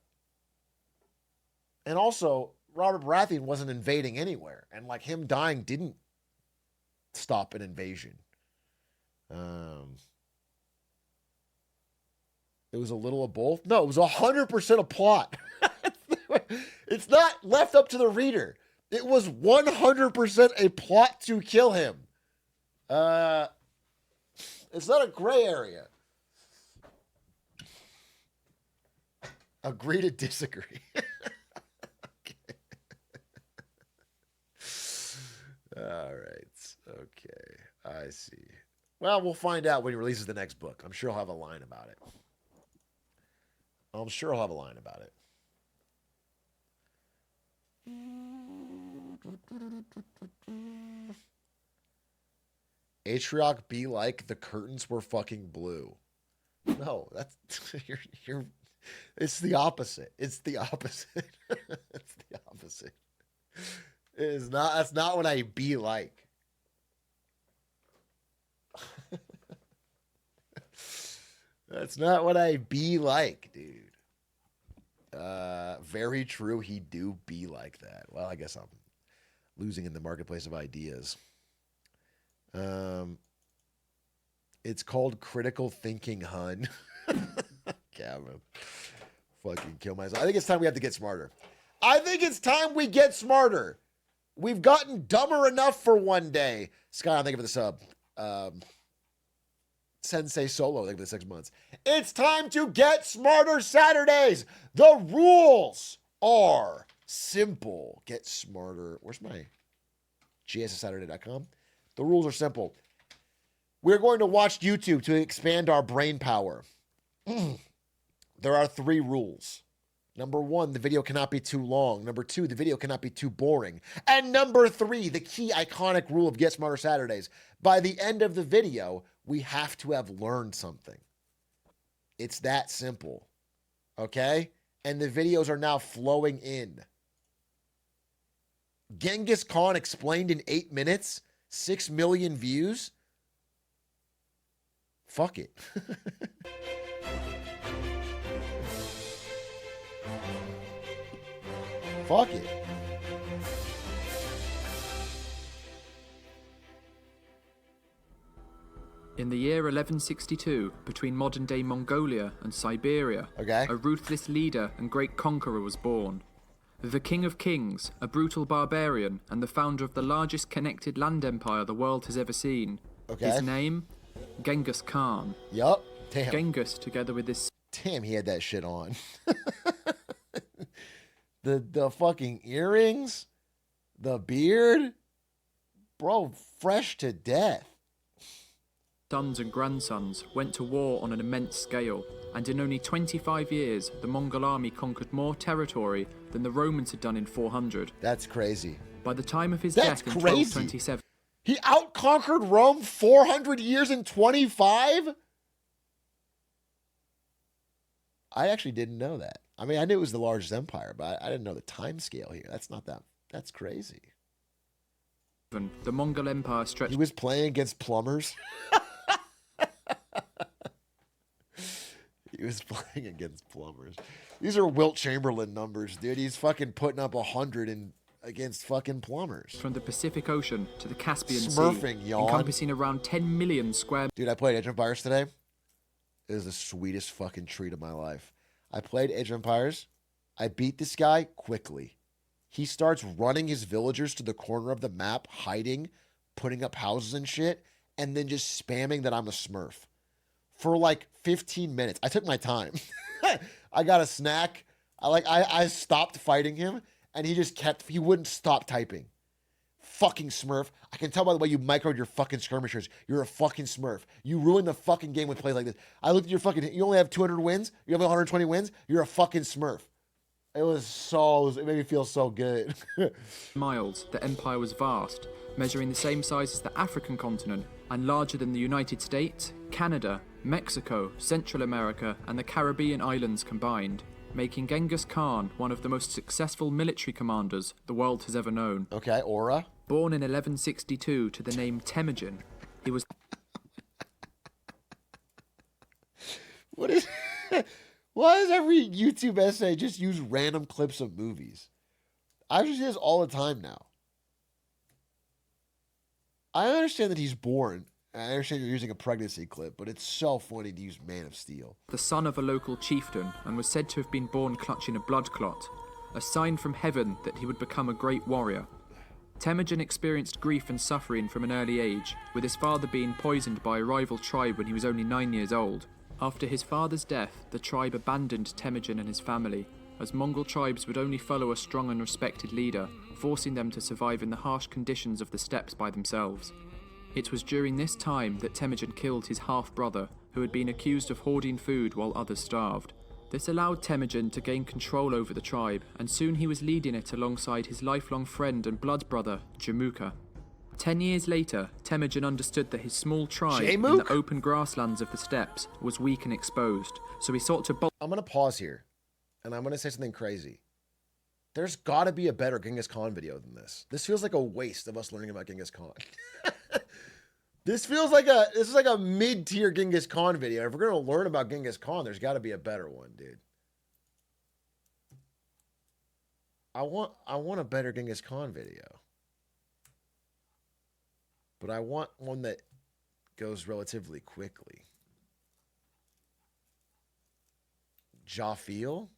also, Robert Baratheon wasn't invading anywhere. And like him dying didn't stop an invasion. It was a little of both. No, it was 100% a plot. It's not left up to the reader. It was 100% a plot to kill him. It's not a gray area. Agree to disagree. Okay. All right. Okay. I see. Well, we'll find out when he releases the next book. I'm sure he'll have a line about it. Atrioc be like the curtains were fucking blue. No, that's you're it's the opposite. It's the opposite. It's the opposite. It is not. That's not what I be like. That's not what I be like, dude. Very true. He do be like that. Well, I guess I'm losing in the marketplace of ideas. It's called critical thinking, hun. Kevin, fucking kill myself. I think it's time we have to get smarter. I think it's time we get smarter. We've gotten dumber enough for one day. Sky, I'm thinking of the sub. Sensei Solo, thank you for the 6 months. It's time to get smarter Saturdays. The rules are simple. Get smarter. Where's my GSSaturday.com? The rules are simple. We're going to watch YouTube to expand our brain power. There are 3 rules. Number 1, the video cannot be too long. Number 2, the video cannot be too boring. And number 3, the key iconic rule of Get Smarter Saturdays. By the end of the video, we have to have learned something. It's that simple. Okay? And the videos are now flowing in. Genghis Khan explained in 8 minutes, 6 million views. Fuck it. Fuck it. In the year 1162, between modern-day Mongolia and Siberia, a ruthless leader and great conqueror was born. The King of Kings, a brutal barbarian, and the founder of the largest connected land empire the world has ever seen. His name? Genghis Khan. Yup. Damn. Genghis, together with his... Damn, he had that shit on. The fucking earrings, the beard, bro, fresh to death. Sons and grandsons went to war on an immense scale, and in only 25 years, the Mongol army conquered more territory than the Romans had done in 400. That's crazy. By the time of his death in 1227... He outconquered Rome 400 years in 25? I actually didn't know that. I mean, I knew it was the largest empire, but I didn't know the time scale here. That's crazy. The Mongol Empire stretched... He was playing against plumbers. He was playing against plumbers. These are Wilt Chamberlain numbers, dude. He's fucking putting up 100 against fucking plumbers. From the Pacific Ocean to the Caspian Smurfing, Sea, yawn. encompassing around 10 million square... Dude, I played Age of Empires today. It was the sweetest fucking treat of my life. I played Age of Empires. I beat this guy quickly. He starts running his villagers to the corner of the map, hiding, putting up houses and shit, and then just spamming that I'm a Smurf. For like 15 minutes. I took my time. I got a snack. I stopped fighting him, and he wouldn't stop typing. Fucking Smurf. I can tell by the way you microed your fucking skirmishers. You're a fucking Smurf. You ruined the fucking game with plays like this. I looked at your fucking, you only have 200 wins? You have 120 wins? You're a fucking Smurf. It made me feel so good. miles, the empire was vast, measuring the same size as the African continent, and larger than the United States, Canada, Mexico, Central America, and the Caribbean islands combined, making Genghis Khan one of the most successful military commanders the world has ever known. Okay, aura. Born in 1162 to the name Temujin, he was... Why does every YouTube essay just use random clips of movies? I just do this all the time now. I understand that he's born. I understand you're using a pregnancy clip, but it's so funny to use Man of Steel. The son of a local chieftain and was said to have been born clutching a blood clot, a sign from heaven that he would become a great warrior. Temujin experienced grief and suffering from an early age, with his father being poisoned by a rival tribe when he was only 9 years old. After his father's death, the tribe abandoned Temujin and his family, as Mongol tribes would only follow a strong and respected leader, forcing them to survive in the harsh conditions of the steppes by themselves. It was during this time that Temujin killed his half-brother, who had been accused of hoarding food while others starved. This allowed Temujin to gain control over the tribe, and soon he was leading it alongside his lifelong friend and blood brother, Jamuka. 10 years later, Temujin understood that his small tribe in the open grasslands of the steppes was weak and exposed, so he sought to... I'm going to pause here, and I'm going to say something crazy. There's got to be a better Genghis Khan video than this. This feels like a waste of us learning about Genghis Khan. This feels like a mid-tier Genghis Khan video. If we're going to learn about Genghis Khan, there's got to be a better one, dude. I want a better Genghis Khan video. But I want one that goes relatively quickly. Jafil?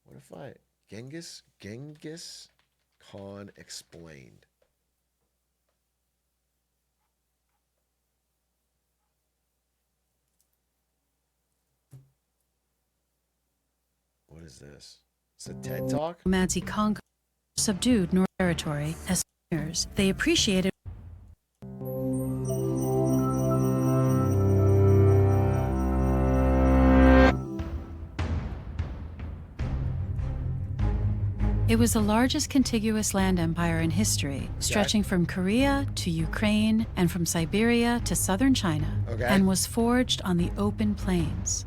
What if I... Genghis Khan explained. What is this? It's a TED Talk? Mansi conquered, subdued North territory as years. They appreciated. It was the largest contiguous land empire in history, stretching from Korea to Ukraine and from Siberia to southern China, and was forged on the open plains.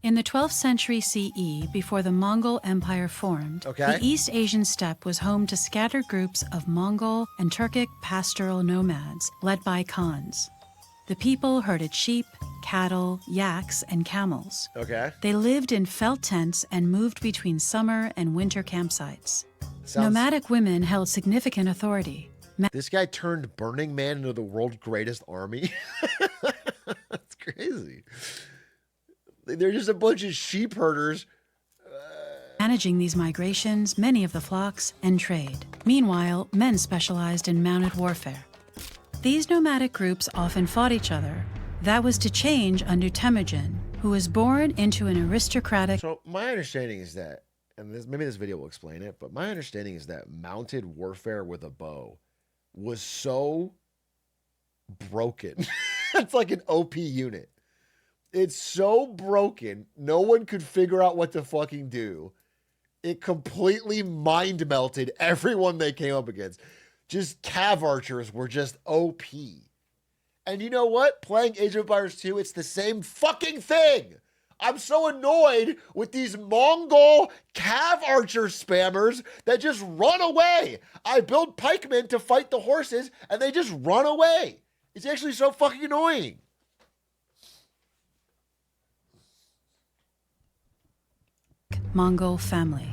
In the 12th century CE, before the Mongol Empire formed, the East Asian steppe was home to scattered groups of Mongol and Turkic pastoral nomads led by Khans. The people herded sheep, cattle, yaks, and camels. They lived in felt tents and moved between summer and winter campsites. Nomadic women held significant authority. This guy turned Burning Man into the world's greatest army. That's crazy. They're just a bunch of sheep herders. Managing these migrations, many of the flocks, and trade. Meanwhile, men specialized in mounted warfare. These nomadic groups often fought each other. That was to change under Temujin, who was born into an aristocratic... So my understanding is that, and maybe this video will explain it, but my understanding is that mounted warfare with a bow was so broken. It's like an OP unit. It's so broken, no one could figure out what to fucking do. It completely mind melted everyone they came up against. Just cav archers were just OP. And you know what? Playing Age of Empires 2, it's the same fucking thing. I'm so annoyed with these Mongol cav archer spammers that just run away. I build pikemen to fight the horses and they just run away. It's actually so fucking annoying. Mongol family.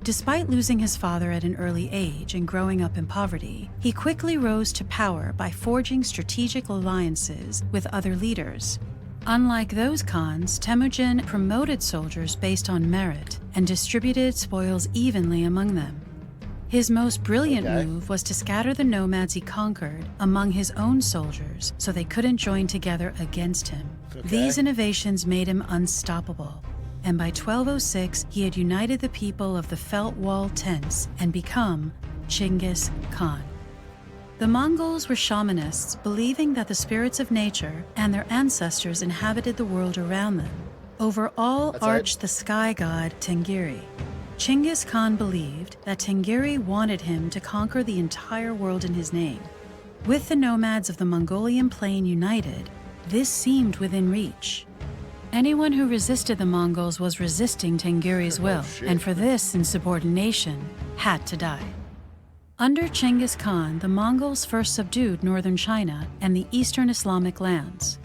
Despite losing his father at an early age and growing up in poverty, he quickly rose to power by forging strategic alliances with other leaders. Unlike those Khans, Temujin promoted soldiers based on merit and distributed spoils evenly among them. His most brilliant move was to scatter the nomads he conquered among his own soldiers so they couldn't join together against him. These innovations made him unstoppable. And by 1206, he had united the people of the felt wall tents and become Genghis Khan. The Mongols were shamanists, believing that the spirits of nature and their ancestors inhabited the world around them. Over all arched the sky god Tengiri. Genghis Khan believed that Tengiri wanted him to conquer the entire world in his name. With the nomads of the Mongolian plain united, this seemed within reach. Anyone who resisted the Mongols was resisting Tengiri's will, and for this insubordination, had to die. Under Genghis Khan, the Mongols first subdued northern China and the eastern Islamic lands.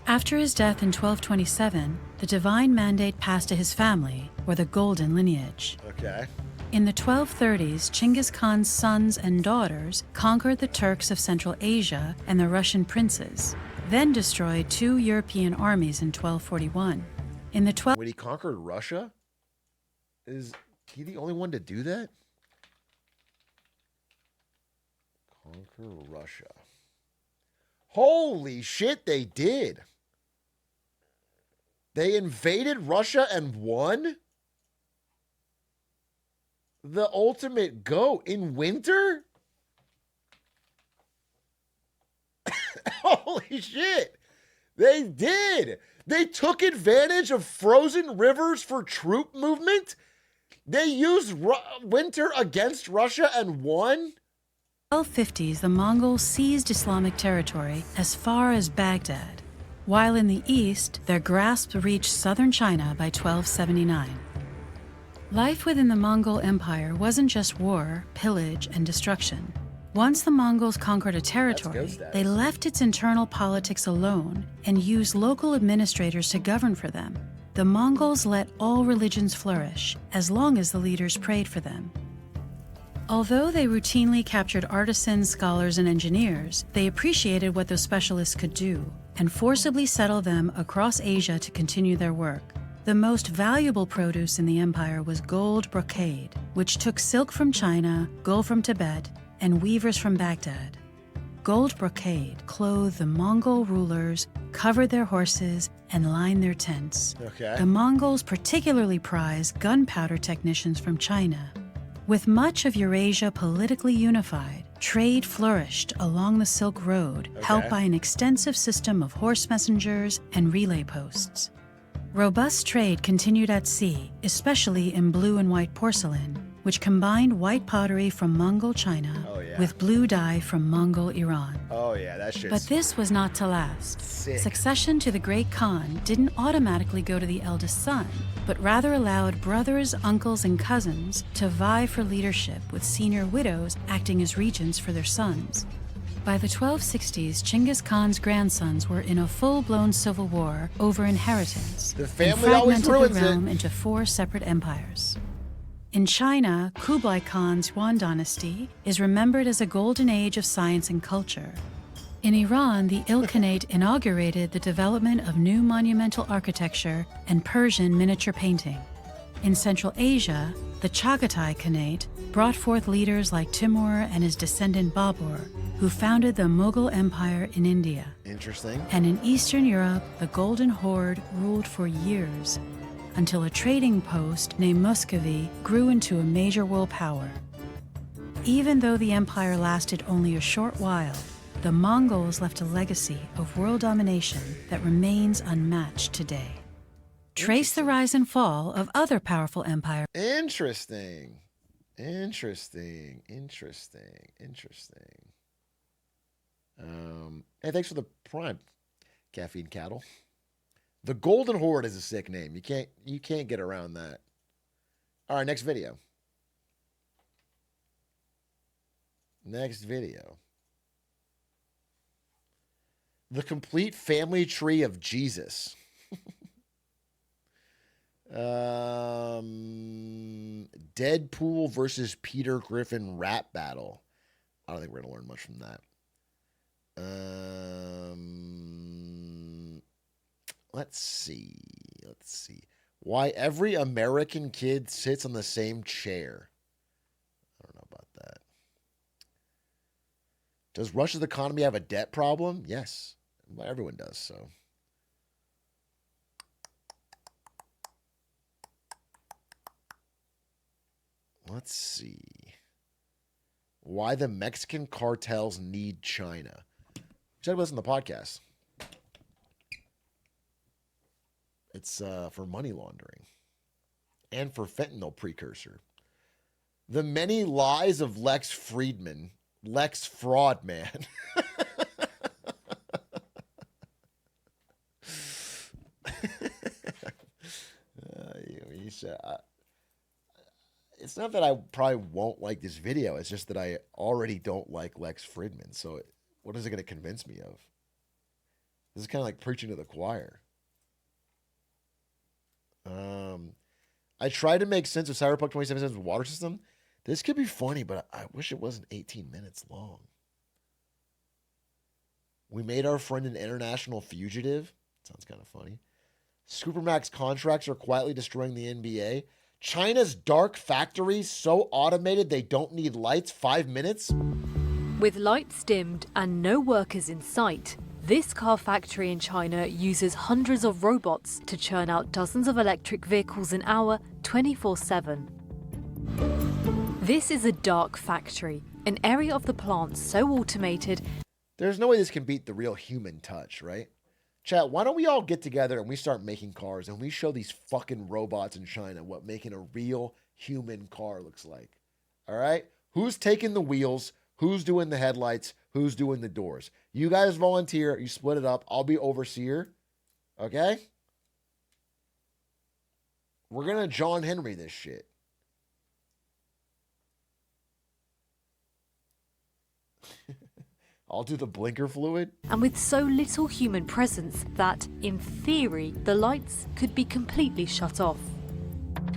After his death in 1227, the divine mandate passed to his family, or the Golden Lineage. In the 1230s, Genghis Khan's sons and daughters conquered the Turks of Central Asia and the Russian princes, then destroyed 2 European armies in 1241. When he conquered Russia? Is he the only one to do that? Conquer Russia. Holy shit, they did. They invaded Russia and won? The ultimate go in winter? Holy shit. They did. They took advantage of frozen rivers for troop movement. They used winter against Russia and won. 1250s, the Mongols seized Islamic territory as far as Baghdad, while in the east, their grasp reached southern China by 1279. Life within the Mongol Empire wasn't just war, pillage, and destruction. Once the Mongols conquered a territory, they left its internal politics alone and used local administrators to govern for them. The Mongols let all religions flourish, as long as the leaders prayed for them. Although they routinely captured artisans, scholars, and engineers, they appreciated what those specialists could do and forcibly settled them across Asia to continue their work. The most valuable produce in the empire was gold brocade, which took silk from China, gold from Tibet, and weavers from Baghdad. Gold brocade clothed the Mongol rulers, covered their horses, and lined their tents. The Mongols particularly prized gunpowder technicians from China. With much of Eurasia politically unified, trade flourished along the Silk Road, helped by an extensive system of horse messengers and relay posts. Robust trade continued at sea, especially in blue and white porcelain, which combined white pottery from Mongol China with blue dye from Mongol Iran. Oh yeah, that shit's But this was not to last. sick. Succession to the great Khan didn't automatically go to the eldest son, but rather allowed brothers, uncles, and cousins to vie for leadership, with senior widows acting as regents for their sons. By the 1260s, Genghis Khan's grandsons were in a full-blown civil war over inheritance The and family always fragmented ruins the realm it. into 4 separate empires. In China, Kublai Khan's Yuan dynasty is remembered as a golden age of science and culture. In Iran, the Ilkhanate inaugurated the development of new monumental architecture and Persian miniature painting. In Central Asia, the Chagatai Khanate brought forth leaders like Timur and his descendant Babur, who founded the Mughal Empire in India. Interesting. And in Eastern Europe, the Golden Horde ruled for years, until a trading post named Muscovy grew into a major world power. Even though the empire lasted only a short while, the Mongols left a legacy of world domination that remains unmatched today. Trace the rise and fall of other powerful empires. Interesting. Interesting. Hey, thanks for the prime, Caffeine Cattle. The Golden Horde is a sick name. You can't get around that. All right, next video. The complete family tree of Jesus. Deadpool versus Peter Griffin rap battle. I don't think we're gonna learn much from that. Let's see. Why every American kid sits on the same chair. I don't know about that. Does Russia's economy have a debt problem? Yes. Well, everyone does, so. Let's see. Why the Mexican cartels need China. You said listen to the podcast. It's for money laundering and for fentanyl precursor. The many lies of Lex Friedman. Lex Fraud Man. It's not that I probably won't like this video. It's just that I already don't like Lex Friedman. So what is it going to convince me of? This is kind of like preaching to the choir. I tried to make sense of Cyberpunk 2077's water system. This could be funny, but I wish it wasn't 18 minutes long. We made our friend an international fugitive. Sounds kind of funny. Supermax contracts are quietly destroying the NBA. China's dark factories so automated they don't need lights. 5 minutes? With lights dimmed and no workers in sight, this car factory in China uses hundreds of robots to churn out dozens of electric vehicles an hour, 24/7. This is a dark factory, an area of the plant so automated. There's no way this can beat the real human touch, right? Chat, why don't we all get together and we start making cars and we show these fucking robots in China what making a real human car looks like? All right? Who's taking the wheels? Who's doing the headlights? Who's doing the doors? You guys volunteer. You split it up. I'll be overseer. Okay? We're going to John Henry this shit. I'll do the blinker fluid. And with so little human presence that, in theory, the lights could be completely shut off.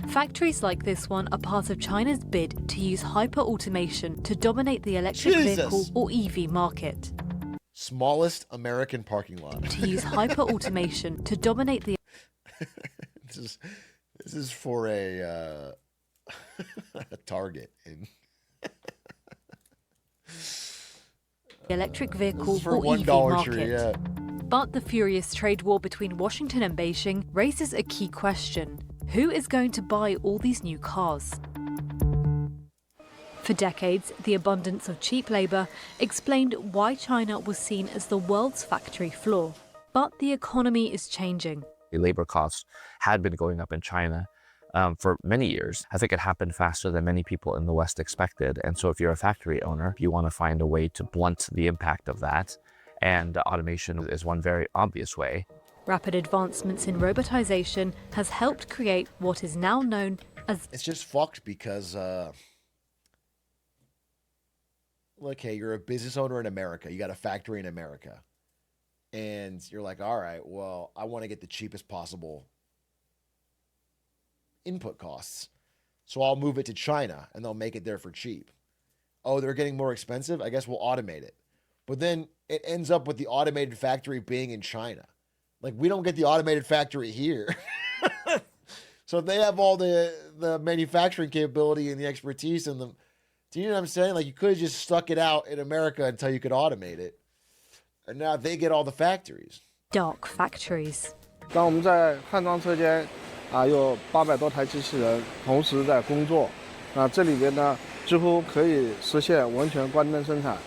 Factories like this one are part of China's bid to use hyper-automation to dominate the electric vehicle or EV market. Smallest American parking lot. To use hyper-automation to dominate the... This is for a Target in... electric vehicle or EV market. But the furious trade war between Washington and Beijing raises a key question. Who is going to buy all these new cars? For decades, the abundance of cheap labour explained why China was seen as the world's factory floor. But the economy is changing. The labor costs had been going up in China for many years. I think it happened faster than many people in the West expected. And so if you're a factory owner, you want to find a way to blunt the impact of that. And automation is one very obvious way. Rapid advancements in robotization has helped create what is now known as... It's just fucked because, look, hey, you're a business owner in America. You got a factory in America. And you're like, all right, well, I want to get the cheapest possible input costs. So I'll move it to China and they'll make it there for cheap. Oh, they're getting more expensive? I guess we'll automate it. But then it ends up with the automated factory being in China. Like, we don't get the automated factory here. So if they have all the manufacturing capability and the expertise and the... Do you know what I'm saying? Like, you could have just stuck it out in America until you could automate it. And now they get all the factories. Dark factories. 当我们在汉装车间有800多台机器人同时在工作，这里边呢几乎可以实现完全关灯生产。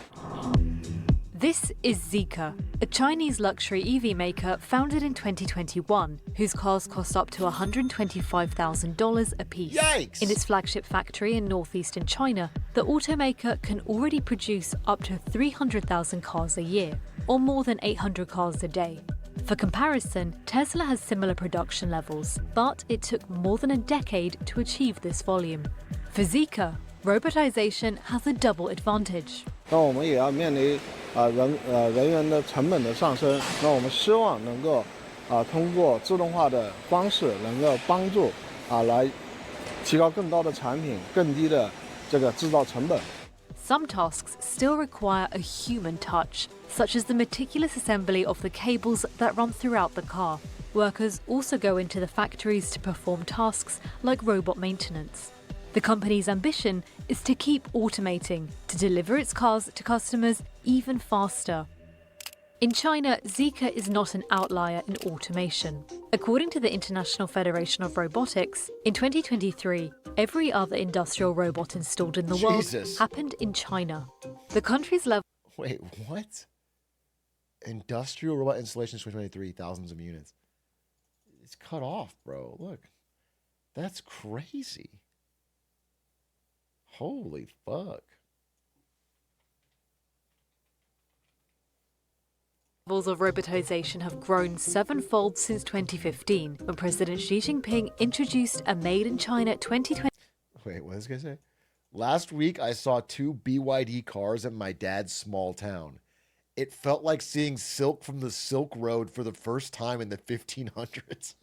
This is Zeekr, a Chinese luxury EV maker founded in 2021, whose cars cost up to $125,000 a piece. Yikes! In its flagship factory in northeastern China, the automaker can already produce up to 300,000 cars a year, or more than 800 cars a day. For comparison, Tesla has similar production levels, but it took more than a decade to achieve this volume. For Zeekr, robotization has a double advantage. 那我们也要面临人员的成本的上升，那我们希望能够通过自动化的方式，能够帮助来提高更高的产品，更低的这个制造成本。 Some tasks still require a human touch, such as the meticulous assembly of the cables that run throughout the car. Workers also go into the factories to perform tasks like robot maintenance. The company's ambition is to keep automating, to deliver its cars to customers even faster. In China, Zeekr is not an outlier in automation. According to the International Federation of Robotics, in 2023, every other industrial robot installed in the world happened in China. The country's level... Wait, what? Industrial robot installations 2023, thousands of units. It's cut off, bro. Look. That's crazy. Holy fuck. Levels of robotization have grown sevenfold since 2015, when President Xi Jinping introduced a Made in China 2020... Wait, what is this guy say? Last week, I saw 2 BYD cars at my dad's small town. It felt like seeing silk from the Silk Road for the first time in the 1500s.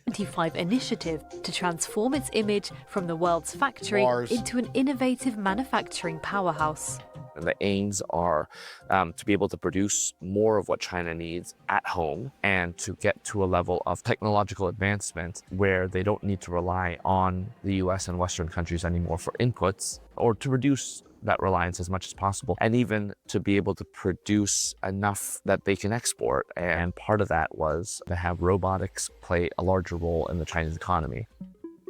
25 initiative to transform its image from the world's factory into an innovative manufacturing powerhouse. And the aims are to be able to produce more of what China needs at home and to get to a level of technological advancement where they don't need to rely on the US and Western countries anymore for inputs, or to reduce that reliance as much as possible, and even to be able to produce enough that they can export. And part of that was to have robotics play a larger role in the Chinese economy.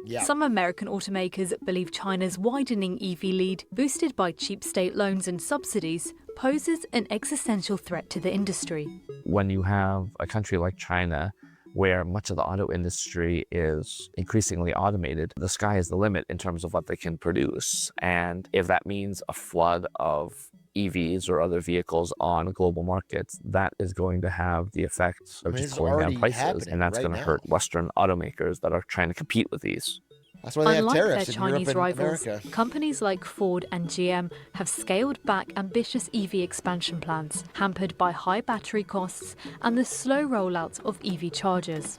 Yeah. Some American automakers believe China's widening EV lead, boosted by cheap state loans and subsidies, poses an existential threat to the industry. When you have a country like China, where much of the auto industry is increasingly automated, the sky is the limit in terms of what they can produce. And if that means a flood of EVs or other vehicles on global markets, that is going to have the effects of just pulling down prices, and that's going to hurt Western automakers that are trying to compete with these. That's why they have tariffs their in Europe Chinese and rivals, America. companies like Ford and GM have scaled back ambitious EV expansion plans, hampered by high battery costs and the slow rollout of EV chargers.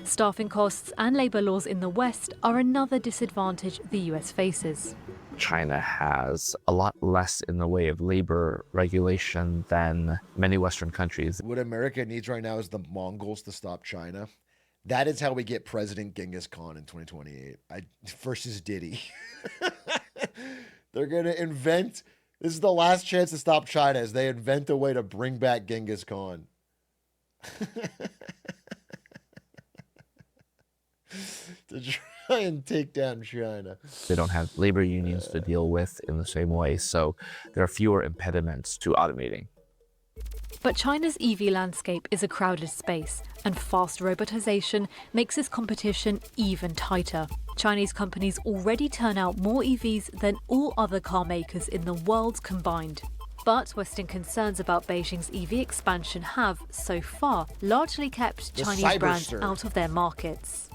Staffing costs and labour laws in the West are another disadvantage the US faces. China has a lot less in the way of labor regulation than many Western countries. What America needs right now is the Mongols to stop China. That is how we get President Genghis Khan in 2028 versus Diddy. They're going to invent... This is the last chance to stop China, as they invent a way to bring back Genghis Khan. To try and take down China. They don't have labor unions to deal with in the same way, so there are fewer impediments to automating. But China's EV landscape is a crowded space, and fast robotization makes this competition even tighter. Chinese companies already turn out more EVs than all other car makers in the world combined. But Western concerns about Beijing's EV expansion have, so far, largely kept Chinese brands out of their markets.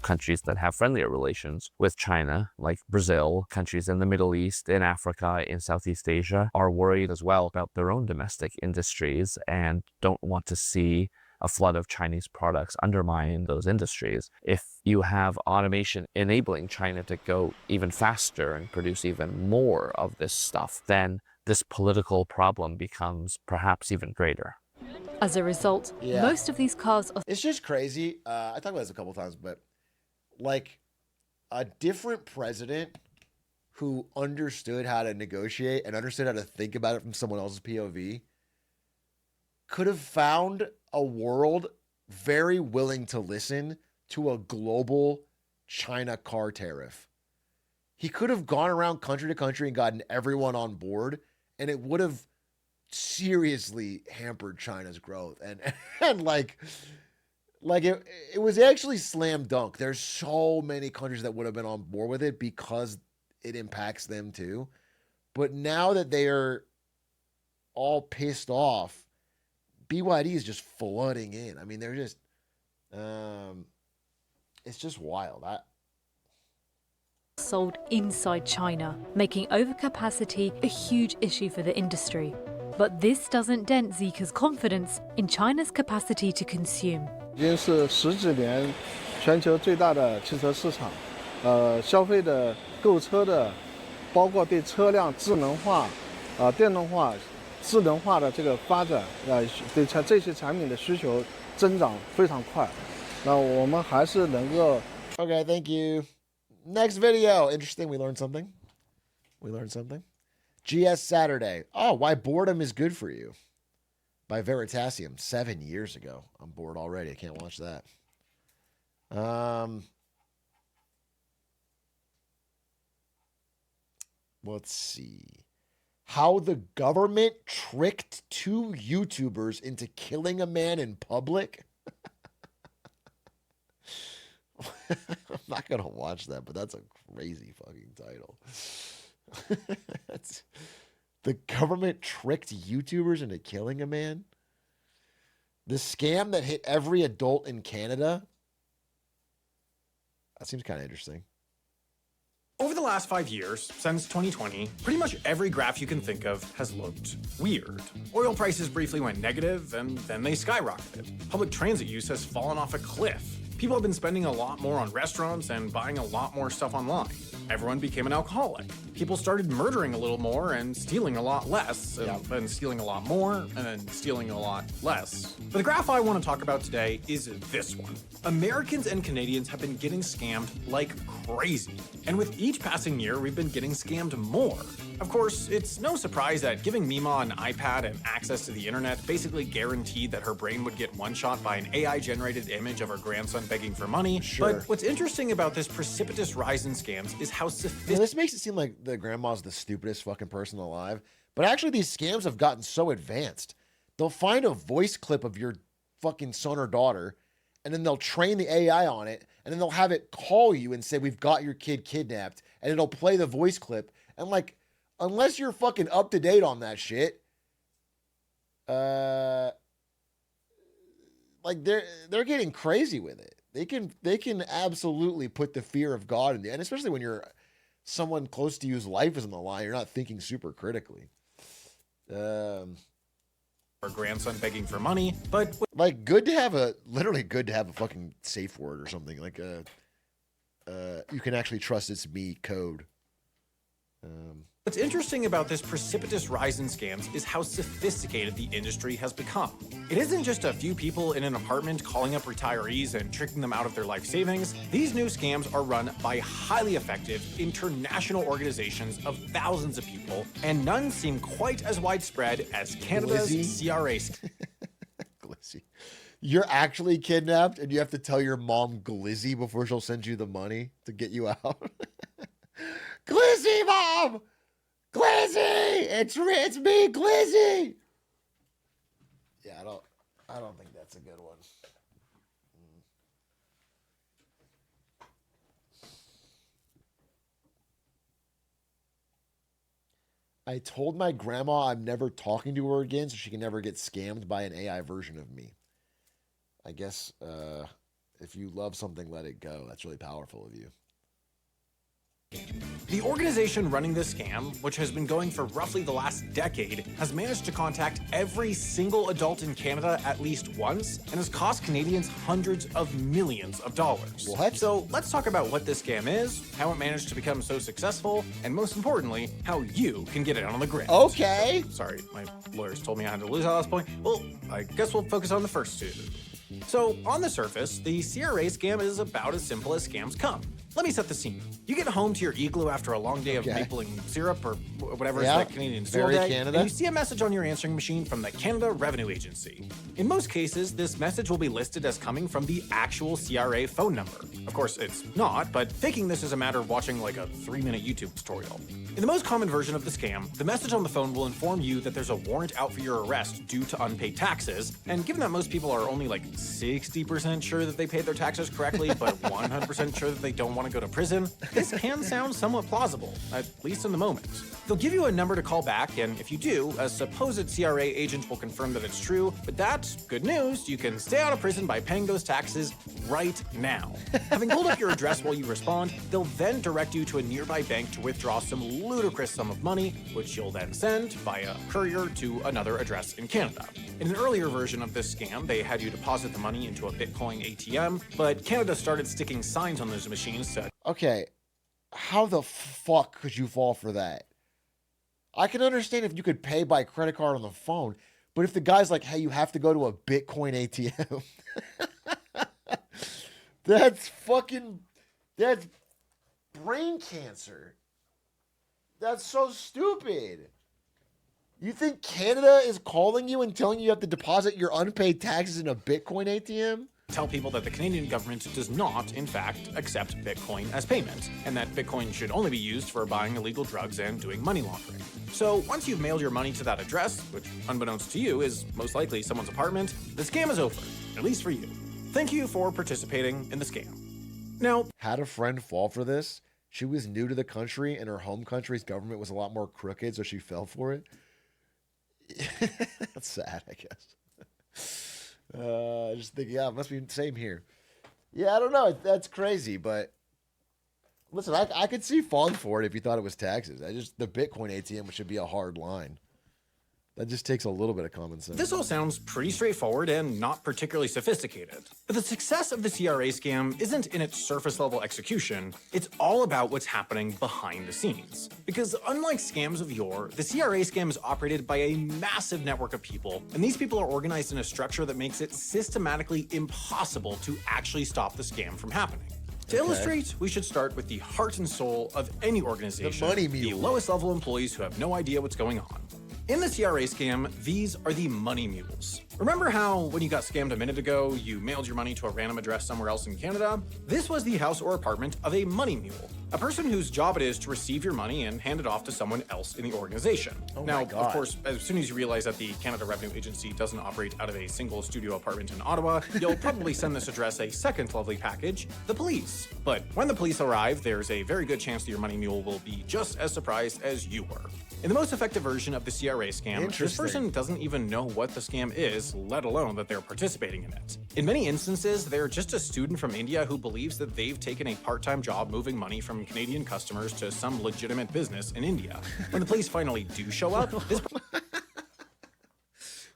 Countries that have friendlier relations with China, like Brazil, countries in the Middle East, in Africa, in Southeast Asia, are worried as well about their own domestic industries and don't want to see a flood of Chinese products undermine those industries. If you have automation enabling China to go even faster and produce even more of this stuff, then this political problem becomes perhaps even greater. As a result, most of these cars are... It's just crazy. I talked about this a couple times, but like a different president who understood how to negotiate and understood how to think about it from someone else's POV could have found a world very willing to listen to a global China car tariff. He could have gone around country to country and gotten everyone on board, and it would have seriously hampered China's growth. And like it was actually slam dunk. There's so many countries that would have been on board with it because it impacts them too. But now that they are all pissed off, BYD is just flooding in. I mean, they're just, it's just wild. Sold inside China, making overcapacity a huge issue for the industry. But this doesn't dent Zeekr's confidence in China's capacity to consume. 已经是10几年全球最大的汽车市场，消费的、购车的，包括对车辆智能化、电动化、智能化的这个发展，对这些产品的需求增长非常快。那我们还是能够。Okay, thank you. Next video. Interesting. We learned something. GS Saturday. Oh, why boredom is good for you. By Veritasium 7 years ago. I'm bored already. I can't watch that. Let's see. How the government tricked 2 YouTubers into killing a man in public. I'm not going to watch that, but that's a crazy fucking title. The government tricked YouTubers into killing a man? The scam that hit every adult in Canada? That seems kind of interesting. Over the last 5 years, since 2020, pretty much every graph you can think of has looked weird. Oil prices briefly went negative, and then they skyrocketed. Public transit use has fallen off a cliff. People have been spending a lot more on restaurants and buying a lot more stuff online. Everyone became an alcoholic. People started murdering a little more and stealing a lot less, and stealing a lot more, and then stealing a lot less. But the graph I want to talk about today is this one. Americans and Canadians have been getting scammed like crazy. And with each passing year, we've been getting scammed more. Of course, it's no surprise that giving Mima an iPad and access to the internet basically guaranteed that her brain would get one-shot by an AI-generated image of her grandson begging for money. Sure. But what's interesting about this precipitous rise in scams is how sophisticated... This makes it seem like the grandma's the stupidest fucking person alive. But actually, these scams have gotten so advanced. They'll find a voice clip of your fucking son or daughter, and then they'll train the AI on it, and then they'll have it call you and say, "We've got your kid kidnapped," and it'll play the voice clip. And like, unless you're fucking up to date on that shit, like they're getting crazy with it. They can absolutely put the fear of God in there, and especially when you're someone close to you's life is on the line, you're not thinking super critically. Her grandson begging for money, but like literally good to have a fucking safe word or something like you can actually trust it's me code. What's interesting about this precipitous rise in scams is how sophisticated the industry has become. It isn't just a few people in an apartment calling up retirees and tricking them out of their life savings. These new scams are run by highly effective international organizations of thousands of people, and none seem quite as widespread as Canada's CRA. Glizzy. You're actually kidnapped and you have to tell your mom Glizzy before she'll send you the money to get you out. Glizzy, Mom! Glizzy! It's me, Glizzy! Yeah, I don't think that's a good one. I told my grandma I'm never talking to her again so she can never get scammed by an AI version of me. I guess if you love something, let it go. That's really powerful of you. The organization running this scam, which has been going for roughly the last decade, has managed to contact every single adult in Canada at least once and has cost Canadians hundreds of millions of dollars. What? So let's talk about what this scam is, how it managed to become so successful, and most importantly, how you can get in on the grid. Okay. Sorry, my lawyers told me I had to lose that last point. Well, I guess we'll focus on the first two. So, on the surface, the CRA scam is about as simple as scams come. Let me set the scene. You get home to your igloo after a long day of mapling syrup or whatever is that Canadians do all day, Canada. and you see a message on your answering machine from the Canada Revenue Agency. In most cases, this message will be listed as coming from the actual CRA phone number. Of course, it's not, but faking this is a matter of watching like a 3-minute YouTube tutorial. In the most common version of the scam, the message on the phone will inform you that there's a warrant out for your arrest due to unpaid taxes, and given that most people are only like 60% sure that they paid their taxes correctly, but 100% sure that they don't want to go to prison, this can sound somewhat plausible, at least in the moment. They'll give you a number to call back, and if you do, a supposed CRA agent will confirm that it's true, but that's good news. You can stay out of prison by paying those taxes right now. Having pulled up your address while you respond, they'll then direct you to a nearby bank to withdraw some ludicrous sum of money, which you'll then send via courier to another address in Canada. In an earlier version of this scam, they had you deposit the money into a Bitcoin ATM, but Canada started sticking signs on those machines to... Okay, how the fuck could you fall for that? I can understand if you could pay by credit card on the phone, but if the guy's like, hey, you have to go to a Bitcoin ATM, that's brain cancer. That's so stupid. You think Canada is calling you and telling you have to deposit your unpaid taxes in a Bitcoin ATM? Tell people that the Canadian government does not, in fact, accept Bitcoin as payment, and that Bitcoin should only be used for buying illegal drugs and doing money laundering. So once you've mailed your money to that address, which unbeknownst to you is most likely someone's apartment, the scam is over, at least for you. Thank you for participating in the scam. Now, had a friend fall for this. She was new to the country and her home country's government was a lot more crooked, so she fell for it. That's sad, I guess. Just thinking, yeah, it must be the same here. Yeah, I don't know. That's crazy, but listen, I could see falling for it if you thought it was taxes. The Bitcoin ATM should be a hard line. That just takes a little bit of common sense. This all sounds pretty straightforward and not particularly sophisticated. But the success of the CRA scam isn't in its surface level execution, it's all about what's happening behind the scenes. Because unlike scams of yore, the CRA scam is operated by a massive network of people, and these people are organized in a structure that makes it systematically impossible to actually stop the scam from happening. To illustrate, we should start with the heart and soul of any organization, the money mule. The lowest level employees who have no idea what's going on. In the CRA scam, these are the money mules. Remember how, when you got scammed a minute ago, you mailed your money to a random address somewhere else in Canada? This was the house or apartment of a money mule, a person whose job it is to receive your money and hand it off to someone else in the organization. Now, of course, as soon as you realize that the Canada Revenue Agency doesn't operate out of a single studio apartment in Ottawa, you'll probably send this address a second lovely package, the police. But when the police arrive, there's a very good chance that your money mule will be just as surprised as you were. In the most effective version of the CRA scam, this person doesn't even know what the scam is, let alone that they're participating in it. In many instances, they're just a student from India who believes that they've taken a part-time job moving money from Canadian customers to some legitimate business in India. When the police finally do show up, this...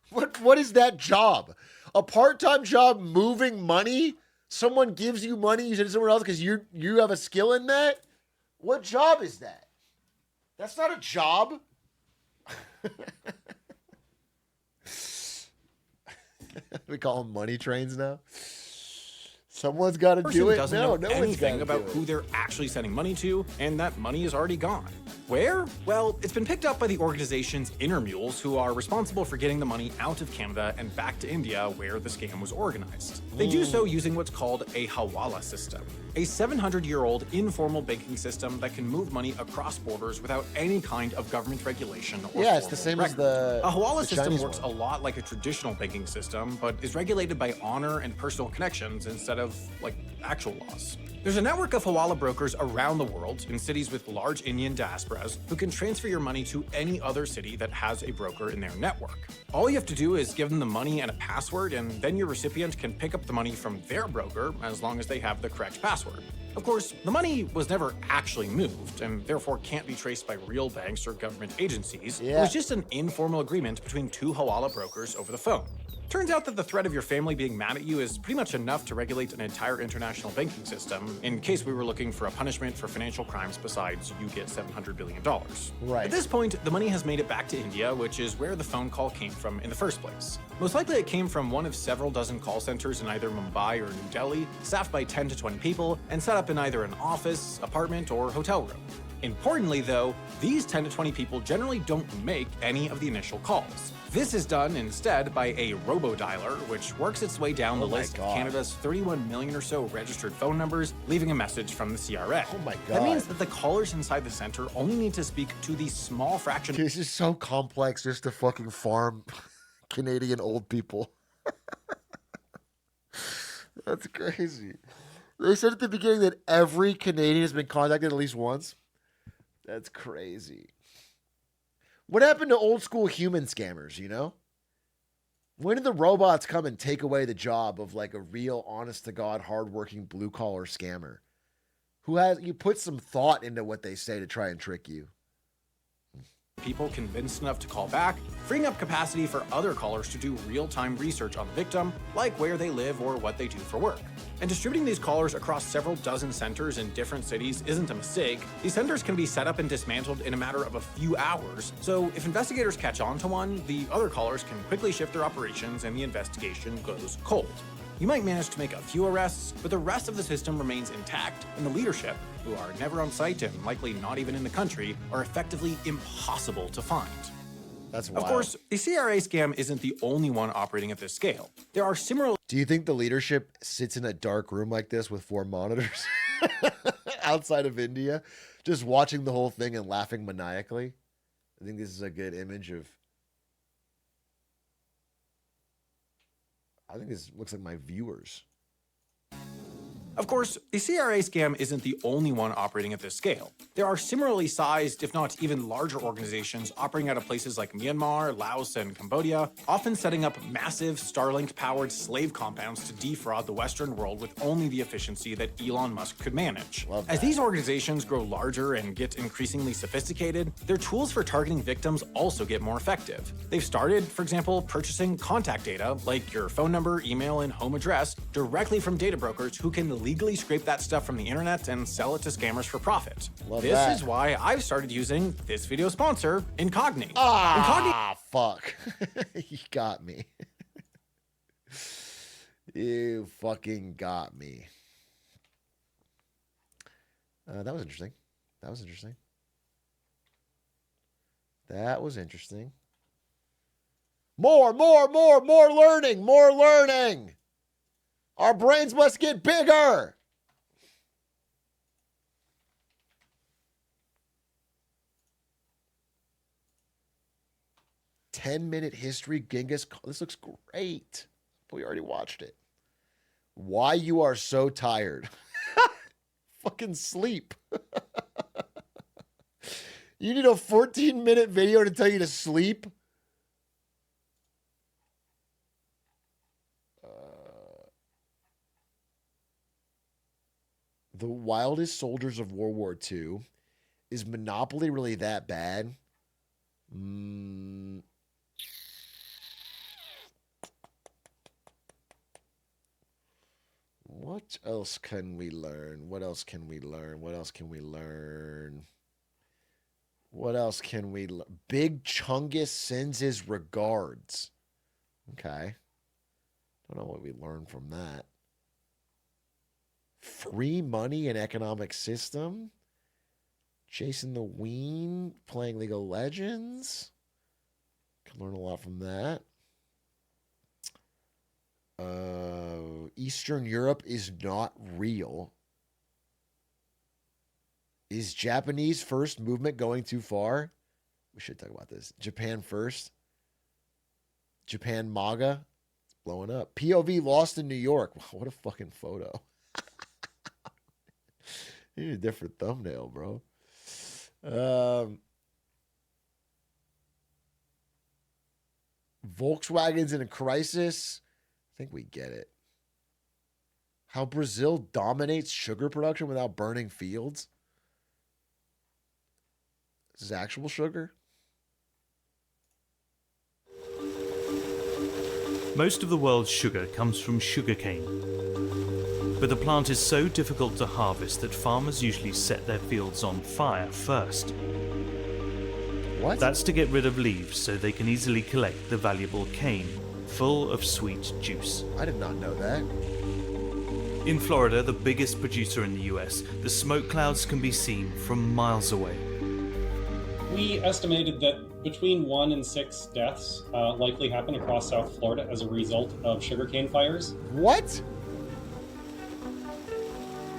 What is that job? A part-time job moving money? Someone gives you money, you send it somewhere else because you have a skill in that? What job is that? That's not a job. We call them money trains now. Someone's got to do it. No one's got to anything about who they're actually sending money to, and that money is already gone. Where? Well, it's been picked up by the organization's inner mules, who are responsible for getting the money out of Canada and back to India, where the scam was organized. They do so using what's called a hawala system, a 700-year-old informal banking system that can move money across borders without any kind of government regulation or yeah, it's the same record. as the A hawala the system Chinese works one. a lot like a traditional banking system, but is regulated by honor and personal connections instead of, like, actual laws. There's a network of hawala brokers around the world in cities with large Indian diasporas who can transfer your money to any other city that has a broker in their network. All you have to do is give them the money and a password, and then your recipient can pick up the money from their broker as long as they have the correct password. Of course, the money was never actually moved, and therefore can't be traced by real banks or government agencies. It was just an informal agreement between two hawala brokers over the phone. Turns out that the threat of your family being mad at you is pretty much enough to regulate an entire international banking system, in case we were looking for a punishment for financial crimes besides you get $700 billion. Right. At this point, the money has made it back to India, which is where the phone call came from in the first place. Most likely it came from one of several dozen call centers in either Mumbai or New Delhi, staffed by 10 to 20 people, and set up in either an office, apartment, or hotel room. Importantly, though, these 10 to 20 people generally don't make any of the initial calls. This is done instead by a robo-dialer, which works its way down the list of Canada's 31 million or so registered phone numbers, leaving a message from the CRA. Oh my God. That means that the callers inside the center only need to speak to the small fraction. This is so complex just to fucking farm Canadian old people. That's crazy. They said at the beginning that every Canadian has been contacted at least once. That's crazy. What happened to old school human scammers, you know? When did the robots come and take away the job of like a real, honest to God, hardworking blue collar scammer? You put some thought into what they say to try and trick you. People convinced enough to call back, freeing up capacity for other callers to do real-time research on the victim, like where they live or what they do for work. And distributing these callers across several dozen centers in different cities isn't a mistake. These centers can be set up and dismantled in a matter of a few hours, so if investigators catch on to one, the other callers can quickly shift their operations and the investigation goes cold. You might manage to make a few arrests, but the rest of the system remains intact, and the leadership, who are never on site and likely not even in the country, are effectively impossible to find. That's wild. Of course, the CRA scam isn't the only one operating at this scale. There are similar. Do you think the leadership sits in a dark room like this with 4 monitors outside of India, just watching the whole thing and laughing maniacally? I think this is a good image of... I think this looks like my viewers. Of course, the CRA scam isn't the only one operating at this scale. There are similarly sized, if not even larger organizations operating out of places like Myanmar, Laos, and Cambodia, often setting up massive Starlink-powered slave compounds to defraud the Western world with only the efficiency that Elon Musk could manage. As these organizations grow larger and get increasingly sophisticated, their tools for targeting victims also get more effective. They've started, for example, purchasing contact data, like your phone number, email, and home address, directly from data brokers who can legally scrape that stuff from the internet and sell it to scammers for profit. This is why I've started using this video sponsor, Incogni. Fuck. You got me. You fucking got me. That was interesting. That was interesting. That was interesting. More learning, more learning. Our brains must get bigger. "10-minute history, Genghis." This looks great. We already watched it. "Why you are so tired." Fucking sleep. You need a 14-minute video to tell you to sleep? The wildest soldiers of World War II. Is Monopoly really that bad? What else can we learn? What else can we learn? What else can we learn? What else can we learn? Big Chungus sends his regards. Okay. Don't know what we learned from that. Free money and economic system. Chasing the Ween, playing League of Legends. Can learn a lot from that. Eastern Europe is not real. Is Japanese first movement going too far? We should talk about this. Japan first. Japan MAGA. It's blowing up. POV lost in New York. Wow, what a fucking photo. You need a different thumbnail, bro. Volkswagen's in a crisis. I think we get it. How Brazil dominates sugar production without burning fields. This is actual sugar. Most of the world's sugar comes from sugarcane. But the plant is so difficult to harvest that farmers usually set their fields on fire first. What? That's to get rid of leaves so they can easily collect the valuable cane, full of sweet juice. I did not know that. In Florida, the biggest producer in the US, the smoke clouds can be seen from miles away. We estimated that between 1 and 6 deaths likely happen across South Florida as a result of sugarcane fires. What?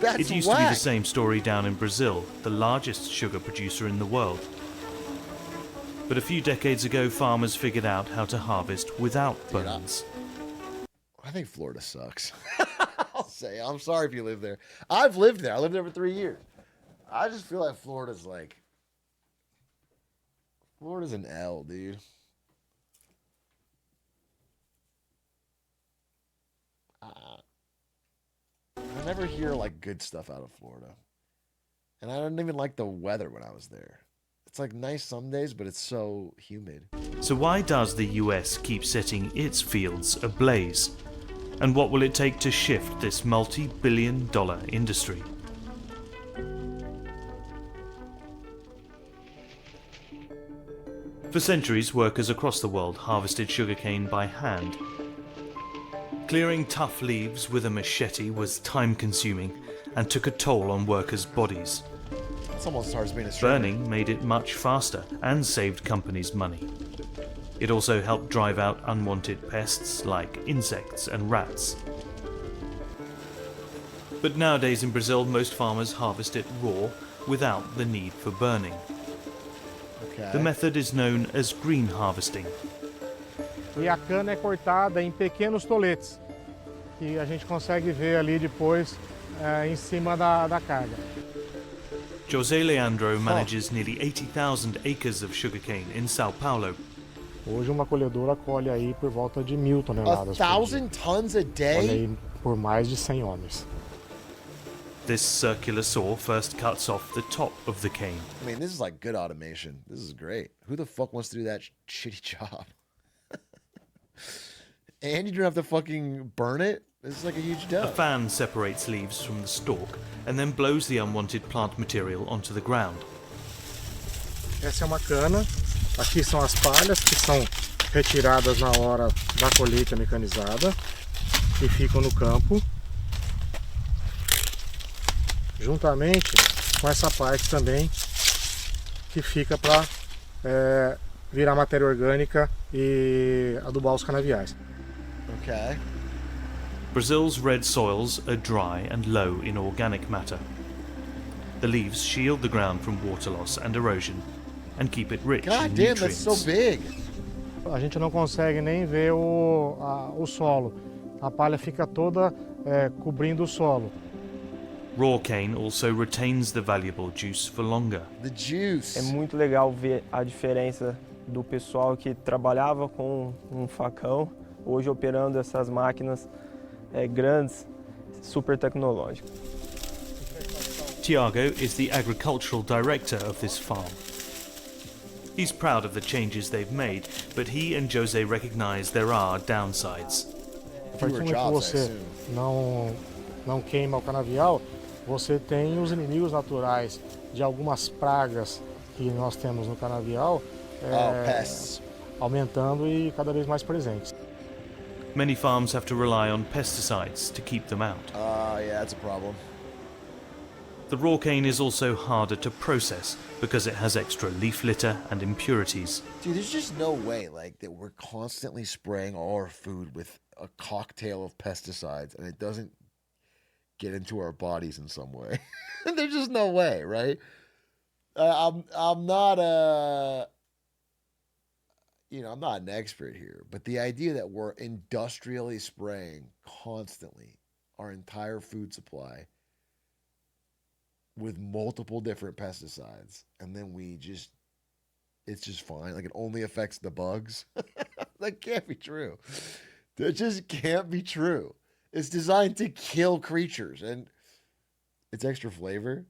That's it used to be the same story down in Brazil, the largest sugar producer in the world. But a few decades ago, farmers figured out how to harvest without burns. I think Florida sucks. I'll say. I'm sorry if you live there. I've lived there. I lived there for 3 years. I just feel like Florida's an L, dude. I never hear good stuff out of Florida. And I didn't even like the weather when I was there. It's nice some days, but it's so humid. So why does the US keep setting its fields ablaze? And what will it take to shift this multi-billion-dollar industry? For centuries, workers across the world harvested sugarcane by hand. Clearing tough leaves with a machete was time-consuming and took a toll on workers' bodies. It's almost as hard as being a streamer. Burning made it much faster and saved companies money. It also helped drive out unwanted pests like insects and rats. But nowadays in Brazil, most farmers harvest it raw without the need for burning. Okay. The method is known as green harvesting. E a cana é cortada em pequenos toletes, que a gente consegue ver ali depois em cima da carga. José Leandro manages nearly 80,000 acres of sugarcane in Sao Paulo. Hoje uma colhedora colhe aí por volta de 1.000 toneladas por dia. 1,000 tons a day? Colhe aí por mais de 100 homens. This circular saw first cuts off the top of the cane. I mean, this is good automation. This is great. Who the fuck wants to do that shitty job? And you don't have to fucking burn it? This is a huge A dub. fan separates leaves from the stalk and then blows the unwanted plant material onto the ground. Essa é uma cana. Aqui são as palhas que são retiradas na hora da colheita mecanizada e ficam no campo, juntamente com essa parte também que fica para virar matéria orgânica e adubar os canaviais. Okay. Brazil's red soils are dry and low in organic matter. The leaves shield the ground from water loss and erosion and keep it rich in God damn, that's nutrients. so big. A gente não consegue nem ver o solo. A palha fica toda cobrindo o solo. Raw cane also retains the valuable juice for longer. The juice. É muito legal ver a diferença do pessoal que trabalhava com um facão, hoje operando essas máquinas grandes, super tecnológicas. Tiago is the agricultural director of this farm. He's proud of the changes they've made, but he and Jose recognize there are downsides. A partir do momento que você não queima o canavial, você tem os inimigos naturais de algumas pragas que nós temos no canavial aumentando e cada vez mais presentes. Many farms have to rely on pesticides to keep them out. Yeah, that's a problem. The raw cane is also harder to process because it has extra leaf litter and impurities. Dude, there's just no way like that we're constantly spraying all our food with a cocktail of pesticides and it doesn't get into our bodies in some way. There's just no way, right? I'm not I'm not an expert here, but the idea that we're industrially spraying constantly our entire food supply with multiple different pesticides, and then it's just fine. Like it only affects the bugs. That can't be true. That just can't be true. It's designed to kill creatures, and it's extra flavor.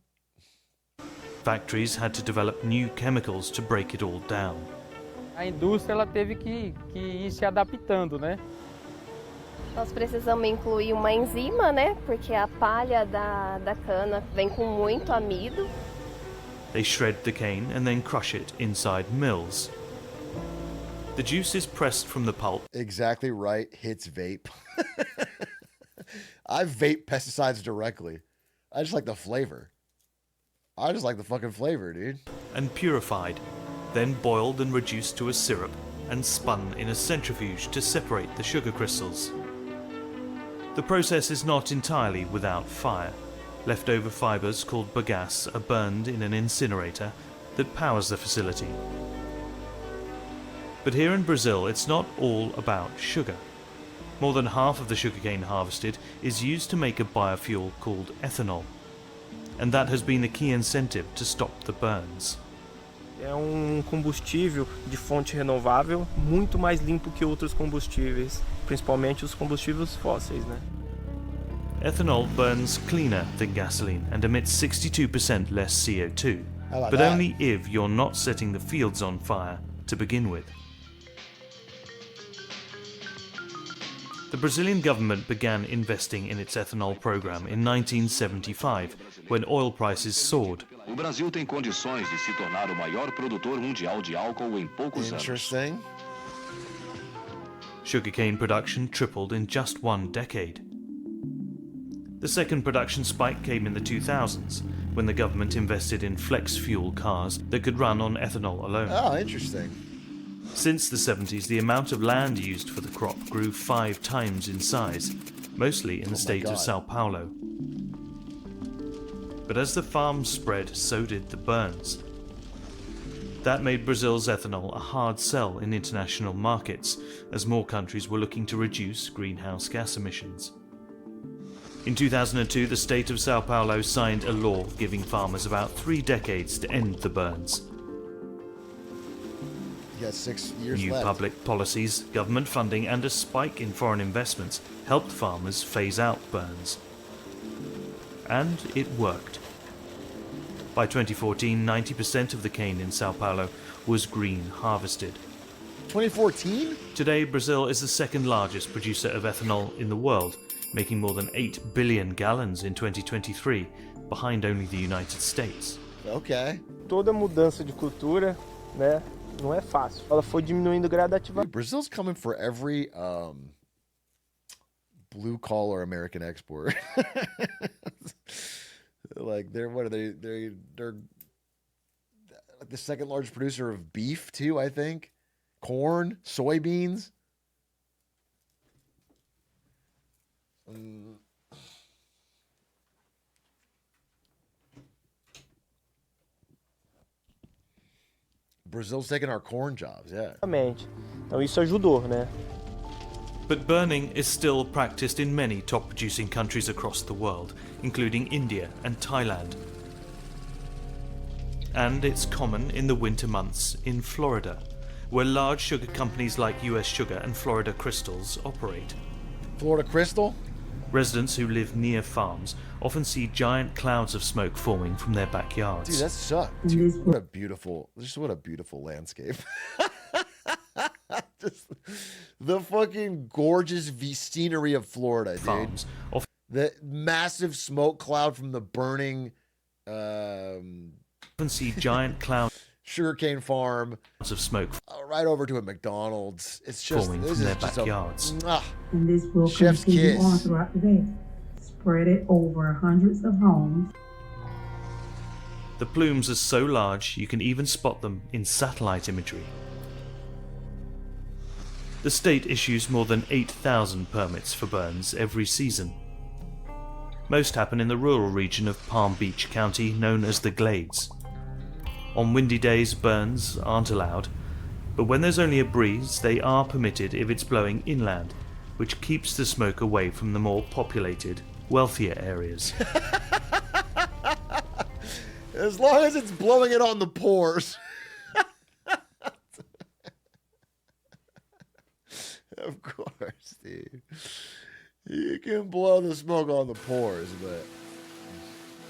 Factories had to develop new chemicals to break it all down. A indústria ela teve que ir se adaptando, né? Nós precisamos incluir uma enzima, né? Porque a palha da cana vem com muito amido. They shred the cane and then crush it inside mills. The juice is pressed from the pulp. Exactly right. Hits vape. I vape pesticides directly. I just like the flavor. I just like the fucking flavor, dude. And purified, then boiled and reduced to a syrup and spun in a centrifuge to separate the sugar crystals. The process is not entirely without fire. Leftover fibers called bagasse are burned in an incinerator that powers the facility. But here in Brazil, it's not all about sugar. More than half of the sugarcane harvested is used to make a biofuel called ethanol. And that has been a key incentive to stop the burns. É combustível de fonte renovável muito mais limpo que outros combustíveis, principalmente os combustíveis fósseis, né? Ethanol burns cleaner than gasoline and emits 62% less CO2, but that? only if you're not setting the fields on fire to begin with. The Brazilian government began investing in its ethanol program in 1975, when oil prices soared. O Brasil tem condições de se tornar o maior produtor mundial de álcool em poucos anos. Interesting. Sugarcane production tripled in just one decade. The second production spike came in the 2000s, when the government invested in flex fuel cars that could run on ethanol alone. Oh, interesting. Since the 70s, the amount of land used for the crop grew 5 times in size, mostly in the state of Sao Paulo. But as the farms spread, so did the burns. That made Brazil's ethanol a hard sell in international markets, as more countries were looking to reduce greenhouse gas emissions. In 2002, the state of Sao Paulo signed a law giving farmers about 3 decades to end the burns. You got 6 years New left. public policies, government funding, and a spike in foreign investments helped farmers phase out burns. And it worked. By 2014, 90% of the cane in Sao Paulo was green harvested. 2014? Today, Brazil is the second largest producer of ethanol in the world, making more than 8 billion gallons in 2023, behind only the United States. Okay. Toda mudança de cultura, né, não é fácil. Ela foi diminuindo gradativamente. Brazil's coming for every blue collar American export. Like they're like the second largest producer of beef too, I think. Corn, soybeans. Brazil's taking our corn jobs, yeah. Então isso ajudou, né? But burning is still practiced in many top-producing countries across the world, including India and Thailand. And it's common in the winter months in Florida, where large sugar companies like US Sugar and Florida Crystals operate. Florida Crystal? Residents who live near farms often see giant clouds of smoke forming from their backyards. Dude, that sucks. Dude, what a beautiful landscape. Just the fucking gorgeous scenery of Florida, dude. Farms. The massive smoke cloud from the burning Often see giant clouds sugarcane farm of smoke right over to a McDonald's. It's just forming this from their is just backyards. And this will Chef's continue kiss. on throughout the day. Spread it over hundreds of homes. The plumes are so large you can even spot them in satellite imagery. The state issues more than 8,000 permits for burns every season. Most happen in the rural region of Palm Beach County known as the Glades. On windy days, burns aren't allowed, but when there's only a breeze, they are permitted if it's blowing inland, which keeps the smoke away from the more populated, wealthier areas. As long as it's blowing it on the pores. Of course, Steve. You can blow the smoke on the pores, but...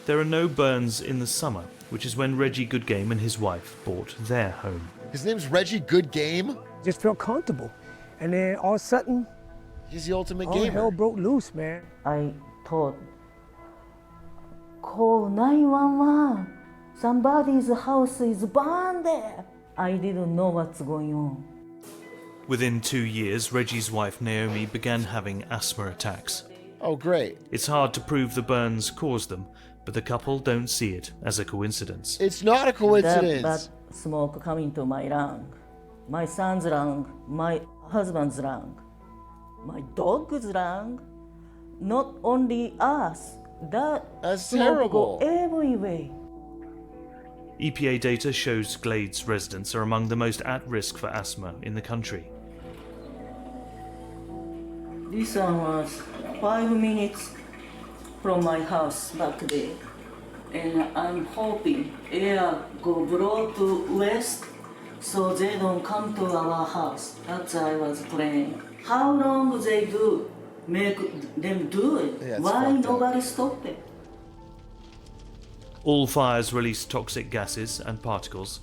There are no burns in the summer, which is when Reggie Goodgame and his wife bought their home. His name's Reggie Goodgame? Just felt comfortable. And then all of a sudden... He's the ultimate all gamer. hell broke loose, man. I thought, call 911. Somebody's house is burned there. I didn't know what's going on. Within 2 years, Reggie's wife Naomi began having asthma attacks. Oh, great. It's hard to prove the burns caused them, but the couple don't see it as a coincidence. It's not a coincidence. That smoke coming to my lung, my son's lung, my husband's lung, my dog's lung, not only us. That's terrible. Go everywhere. EPA data shows Glades residents are among the most at risk for asthma in the country. This one was 5 minutes from my house back there. And I'm hoping air go blow to west so they don't come to our house. That's I was praying. How long they do make them do it? Yeah, why nobody stop it? All fires release toxic gases and particles.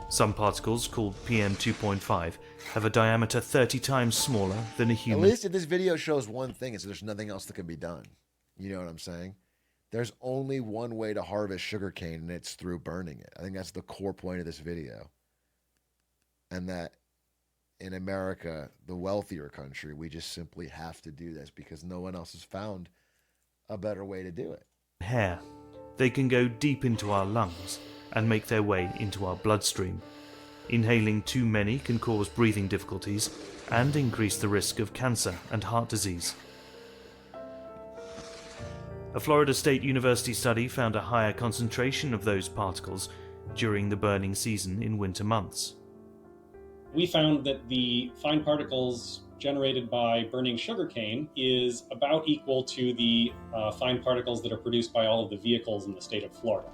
Some particles, called PM2.5, have a diameter 30 times smaller than a human. At least if this video shows one thing, it's there's nothing else that can be done. You know what I'm saying? There's only one way to harvest sugarcane, and it's through burning it. I think that's the core point of this video. And that in America, the wealthier country, we just simply have to do this because no one else has found a better way to do it. Hair. They can go deep into our lungs and make their way into our bloodstream. Inhaling too many can cause breathing difficulties and increase the risk of cancer and heart disease. A Florida State University study found a higher concentration of those particles during the burning season in winter months. We found that the fine particles generated by burning sugarcane is about equal to the fine particles that are produced by all of the vehicles in the state of Florida.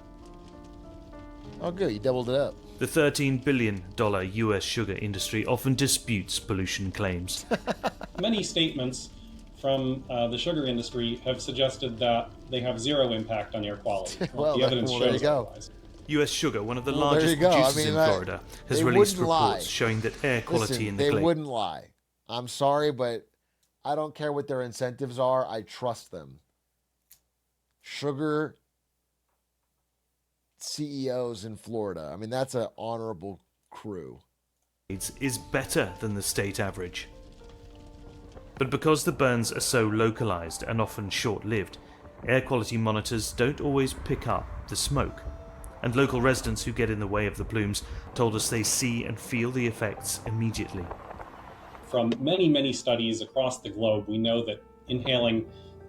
Oh, good. You doubled it up. The $13 billion US sugar industry often disputes pollution claims. Many statements from the sugar industry have suggested that they have zero impact on air quality. Well, the evidence there you shows go. otherwise. US Sugar, one of the There largest you go. producers in that- Florida, has they released wouldn't reports lie. showing that air quality Listen, in the they Glades. wouldn't lie. I'm sorry, but I don't care what their incentives are. I trust them. Sugar CEOs in Florida. I mean, that's an honorable crew. Is better than the state average. But because the burns are so localized and often short-lived, air quality monitors don't always pick up the smoke. And local residents who get in the way of the plumes told us they see and feel the effects immediately. From many, many studies across the globe, we know that inhaling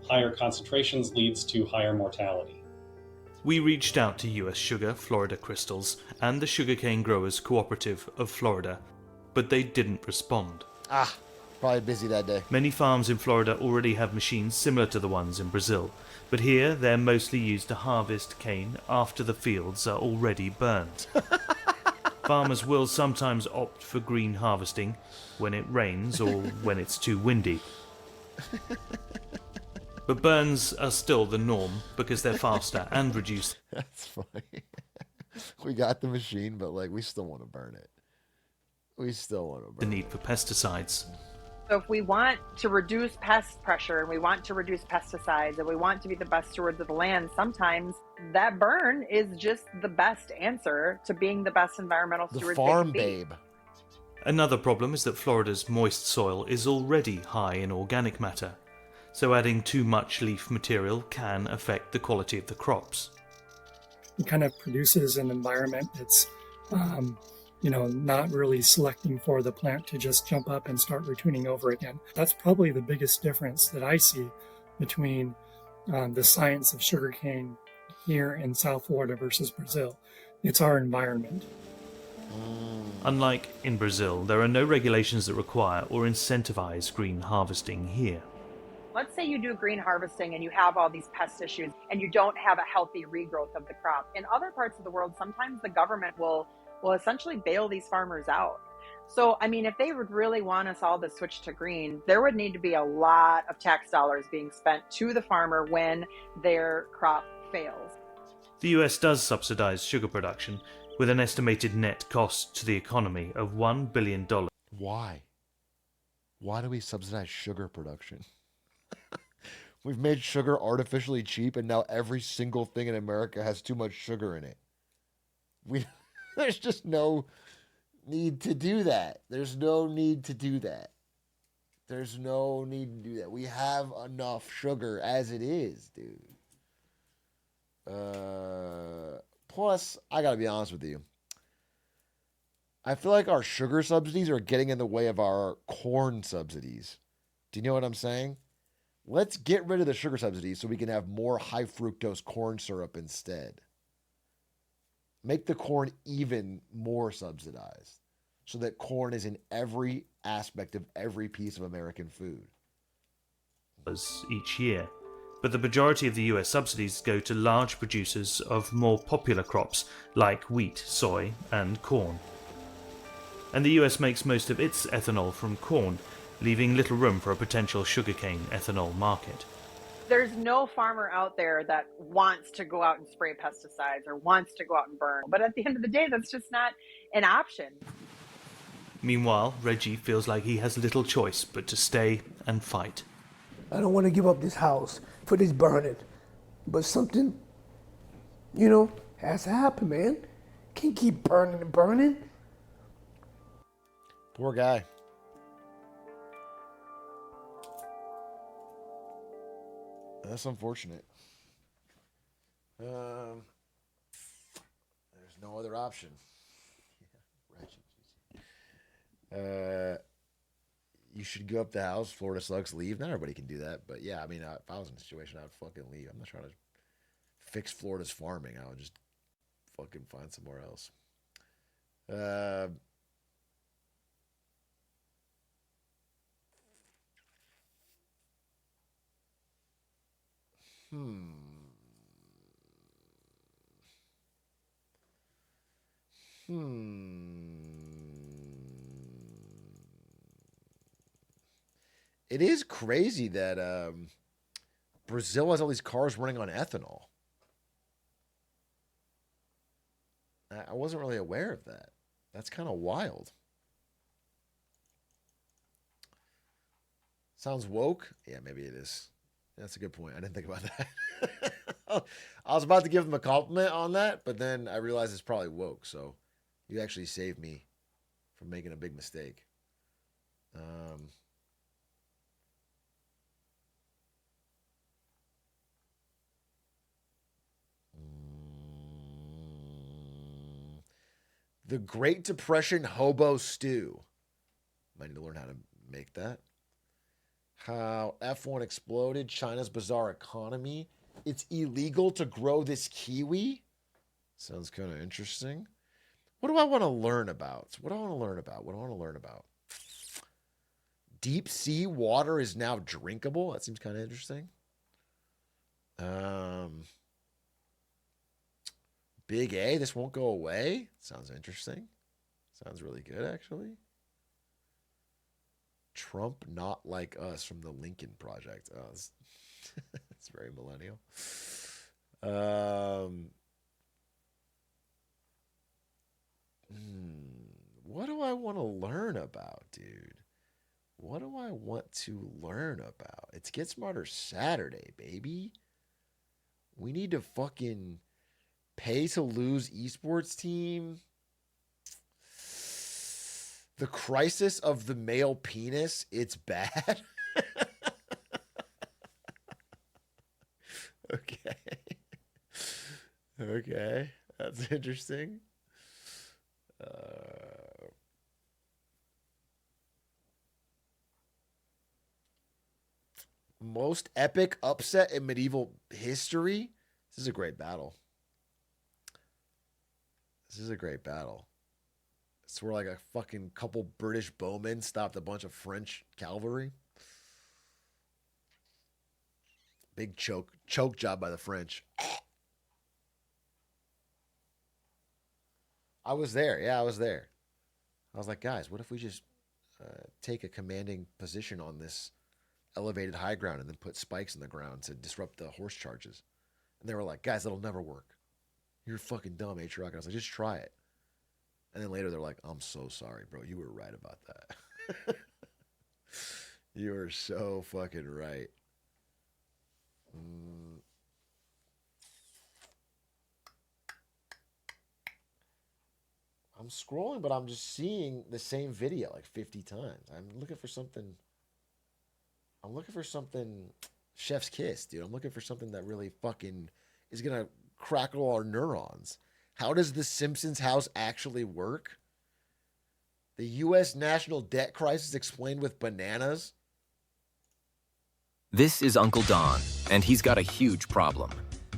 higher concentrations leads to higher mortality. We reached out to US Sugar, Florida Crystals, and the Sugarcane Growers Cooperative of Florida, but they didn't respond. Probably busy that day. Many farms in Florida already have machines similar to the ones in Brazil, but here they're mostly used to harvest cane after the fields are already burned. Farmers will sometimes opt for green harvesting when it rains or when it's too windy. But burns are still the norm because they're faster and reduce. That's funny. We got the machine, but like we still want to burn it. We still want to burn the need for pesticides. So if we want to reduce pest pressure and we want to reduce pesticides and we want to be the best stewards of the land, sometimes that burn is just the best answer to being the best environmental The stewards farm they can be. babe. Another problem is that Florida's moist soil is already high in organic matter, so adding too much leaf material can affect the quality of the crops. it kind of produces an environment that's, not really selecting for the plant to just jump up and start retuning over again. That's probably the biggest difference that I see between the science of sugarcane here in South Florida versus Brazil. It's our environment. Unlike in Brazil, there are no regulations that require or incentivize green harvesting here. Let's say you do green harvesting and you have all these pest issues and you don't have a healthy regrowth of the crop. In other parts of the world, sometimes the government will essentially bail these farmers out. So, I mean, if they would really want us all to switch to green, there would need to be a lot of tax dollars being spent to the farmer when their crop fails. The US does subsidize sugar production, with an estimated net cost to the economy of $1 billion. Why? Why do we subsidize sugar production? We've made sugar artificially cheap, and now every single thing in America has too much sugar in it. There's just no need to do that. There's no need to do that. There's no need to do that. We have enough sugar as it is, dude. Plus, I gotta be honest with you. I feel like our sugar subsidies are getting in the way of our corn subsidies. Do you know what I'm saying? Let's get rid of the sugar subsidies so we can have more high fructose corn syrup instead. Make the corn even more subsidized so that corn is in every aspect of every piece of American food. Each year, but the majority of the US subsidies go to large producers of more popular crops like wheat, soy, and corn. And the US makes most of its ethanol from corn, leaving little room for a potential sugarcane ethanol market. There's no farmer out there that wants to go out and spray pesticides or wants to go out and burn. But at the end of the day, that's just not an option. Meanwhile, Reggie feels like he has little choice but to stay and fight. I don't want to give up this house for this burning. But something, has to happen, man. Can't keep burning and burning. Poor guy. That's unfortunate. There's no other option. You should go up the house. Florida sucks. Leave. Not everybody can do that, but yeah, I mean, if I was in a situation, I'd fucking leave. I'm not trying to fix Florida's farming. I would just fucking find somewhere else. It is crazy that Brazil has all these cars running on ethanol. I wasn't really aware of that. That's kind of wild. Sounds woke? Yeah, maybe it is. That's a good point. I didn't think about that. I was about to give him a compliment on that, but then I realized it's probably woke. So you actually saved me from making a big mistake. The Great Depression hobo stew. Might need to learn how to make that. How F1 exploded, China's bizarre economy. It's illegal to grow this kiwi. Sounds kind of interesting. What do I want to learn about? What do I want to learn about? Deep sea water is now drinkable. That seems kind of interesting. Big A, this won't go away. Sounds interesting. Sounds really good, actually. Trump not like us from the Lincoln Project. Oh, it's very millennial. What do I want to learn about, dude? What do I want to learn about? It's Get Smarter Saturday, baby. We need to fucking pay to lose esports team. The crisis of the male penis. It's bad. Okay. Okay, that's interesting. Most epic upset in medieval history? This is a great battle. This is a great battle. It's where like a fucking couple British bowmen stopped a bunch of French cavalry. Big choke job by the French. I was there. Yeah, I was there. I was like, guys, what if we just take a commanding position on this elevated high ground and then put spikes in the ground to disrupt the horse charges? And they were like, guys, that'll never work. You're fucking dumb, Atrioc. And I was like, just try it. And then later they're like, I'm so sorry, bro. You were right about that. You were so fucking right. I'm scrolling, but I'm just seeing the same video like 50 times. I'm looking for something chef's kiss, dude. I'm looking for something that really fucking is going to crackle our neurons. How does the Simpsons house actually work? The U.S. national debt crisis explained with bananas? This is Uncle Don, and he's got a huge problem.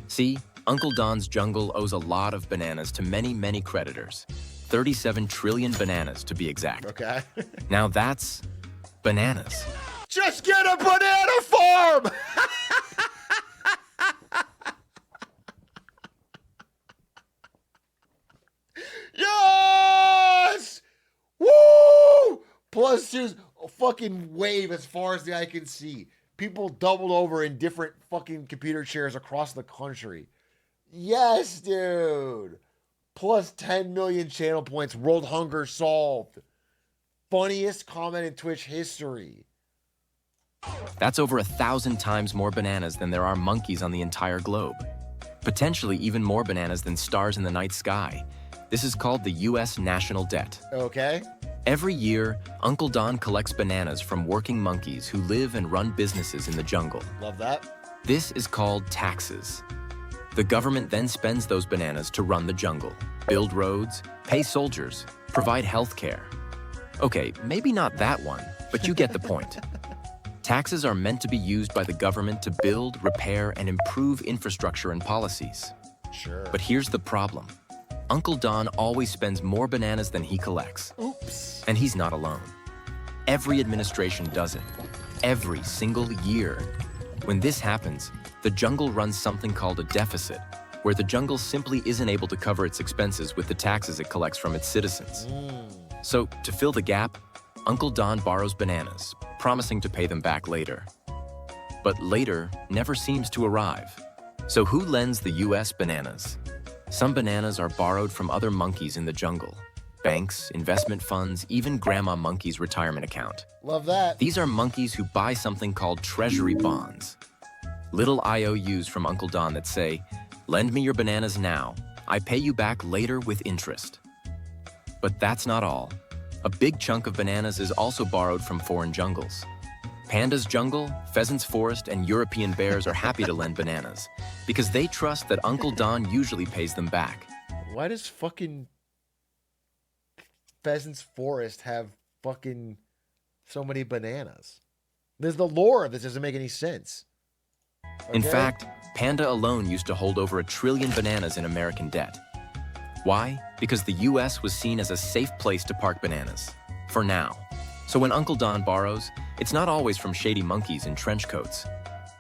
See, Uncle Don's jungle owes a lot of bananas to many, many creditors. 37 trillion bananas, to be exact. Okay. Now that's bananas. Just get a banana farm! Yes! Woo! Plus, there's a fucking wave as far as the eye can see. People doubled over in different fucking computer chairs across the country. Yes, dude. Plus 10 million channel points. World hunger solved. Funniest comment in Twitch history. That's over 1,000 times more bananas than there are monkeys on the entire globe. Potentially even more bananas than stars in the night sky. This is called the U.S. national debt. Okay. Every year, Uncle Don collects bananas from working monkeys who live and run businesses in the jungle. Love that. This is called taxes. The government then spends those bananas to run the jungle, build roads, pay soldiers, provide health care. Okay, maybe not that one, but you get the point. Taxes are meant to be used by the government to build, repair, and improve infrastructure and policies. Sure. But here's the problem. Uncle Don always spends more bananas than he collects. Oops. And he's not alone. Every administration does it. Every single year. When this happens, the jungle runs something called a deficit, where the jungle simply isn't able to cover its expenses with the taxes it collects from its citizens. So, to fill the gap, Uncle Don borrows bananas, promising to pay them back later. But later never seems to arrive. So who lends the US bananas? Some bananas are borrowed from other monkeys in the jungle. Banks, investment funds, even Grandma Monkey's retirement account. Love that. These are monkeys who buy something called treasury bonds. Little IOUs from Uncle Don that say, lend me your bananas now. I pay you back later with interest. But that's not all. A big chunk of bananas is also borrowed from foreign jungles. Panda's jungle, Pheasant's forest, and European bears are happy to lend bananas because they trust that Uncle Don usually pays them back. Why does fucking Pheasant's forest have fucking so many bananas? There's the lore of this doesn't make any sense. In Okay? fact, Panda alone used to hold over 1 trillion bananas in American debt. Why? Because the US was seen as a safe place to park bananas. For now. So when Uncle Don borrows, it's not always from shady monkeys in trench coats.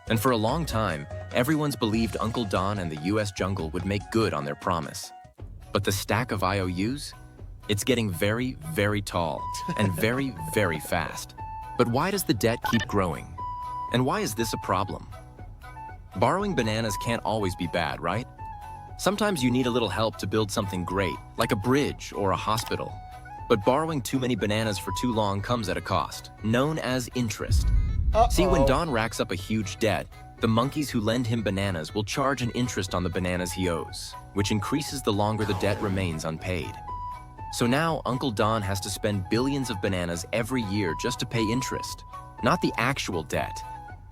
And for a long time, everyone's believed Uncle Don and the US jungle would make good on their promise. But the stack of IOUs? It's getting very, very tall and very, very fast. But why does the debt keep growing? And why is this a problem? Borrowing bananas can't always be bad, right? Sometimes you need a little help to build something great, like a bridge or a hospital. But borrowing too many bananas for too long comes at a cost, known as interest. See, when Don racks up a huge debt, the monkeys who lend him bananas will charge an interest on the bananas he owes, which increases the longer the debt remains unpaid. So now Uncle Don has to spend billions of bananas every year just to pay interest, not the actual debt.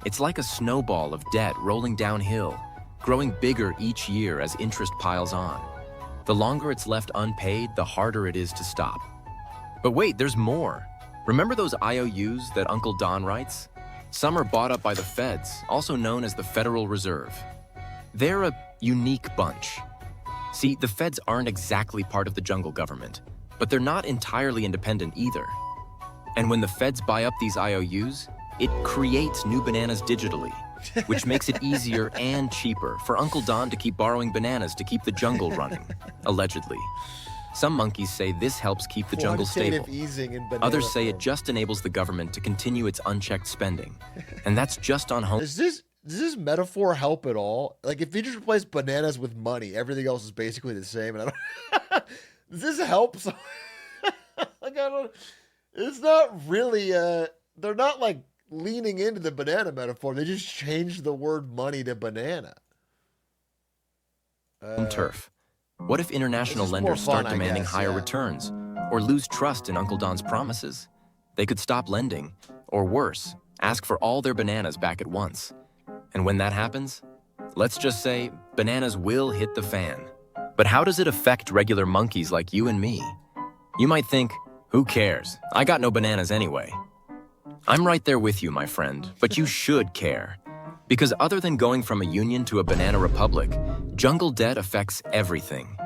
It's like a snowball of debt rolling downhill, growing bigger each year as interest piles on. The longer it's left unpaid, the harder it is to stop. But wait, there's more. Remember those IOUs that Uncle Don writes? Some are bought up by the feds, also known as the Federal Reserve. They're a unique bunch. See, the feds aren't exactly part of the jungle government, but they're not entirely independent either. And when the feds buy up these IOUs, it creates new bananas digitally, which makes it easier and cheaper for Uncle Don to keep borrowing bananas to keep the jungle running, allegedly. Some monkeys say this helps keep the jungle stable. Others say it just enables the government to continue its unchecked spending. And that's just on home. Does this metaphor help at all? Like, if you just replace bananas with money, everything else is basically the same. And I don't does this help? So, like, I don't. It's not really. They're not like leaning into the banana metaphor. They just changed the word money to banana. Turf. What if international lenders start demanding higher returns, or lose trust in Uncle Don's promises? They could stop lending, or worse, ask for all their bananas back at once. And when that happens, let's just say bananas will hit the fan. But how does it affect regular monkeys like you and me? You might think, who cares? I got no bananas anyway. I'm right there with you, my friend, but you should care. Because other than going from a union to a banana republic, jungle debt affects everything.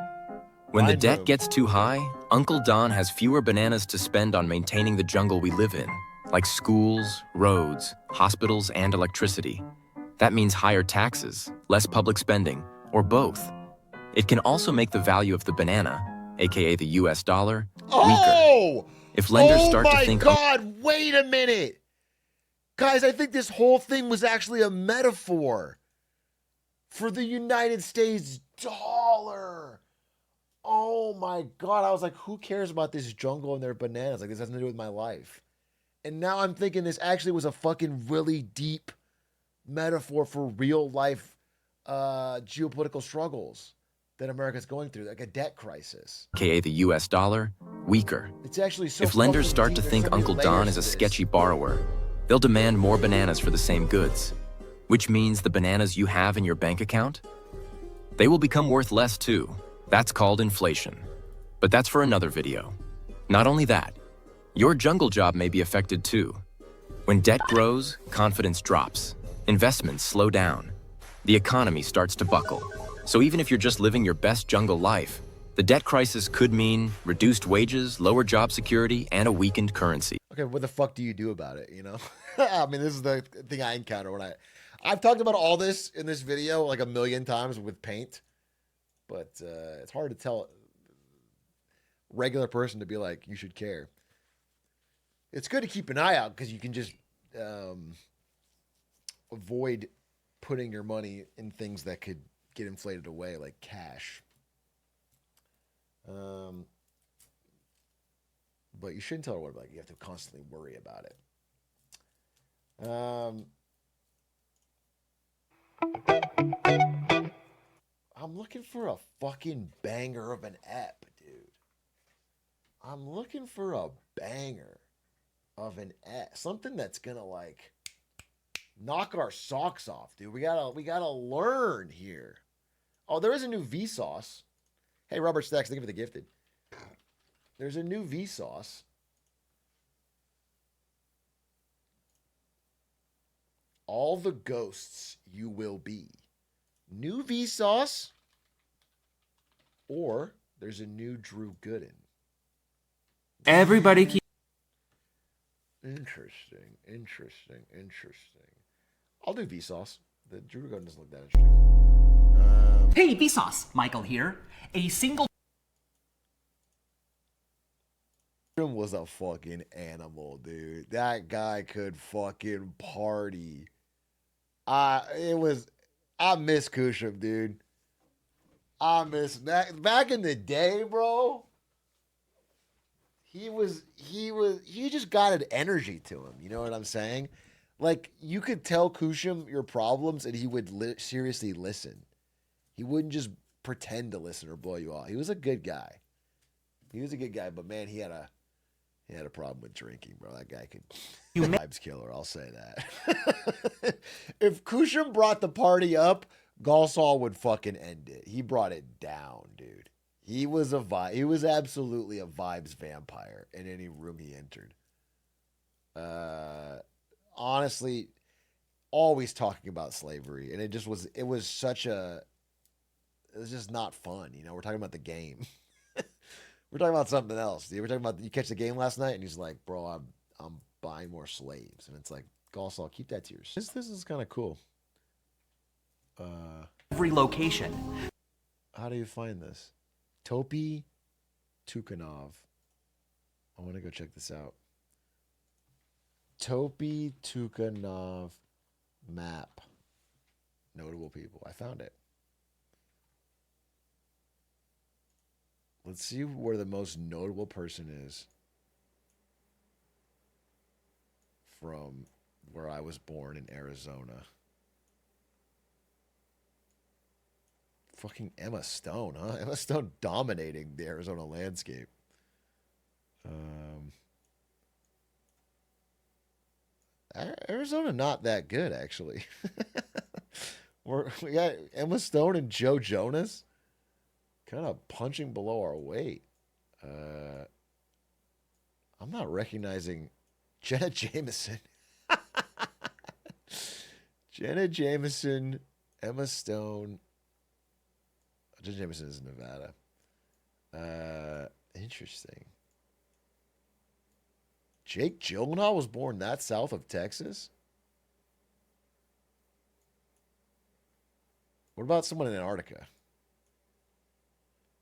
When the debt gets too high, Uncle Don has fewer bananas to spend on maintaining the jungle we live in, like schools, roads, hospitals, and electricity. That means higher taxes, less public spending, or both. It can also make the value of the banana, aka the US dollar, weaker. If lenders start to think, oh my God, wait a minute. Guys, I think this whole thing was actually a metaphor for the United States dollar. Oh my God. I was like, who cares about this jungle and their bananas? Like, this has nothing to do with my life. And now I'm thinking this actually was a fucking really deep metaphor for real life geopolitical struggles that America's going through, like a debt crisis. aka the US dollar, weaker. It's actually so If lenders fucking start deep. to There's think so many Uncle Don layers is a to this. sketchy borrower, they'll demand more bananas for the same goods, which means the bananas you have in your bank account, they will become worth less too. That's called inflation. But that's for another video. Not only that, your jungle job may be affected too. When debt grows, confidence drops, investments slow down, the economy starts to buckle. So even if you're just living your best jungle life, the debt crisis could mean reduced wages, lower job security, and a weakened currency. Okay, what the fuck do you do about it, you know? I mean, this is the thing I encounter when I've talked about all this in this video like a million times with paint, but it's hard to tell a regular person to be like, you should care. It's good to keep an eye out because you can just avoid putting your money in things that could get inflated away, like cash. But you shouldn't tell her what about it. You have to constantly worry about it. I'm looking for a fucking banger of an app, dude. I'm looking for a banger of an app. Something that's gonna like knock our socks off, dude. We gotta learn here. Oh, there is a new Vsauce. Hey, Robert Stacks, thank you for the gifted. There's a new Vsauce. All the ghosts you will be. New Vsauce. Or there's a new Drew Gooden. Everybody keep. Interesting. I'll do Vsauce. The Drew Gooden doesn't look that interesting. Hey, Vsauce, Michael here. A single. Was a fucking animal, dude. That guy could fucking party. I miss Kushum, dude. I miss that. Back in the day, bro. He just got an energy to him. You know what I'm saying? Like, you could tell Kushum your problems and he would seriously listen. He wouldn't just pretend to listen or blow you off. He was a good guy. But man, he had a problem with drinking, bro. That guy could vibes killer, I'll say that. If Kushum brought the party up, Galsall would fucking end it. He brought it down, dude. He was a vibe. He was absolutely a vibes vampire in any room he entered. Honestly, always talking about slavery, and it was such a. It was just not fun, you know. We're talking about the game. We're talking about something else. Dude. We're talking about you catch the game last night, and he's like, "Bro, I'm buying more slaves," and it's like, Galsall, keep that to yourself. This is kind of cool. Every location. How do you find this? Topi Tukanov. I want to go check this out. Topi Tukanov map. Notable people. I found it. Let's see where the most notable person is from where I was born in Arizona. Fucking Emma Stone, huh? Emma Stone dominating the Arizona landscape. Arizona not that good, actually. We got Emma Stone and Joe Jonas kind of punching below our weight. I'm not recognizing Jenna Jameson. Jenna Jameson, Emma Stone. Jenna Jameson is in Nevada. Interesting. Jake Gyllenhaal was born that south of Texas? What about someone in Antarctica?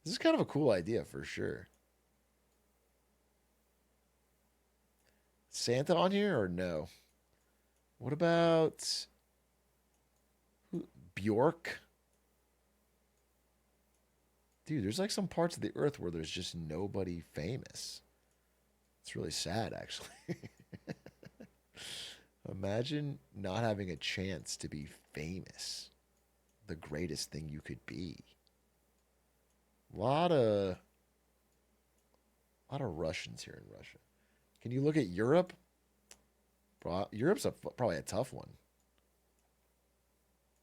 This is kind of a cool idea for sure. Santa on here or no? What about Bjork? Dude, there's like some parts of the earth where there's just nobody famous. It's really sad, actually. Imagine not having a chance to be famous. The greatest thing you could be. A lot of Russians here in Russia. Can you look at Europe? Europe's probably a tough one.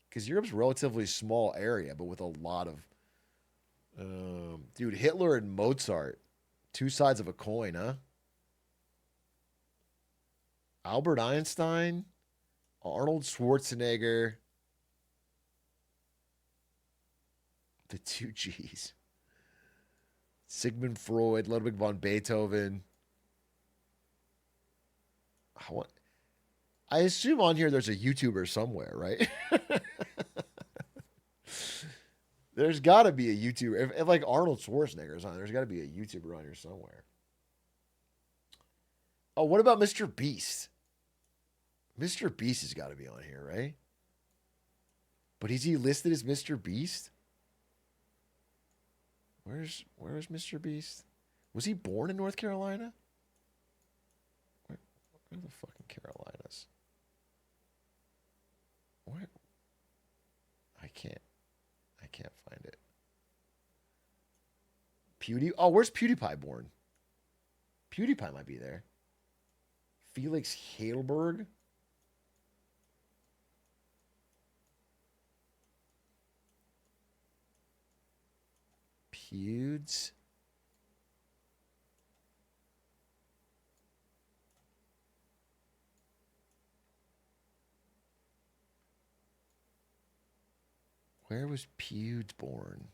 Because Europe's a relatively small area, but with a lot of... dude, Hitler and Mozart. Two sides of a coin, huh? Albert Einstein. Arnold Schwarzenegger. The two G's. Sigmund Freud, Ludwig von Beethoven. I assume on here there's a YouTuber somewhere, right? There's got to be a YouTuber. If like Arnold Schwarzenegger's on, there's got to be a YouTuber on here somewhere. Oh, what about Mr. Beast? Mr. Beast has got to be on here, right? But is he listed as Mr. Beast? Where is Mr. Beast? Was he born in North Carolina? Where are the fucking Carolinas? Where? I can't find it. Oh, where's PewDiePie born? PewDiePie might be there. Felix Haleberg. Pewds. Where was Pewds born?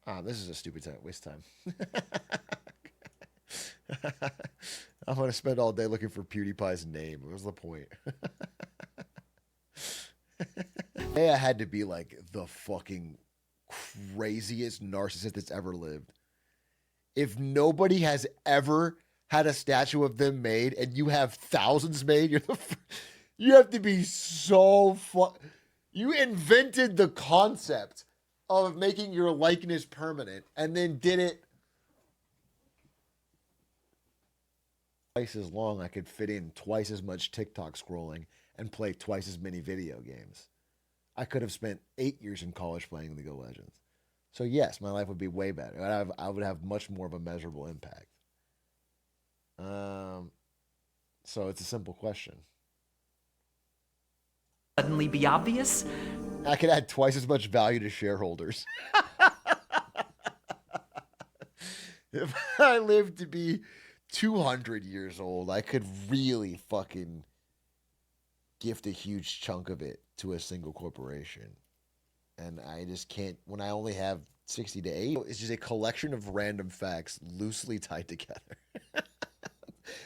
Ah, this is a stupid waste of time. I'm going to spend all day looking for PewDiePie's name. What was the point? Hey, I had to be like the fucking craziest narcissist that's ever lived. If nobody has ever had a statue of them made and you have thousands made, you have to be so you invented the concept of making your likeness permanent and then did it twice as long. I could fit in twice as much TikTok scrolling and play twice as many video games. I could have spent 8 years in college playing League of Legends. So yes, my life would be way better. I would have much more of a measurable impact. So it's a simple question. suddenly be obvious. I could add twice as much value to shareholders. If I lived to be 200 years old, I could really fucking gift a huge chunk of it to a single corporation. And I just can't, when I only have 60 to 80, it's just a collection of random facts loosely tied together.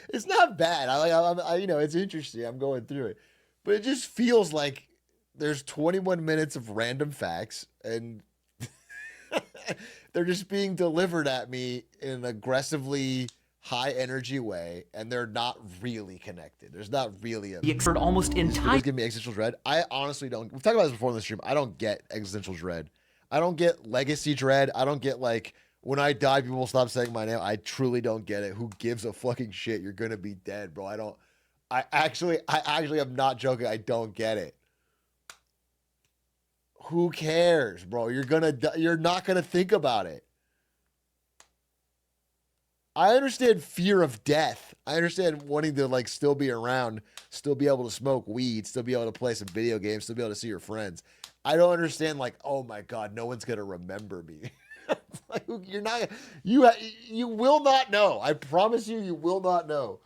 It's not bad. I you know, it's interesting. I'm going through it. But it just feels like there's 21 minutes of random facts and they're just being delivered at me in an aggressively high energy way, and they're not really connected. There's not really a almost entire. Give me existential dread. I honestly don't. We've talked about this before in the stream. I don't get existential dread. I don't get legacy dread. I don't get like when I die, people will stop saying my name. I truly don't get it. Who gives a fucking shit? You're gonna be dead, bro. I actually am not joking. I don't get it. Who cares, bro? You're not gonna think about it. I understand fear of death. I understand wanting to like still be around, still be able to smoke weed, still be able to play some video games, still be able to see your friends. I don't understand like, oh my God, no one's gonna remember me. Like, you're not. You will not know. I promise you, you will not know.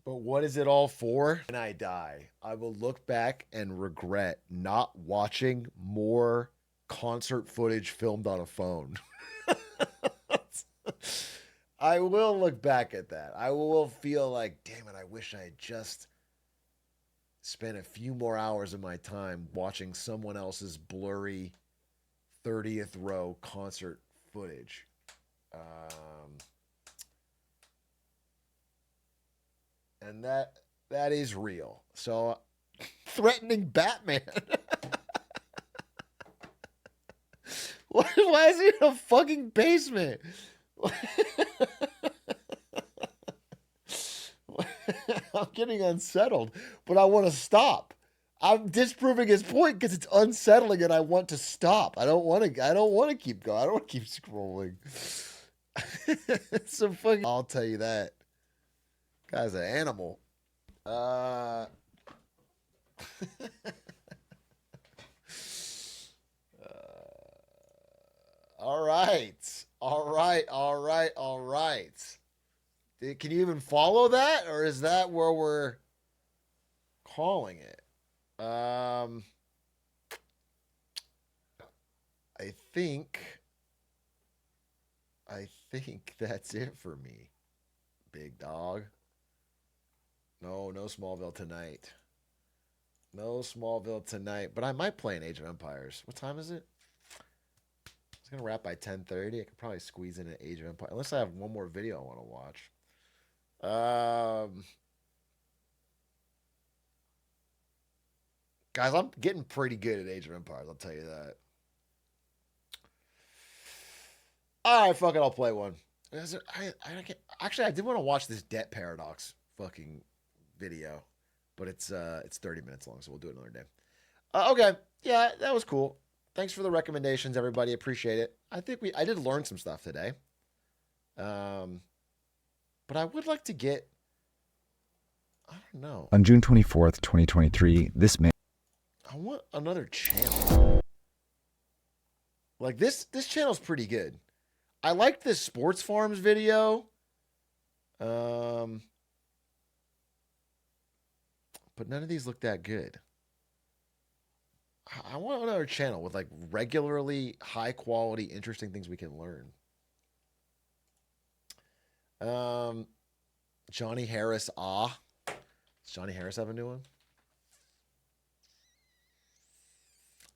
But what is it all for? When I die, I will look back and regret not watching more concert footage filmed on a phone. I will look back at that. I will feel like, damn it, I wish I had just spent a few more hours of my time watching someone else's blurry 30th row concert footage. And that is real. So, threatening Batman. Why is he in a fucking basement? I'm getting unsettled, but I want to stop. I'm disproving his point because it's unsettling, and I want to stop. I don't want to keep going. I don't want to keep scrolling. It's so fucking. I'll tell you that. Guy's an animal. All right. Can you even follow that, or is that where we're calling it? I think that's it for me, big dog. No Smallville tonight. No Smallville tonight, but I might play an Age of Empires. What time is it? It's gonna wrap by 10:30. I could probably squeeze in an Age of Empires, unless I have one more video I want to watch. Guys, I'm getting pretty good at Age of Empires, I'll tell you that. All right, fuck it, I'll play one. Actually, I did want to watch this Debt Paradox fucking video, but it's 30 minutes long, so we'll do it another day. Okay, yeah, that was cool. Thanks for the recommendations, everybody. Appreciate it. I think I did learn some stuff today. But I would like to get, I don't know. On June 24th, 2023, this man. I want another channel. Like this channel's pretty good. I liked this Sports Farms video. But none of these look that good. I want another channel with like regularly high quality, interesting things we can learn. Johnny Harris. Does Johnny Harris have a new one?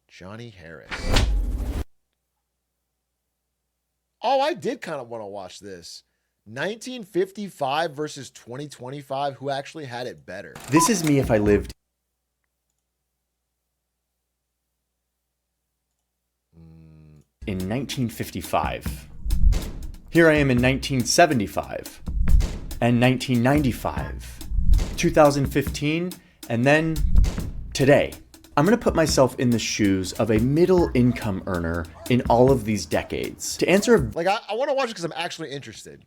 Johnny Harris. Oh, I did kind of want to watch this. 1955 versus 2025. Who actually had it better? This is me if I lived. In 1955. Here I am in 1975. And 1995. 2015. And then today. I'm going to put myself in the shoes of a middle income earner in all of these decades. To answer, like, I want to watch it because I'm actually interested.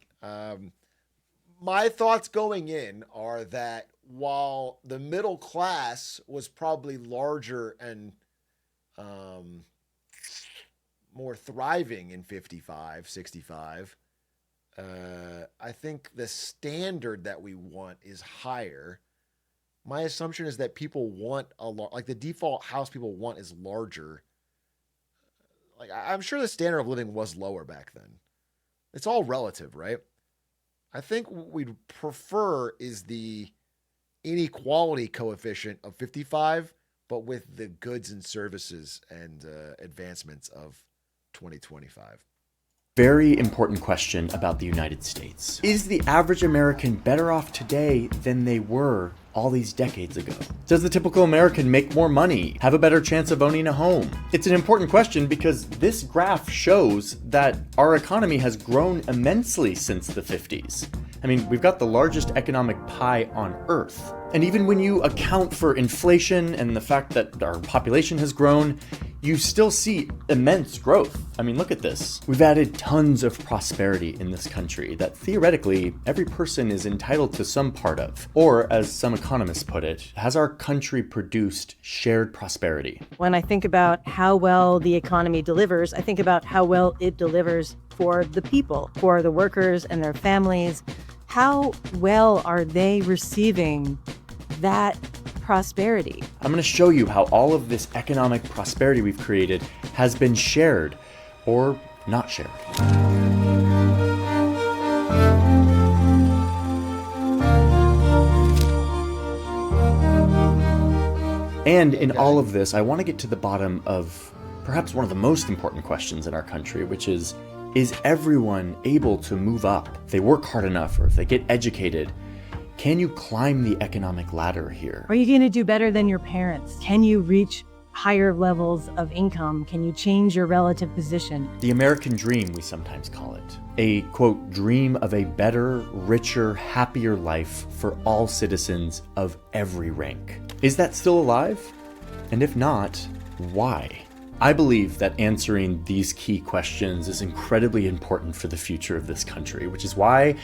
My thoughts going in are that while the middle class was probably larger and more thriving in 55, 65, I think the standard that we want is higher. My assumption is that people want like the default house people want is larger. Like, I'm sure the standard of living was lower back then. It's all relative, right? I think what we'd prefer is the inequality coefficient of 55, but with the goods and services and advancements of 2025. very important question about the United States. Is the average American better off today than they were all these decades ago? Does the typical American make more money, have a better chance of owning a home? It's an important question because this graph shows that our economy has grown immensely since the 50s. I mean, we've got the largest economic pie on Earth. And even when you account for inflation and the fact that our population has grown, you still see immense growth. I mean, look at this. We've added tons of prosperity in this country that theoretically every person is entitled to some part of. Or, as some economists put it, has our country produced shared prosperity? When I think about how well the economy delivers, I think about how well it delivers for the people, for the workers and their families. How well are they receiving that prosperity? I'm going to show you how all of this economic prosperity we've created has been shared or not shared. And in all of this, I want to get to the bottom of perhaps one of the most important questions in our country, which is everyone able to move up? If they work hard enough or if they get educated, can you climb the economic ladder here? Are you going to do better than your parents? Can you reach higher levels of income? Can you change your relative position? The American dream, we sometimes call it. A, quote, dream of a better, richer, happier life for all citizens of every rank. Is that still alive? And if not, why? I believe that answering these key questions is incredibly important for the future of this country, which is why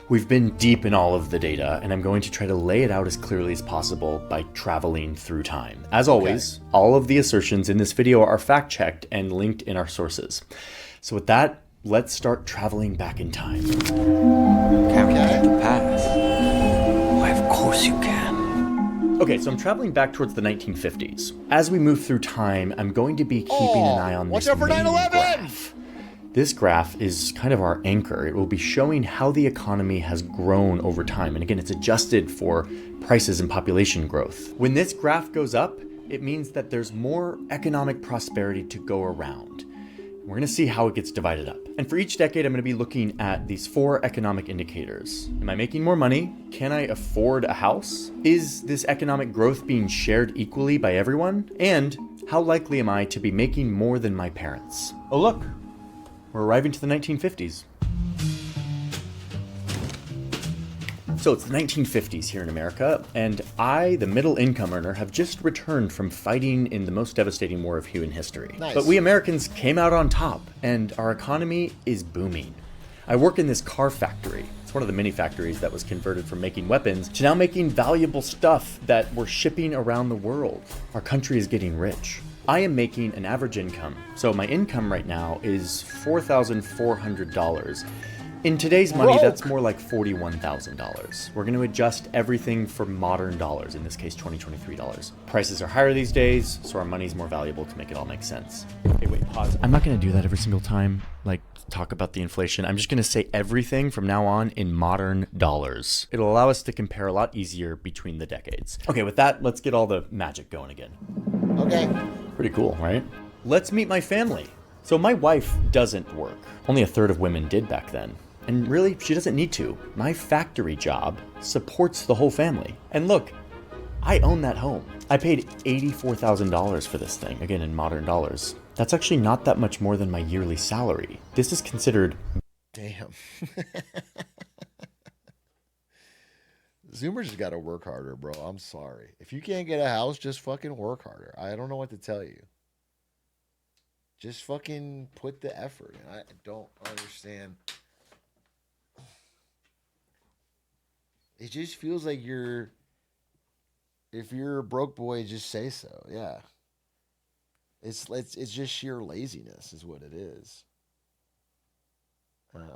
we've been deep in all of the data, and I'm going to try to lay it out as clearly as possible by traveling through time. As always, all of the assertions in this video are fact-checked and linked in our sources. So with that, let's start traveling back in time. Can we get the past? Why, of course you can. Okay, so I'm traveling back towards the 1950s. As we move through time, I'm going to be keeping an eye on this main graph. This graph is kind of our anchor. It will be showing how the economy has grown over time. And again, it's adjusted for prices and population growth. When this graph goes up, it means that there's more economic prosperity to go around. We're going to see how it gets divided up. And for each decade, I'm going to be looking at these 4 economic indicators. Am I making more money? Can I afford a house? Is this economic growth being shared equally by everyone? And how likely am I to be making more than my parents? Oh, look, we're arriving to the 1950s. So it's the 1950s here in America, and I, the middle income earner, have just returned from fighting in the most devastating war of human history. Nice. But we Americans came out on top, and our economy is booming. I work in this car factory. It's one of the many factories that was converted from making weapons to now making valuable stuff that we're shipping around the world. Our country is getting rich. I am making an average income. So my income right now is $4,400. In today's money, that's more like $41,000. We're going to adjust everything for modern dollars, in this case, 2023 dollars. Prices are higher these days, so our money's more valuable to make it all make sense. Okay, wait, pause. I'm not going to do that every single time, like talk about the inflation. I'm just going to say everything from now on in modern dollars. It'll allow us to compare a lot easier between the decades. Okay, with that, let's get all the magic going again. Okay. Pretty cool, right? Let's meet my family. So my wife doesn't work. Only a third of women did back then. And really, she doesn't need to. My factory job supports the whole family. And look, I own that home. I paid $84,000 for this thing, again in modern dollars. That's actually not that much more than my yearly salary. This is considered... Damn. Zoomers just got to work harder, bro. I'm sorry. If you can't get a house, just fucking work harder. I don't know what to tell you. Just fucking put the effort in. I don't understand. It just feels like if you're a broke boy, just say so. Yeah. It's just sheer laziness is what it is.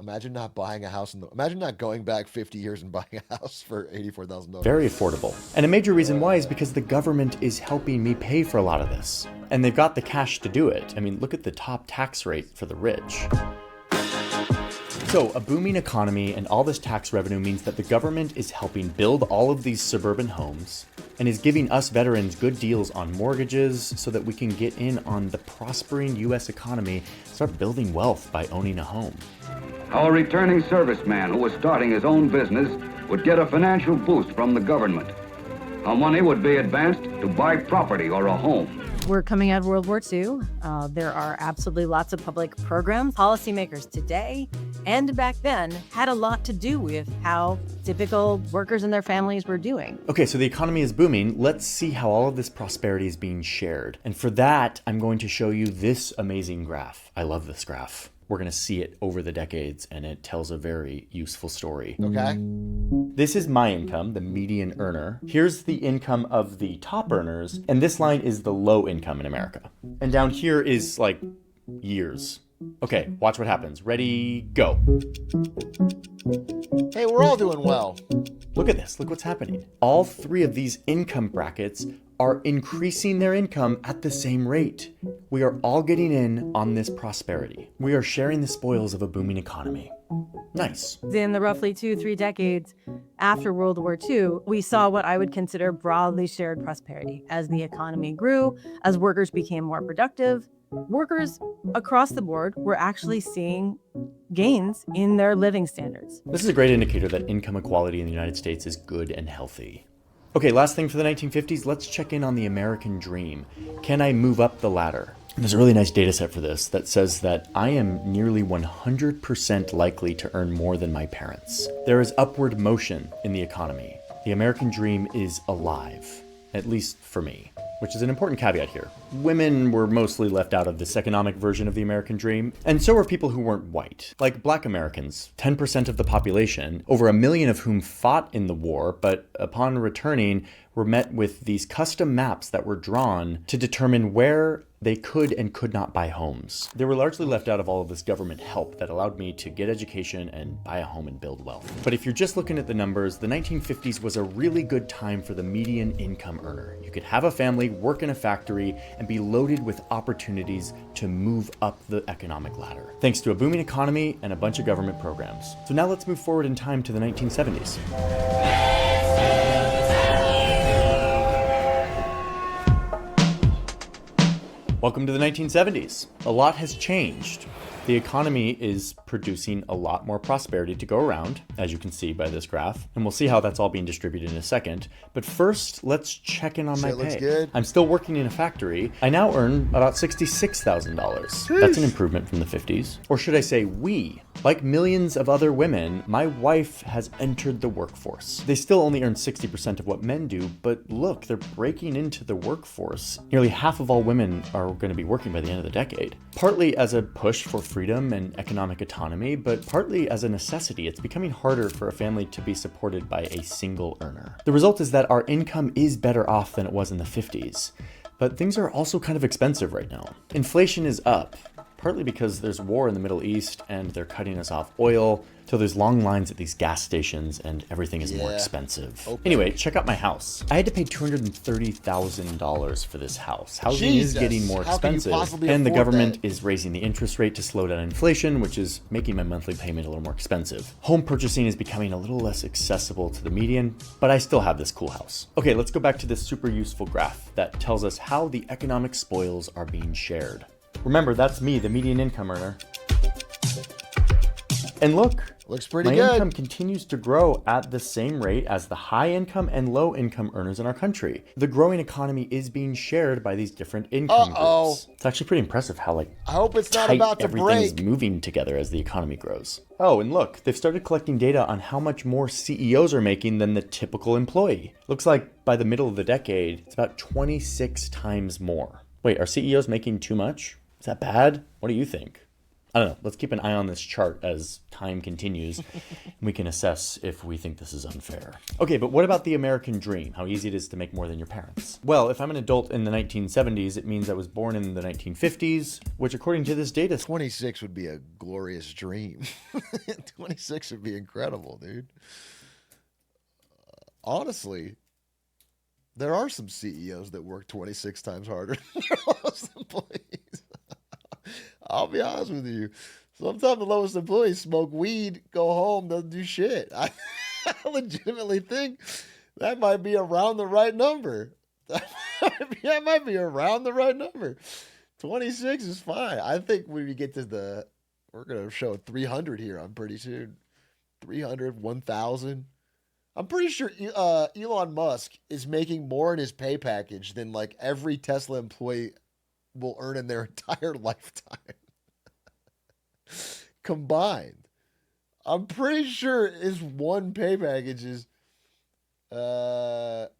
Imagine not buying a house imagine not going back 50 years and buying a house for $84,000. Very affordable. And a major reason why is because the government is helping me pay for a lot of this. And they've got the cash to do it. I mean, look at the top tax rate for the rich. So a booming economy and all this tax revenue means that the government is helping build all of these suburban homes and is giving us veterans good deals on mortgages so that we can get in on the prospering US economy, start building wealth by owning a home. Our returning serviceman who was starting his own business would get a financial boost from the government. Our money would be advanced to buy property or a home. We're coming out of World War II. There are absolutely lots of public programs. Policymakers today and back then had a lot to do with how typical workers and their families were doing. Okay, so the economy is booming. Let's see how all of this prosperity is being shared. And for that, I'm going to show you this amazing graph. I love this graph. We're going to see it over the decades, and it tells a very useful story. Okay. This is my income, the median earner. Here's the income of the top earners, and this line is the low income in America. And down here is like years. Okay, watch what happens. Ready, go. Hey, we're all doing well. Look at this. Look what's happening. All three of these income brackets are increasing their income at the same rate. We are all getting in on this prosperity. We are sharing the spoils of a booming economy. Nice. In the roughly 2-3 decades after World War II, we saw what I would consider broadly shared prosperity. As the economy grew, as workers became more productive, workers across the board were actually seeing gains in their living standards. This is a great indicator that income equality in the United States is good and healthy. Okay, last thing for the 1950s, let's check in on the American dream. Can I move up the ladder? There's a really nice data set for this that says that I am nearly 100% likely to earn more than my parents. There is upward motion in the economy. The American dream is alive, at least for me, which is an important caveat here. Women were mostly left out of this economic version of the American dream, and so were people who weren't white, like Black Americans, 10% of the population, over 1 million of whom fought in the war, but upon returning were met with these custom maps that were drawn to determine where they could and could not buy homes. They were largely left out of all of this government help that allowed me to get education and buy a home and build wealth. But if you're just looking at the numbers, the 1950s was a really good time for the median income earner. You could have a family, work in a factory, and be loaded with opportunities to move up the economic ladder, thanks to a booming economy and a bunch of government programs. So now let's move forward in time to the 1970s. Welcome to the 1970s. A lot has changed. The economy is producing a lot more prosperity to go around, as you can see by this graph, and we'll see how that's all being distributed in a second. But first, let's check in on my pay. Looks good. I'm still working in a factory. I now earn about $66,000. That's an improvement from the 50s. Or should I say we? Like millions of other women, my wife has entered the workforce. They still only earn 60% of what men do, but look, they're breaking into the workforce. Nearly half of all women are going to be working by the end of the decade. Partly as a push for freedom and economic autonomy, but partly as a necessity. It's becoming harder for a family to be supported by a single earner. The result is that our income is better off than it was in the 50s, but things are also kind of expensive right now. Inflation is up, partly because there's war in the Middle East and they're cutting us off oil, so there's long lines at these gas stations and everything is more expensive. Okay. Anyway, check out my house. I had to pay $230,000 for this house. Housing is getting more expensive, and the government is raising the interest rate to slow down inflation, which is making my monthly payment a little more expensive. Home purchasing is becoming a little less accessible to the median, but I still have this cool house. Okay, let's go back to this super useful graph that tells us how the economic spoils are being shared. Remember, that's me, the median income earner. And look, looks pretty my good. income continues to grow at the same rate as the high income and low income earners in our country. The growing economy is being shared by these different income groups. It's actually pretty impressive how I hope it's not tight about to everything's break. moving together as the economy grows. Oh, and look, they've started collecting data on how much more CEOs are making than the typical employee. Looks like by the middle of the decade, it's about 26 times more. Wait, are CEOs making too much? Is that bad? What do you think? I don't know. Let's keep an eye on this chart as time continues. We can assess if we think this is unfair. Okay, but what about the American dream? How easy it is to make more than your parents? Well, if I'm an adult in the 1970s, it means I was born in the 1950s, which according to this data... 26 would be a glorious dream. 26 would be incredible, dude. Honestly, there are some CEOs that work 26 times harder than their lowest employees. I'll be honest with you. Sometimes the lowest employees smoke weed, go home, doesn't do shit. I legitimately think that might be around the right number. That might be around the right number. 26 is fine. I think when we get to we're going to show 300 here on pretty soon. 300, 1,000. I'm pretty sure Elon Musk is making more in his pay package than like every Tesla employee will earn in their entire lifetime combined. I'm pretty sure his one pay package is that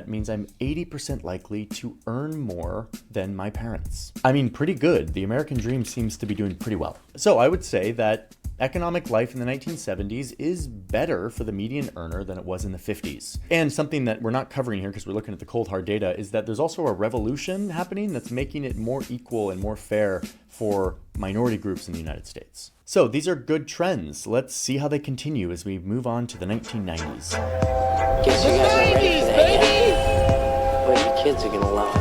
means I'm 80% likely to earn more than my parents. I mean, pretty good. The American dream seems to be doing pretty well. So I would say that economic life in the 1970s is better for the median earner than it was in the 50s. And something that we're not covering here because we're looking at the cold hard data is that there's also a revolution happening that's making it more equal and more fair for minority groups in the United States. So these are good trends. Let's see how they continue as we move on to the 1990s. Guess you guys are ready for that, but your kids are gonna love it.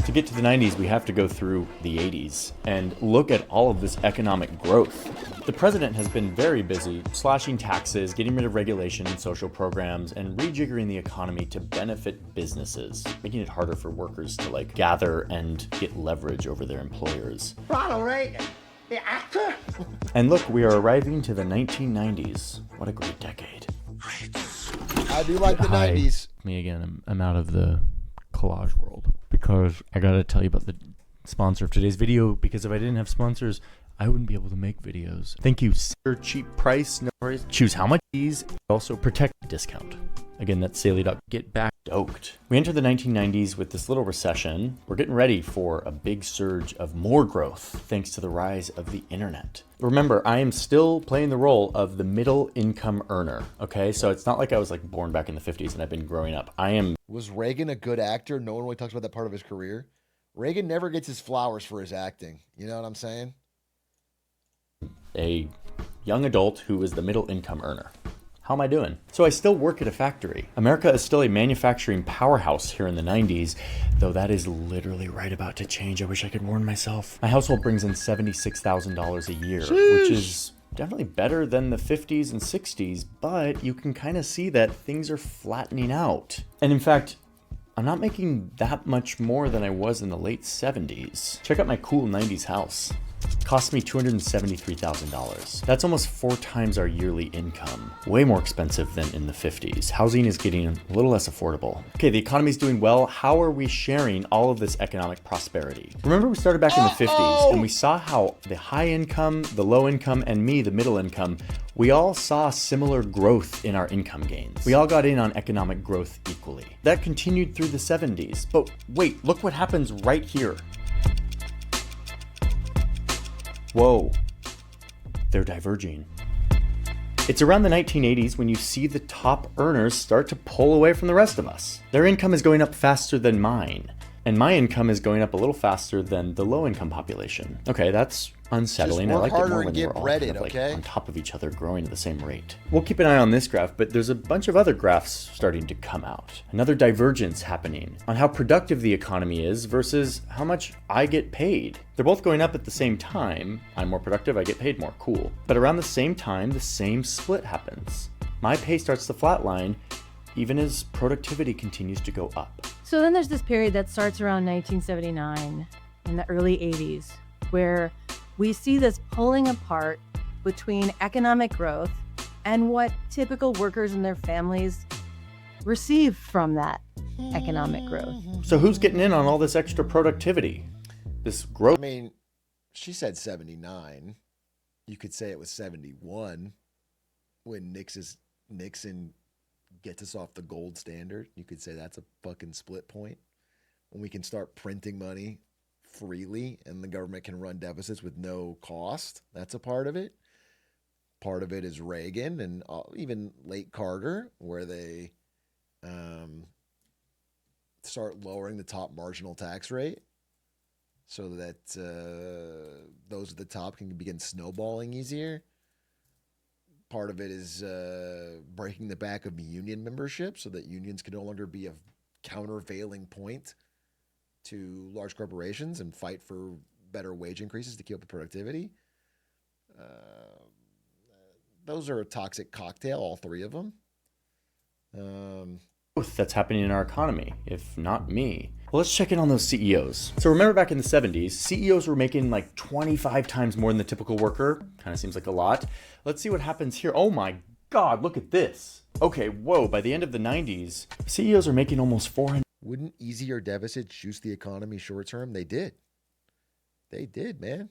To get to the 90s, we have to go through the 80s and look at all of this economic growth. The president has been very busy slashing taxes, getting rid of regulation and social programs, and rejiggering the economy to benefit businesses, making it harder for workers to gather and get leverage over their employers. Ronald Reagan, the actor? And look, we are arriving to the 1990s. What a great decade. I do like the Hi. 90s. Me again. I'm out of the collage world because I gotta tell you about the sponsor of today's video, because if I didn't have sponsors, I wouldn't be able to make videos. Thank you, sir. Cheap price, no worries. Choose how much these, also protect discount. Again, that's Saley. Get back stoked. We enter the 1990s with this little recession. We're getting ready for a big surge of more growth thanks to the rise of the internet. Remember, I am still playing the role of the middle income earner, okay? So it's not like I was born back in the 50s and I've been growing up. Was Reagan a good actor? No one really talks about that part of his career. Reagan never gets his flowers for his acting. You know what I'm saying? A young adult who is the middle income earner. How am I doing? So I still work at a factory. America is still a manufacturing powerhouse here in the 90s, though that is literally right about to change. I wish I could warn myself. My household brings in $76,000 a year, which is definitely better than the 50s and 60s, but you can kind of see that things are flattening out. And in fact, I'm not making that much more than I was in the late 70s. Check out my cool 90s house. Cost me $273,000. That's almost 4 times our yearly income. Way more expensive than in the 50s. Housing is getting a little less affordable. Okay, the economy's doing well. How are we sharing all of this economic prosperity? Remember, we started back in the 50s and we saw how the high income, the low income, and me, the middle income, we all saw similar growth in our income gains. We all got in on economic growth equally. That continued through the 70s. But wait, look what happens right here. Whoa, they're diverging. It's around the 1980s when you see the top earners start to pull away from the rest of us. Their income is going up faster than mine, and my income is going up a little faster than the low income population. Okay, that's unsettling. I like it more when we're all kind of on top of each other, growing at the same rate. We'll keep an eye on this graph, but there's a bunch of other graphs starting to come out. Another divergence happening on how productive the economy is versus how much I get paid. They're both going up at the same time. I'm more productive, I get paid more, cool. But around the same time, the same split happens. My pay starts to flatline, even as productivity continues to go up. So then there's this period that starts around 1979. in the early 80s, where we see this pulling apart between economic growth and what typical workers and their families receive from that economic growth. So who's getting in on all this extra productivity? This growth? I mean, she said 79. You could say it was 71 when Nixon gets us off the gold standard. You could say that's a fucking split point. When we can start printing money freely and the government can run deficits with no cost. That's a part of it. Part of it is Reagan and even late Carter, where they start lowering the top marginal tax rate so that those at the top can begin snowballing easier. Part of it is breaking the back of union membership so that unions can no longer be a countervailing point to large corporations and fight for better wage increases to keep up the productivity. Those are a toxic cocktail, all three of them. That's happening in our economy, if not me. Well, let's check in on those CEOs. So remember back in the 70s, CEOs were making like 25 times more than the typical worker. Kind of seems like a lot. Let's see what happens here. Oh my God, look at this. Okay, whoa, by the end of the 90s, CEOs are making almost 400. Wouldn't easier deficits juice the economy short term? They did. They did, man.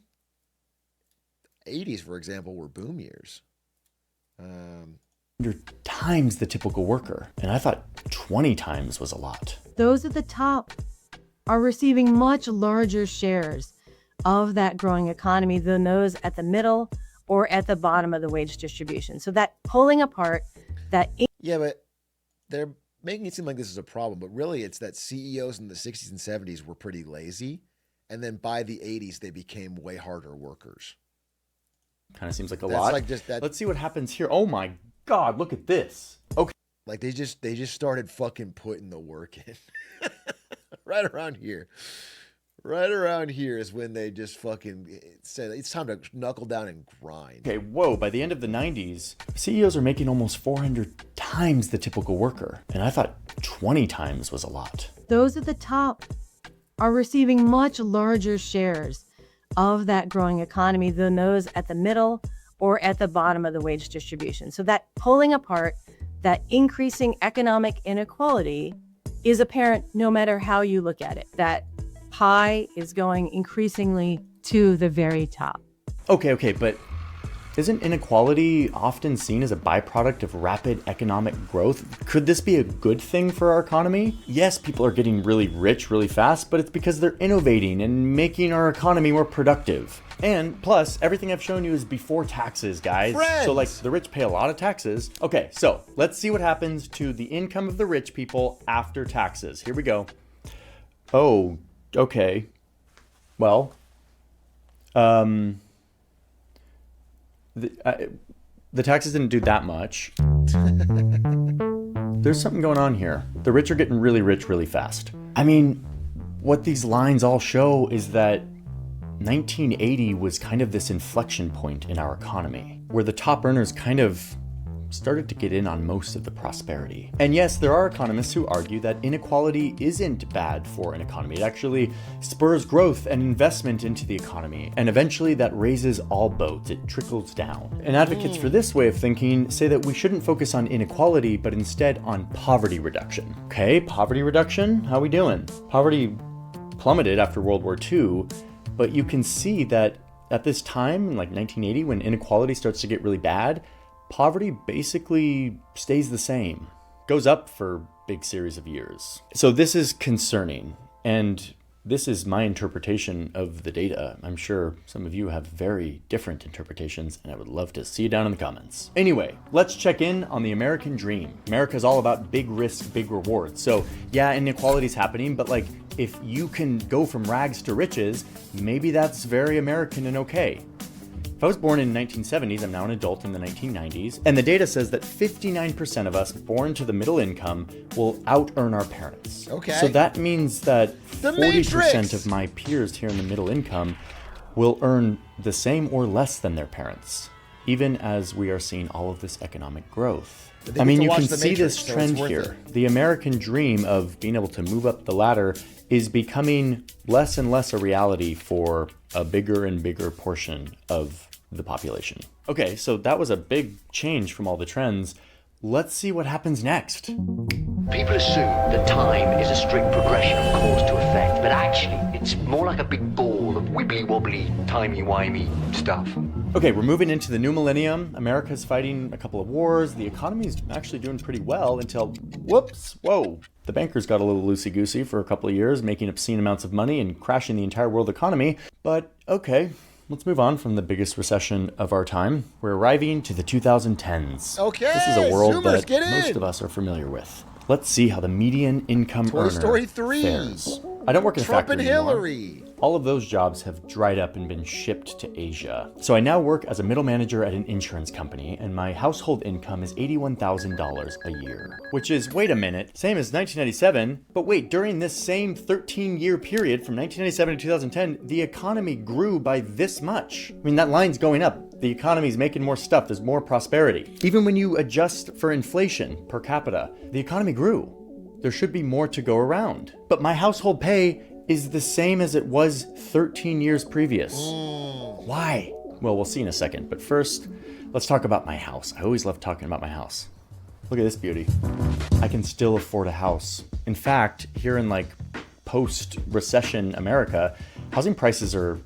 80s, for example, were boom years. 100 times the typical worker. And I thought 20 times was a lot. Those at the top are receiving much larger shares of that growing economy than those at the middle or at the bottom of the wage distribution. So that pulling apart, that... Yeah, but they're making it seem like this is a problem, but really it's that CEOs in the 60s and 70s were pretty lazy. And then by the 80s, they became way harder workers. Kind of seems like a lot. Like just that. Let's see what happens here. Oh my God, look at this. Okay. Like they just started fucking putting the work in. Right around here. Right around here is when they just fucking said it's time to knuckle down and grind. Okay, whoa, by the end of the 90s, CEOs are making almost 400 times the typical worker. And I thought 20 times was a lot. Those at the top are receiving much larger shares of that growing economy than those at the middle or at the bottom of the wage distribution. So that pulling apart, that increasing economic inequality is apparent no matter how you look at it. That pie is going increasingly to the very top. Okay, but isn't inequality often seen as a byproduct of rapid economic growth? Could this be a good thing for our economy? Yes, people are getting really rich really fast, but it's because they're innovating and making our economy more productive. And plus, everything I've shown you is before taxes, guys. Friends. So like the rich pay a lot of taxes. Okay, so let's see what happens to the income of the rich people after taxes. Here we go. Oh, okay. Well, the taxes didn't do that much. There's something going on here. The rich are getting really rich really fast. I mean, what these lines all show is that 1980 was kind of this inflection point in our economy, where the top earners kind of started to get in on most of the prosperity. And yes, there are economists who argue that inequality isn't bad for an economy. It actually spurs growth and investment into the economy, and eventually that raises all boats. It trickles down. And advocates for this way of thinking say that we shouldn't focus on inequality, but instead on poverty reduction. Okay, poverty reduction? How we doing? Poverty plummeted after World War II, but you can see that at this time, in like 1980, when inequality starts to get really bad, poverty basically stays the same, goes up for a big series of years. So this is concerning, and this is my interpretation of the data. I'm sure some of you have very different interpretations, and I would love to see you down in the comments. Anyway, let's check in on the American dream. America's all about big risk, big rewards. So yeah, inequality is happening, but like if you can go from rags to riches, maybe that's very American and okay. If I was born in the 1970s, I'm now an adult in the 1990s, and the data says that 59% of us born to the middle income will out-earn our parents. Okay. So that means that The 40% Matrix! of my peers here in the middle income will earn the same or less than their parents, even as we are seeing all of this economic growth. I mean, you can see this trend here. The American dream of being able to move up the ladder is becoming less and less a reality for a bigger and bigger portion of the population. Okay, so that was a big change from all the trends. Let's see what happens next. People assume that time is a strict progression of cause to effect, but actually it's more like a big ball of wibbly-wobbly, timey-wimey stuff. Okay, we're moving into the new millennium. America's fighting a couple of wars. The economy's actually doing pretty well until, whoops, whoa. The bankers got a little loosey-goosey for a couple of years, making obscene amounts of money and crashing the entire world economy. But okay, let's move on from the biggest recession of our time. We're arriving to the 2010s. Okay, this is a world Zoomers, that most of us are familiar with. Let's see how the median income Toy earner Story 3. fares. I don't work in a Trump factory and anymore. Hillary. All of those jobs have dried up and been shipped to Asia. So I now work as a middle manager at an insurance company, and my household income is $81,000 a year. Which is, wait a minute, same as 1997, but wait, during this same 13-year period from 1997 to 2010, the economy grew by this much. I mean, that line's going up. The economy's making more stuff, there's more prosperity. Even when you adjust for inflation per capita, the economy grew. There should be more to go around. But my household pay is the same as it was 13 years previous. Why? Well, we'll see in a second, but first, let's talk about my house. I always love talking about my house. Look at this beauty. I can still afford a house. In fact, here in like post-recession America, housing prices are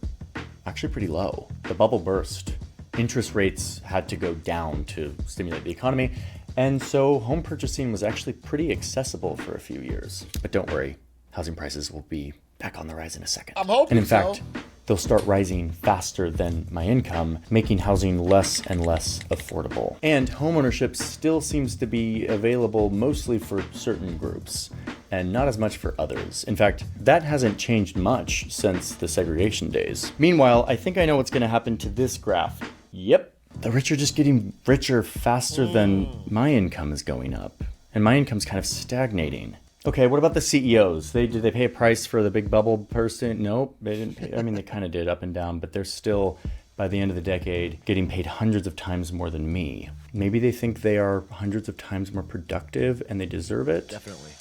actually pretty low. The bubble burst. Interest rates had to go down to stimulate the economy, and so home purchasing was actually pretty accessible for a few years. But don't worry, housing prices will be back on the rise in a second. I'm hoping And in fact, they'll start rising faster than my income, making housing less and less affordable. And homeownership still seems to be available mostly for certain groups, and not as much for others. In fact, that hasn't changed much since the segregation days. Meanwhile, I think I know what's gonna happen to this graph. Yep, the rich are just getting richer faster than my income is going up, and my income's kind of stagnating. Okay, what about the CEOs? Did they pay a price for the big bubble person? Nope, they didn't pay. I mean, they kind of did up and down, but they're still, by the end of the decade, getting paid hundreds of times more than me. Maybe they think they are hundreds of times more productive and they deserve it? Definitely.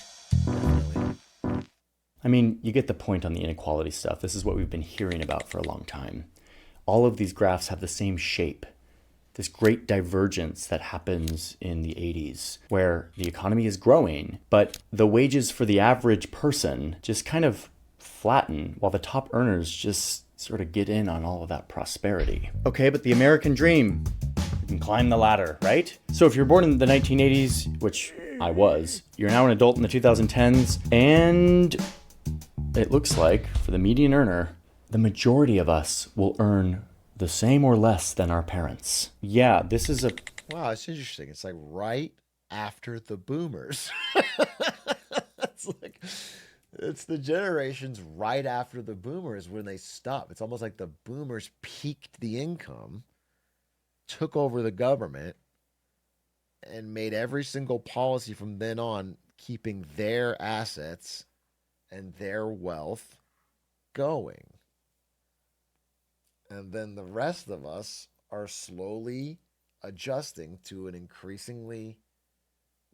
I mean, you get the point on the inequality stuff. This is what we've been hearing about for a long time. All of these graphs have the same shape. This great divergence that happens in the 80s, where the economy is growing, but the wages for the average person just kind of flatten, while the top earners just sort of get in on all of that prosperity. Okay, but the American dream, you can climb the ladder, right? So if you're born in the 1980s, which I was, you're now an adult in the 2010s, and it looks like, for the median earner, the majority of us will earn the same or less than our parents. Yeah, this is a... Wow, it's interesting. It's like right after the boomers. It's the generations right after the boomers when they stop. It's almost like the boomers peaked the income, took over the government, and made every single policy from then on keeping their assets and their wealth going. And then the rest of us are slowly adjusting to an increasingly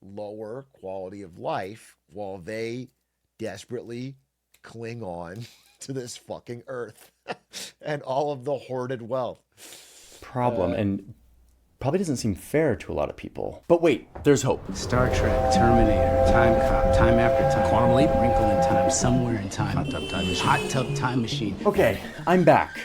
lower quality of life while they desperately cling on to this fucking earth and all of the hoarded wealth. Problem, and probably doesn't seem fair to a lot of people. But wait, there's hope. Star Trek, Terminator, Time Cop, Time After Time, Quantum Leap, Wrinkle in Time, Somewhere in Time, Hot Tub Time Machine. Hot Tub Time Machine. Okay, I'm back.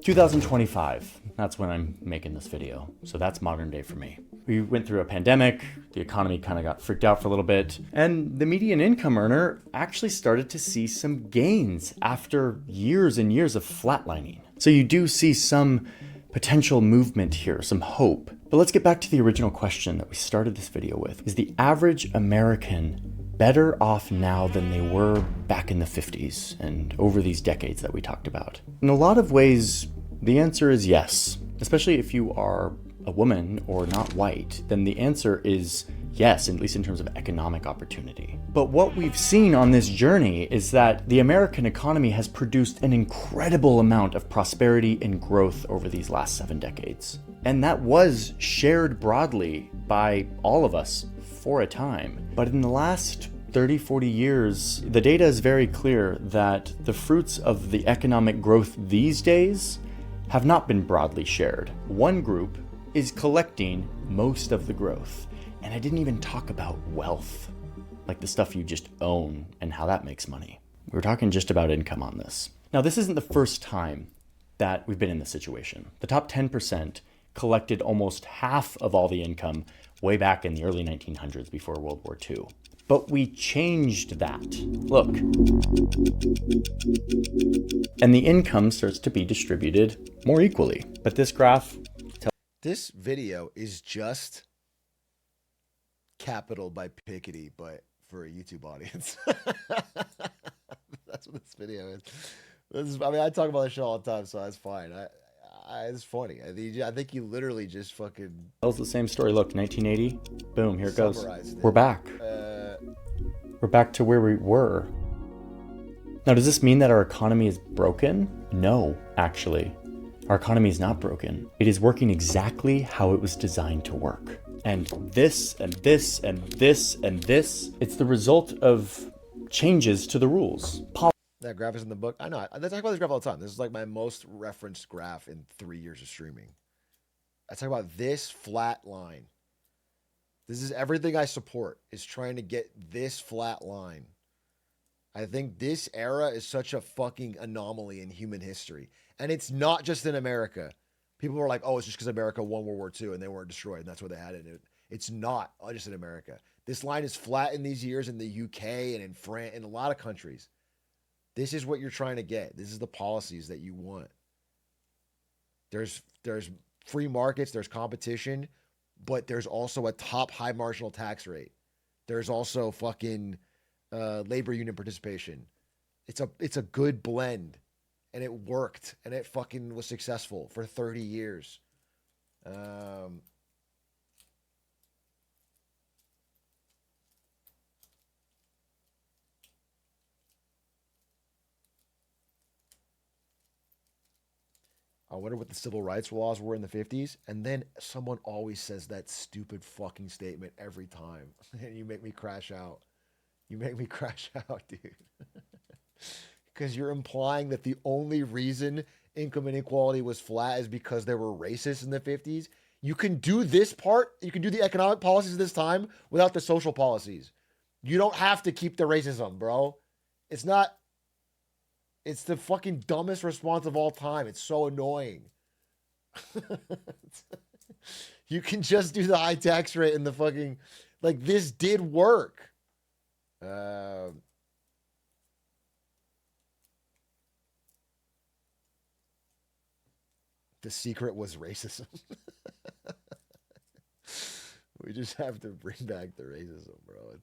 2025, that's when I'm making this video. So that's modern day for me. We went through a pandemic, the economy kind of got freaked out for a little bit, and the median income earner actually started to see some gains after years and years of flatlining. So you do see some potential movement here, some hope. But let's get back to the original question that we started this video with. Is the average American better off now than they were back in the 50s and over these decades that we talked about? In a lot of ways, the answer is yes. Especially if you are a woman or not white, then the answer is yes, at least in terms of economic opportunity. But what we've seen on this journey is that the American economy has produced an incredible amount of prosperity and growth over these last 7 decades. And that was shared broadly by all of us for a time. But in the last 30, 40 years, the data is very clear that the fruits of the economic growth these days have not been broadly shared. One group is collecting most of the growth. And I didn't even talk about wealth, like the stuff you just own and how that makes money. We're talking just about income on this. Now, this isn't the first time that we've been in this situation. The top 10% collected almost half of all the income way back in the early 1900s before World War II. But we changed that. Look. And the income starts to be distributed more equally. But this graph... This video is just Capital by Piketty, but for a YouTube audience. That's what this video is. I mean, I talk about this show all the time, so that's fine. It's funny. I think you literally just fucking... Tells the same story. Look, 1980. Boom, here it goes. Summarized it. We're back. We're back to where we were. Now, does this mean that our economy is broken? No, actually. Our economy is not broken. It is working exactly how it was designed to work. And this, and this, and this, and this, it's the result of changes to the rules. That graph is in the book. I know. I talk about this graph all the time. This is like my most referenced graph in 3 years of streaming. I talk about this flat line. This is everything I support, is trying to get this flat line. I think this era is such a fucking anomaly in human history. And it's not just in America. People were like, oh, it's just because America won World War II and they weren't destroyed. And that's why they had it. It's not just in America. This line is flat in these years in the UK and in France and a lot of countries. This is what you're trying to get. This is the policies that you want. There's free markets, there's competition, but there's also a top high marginal tax rate. There's also fucking labor union participation. It's a good blend. And it worked, and it fucking was successful for 30 years. I wonder what the civil rights laws were in the 50s. And then someone always says that stupid fucking statement every time. And you make me crash out. You make me crash out, dude. Because you're implying that the only reason income inequality was flat is because they were racist in the 50s. You can do this part. You can do the economic policies this time without the social policies. You don't have to keep the racism, bro. It's not. It's the fucking dumbest response of all time. It's so annoying. You can just do the high tax rate and the fucking... Like, this did work. The secret was racism. We just have to bring back the racism, bro.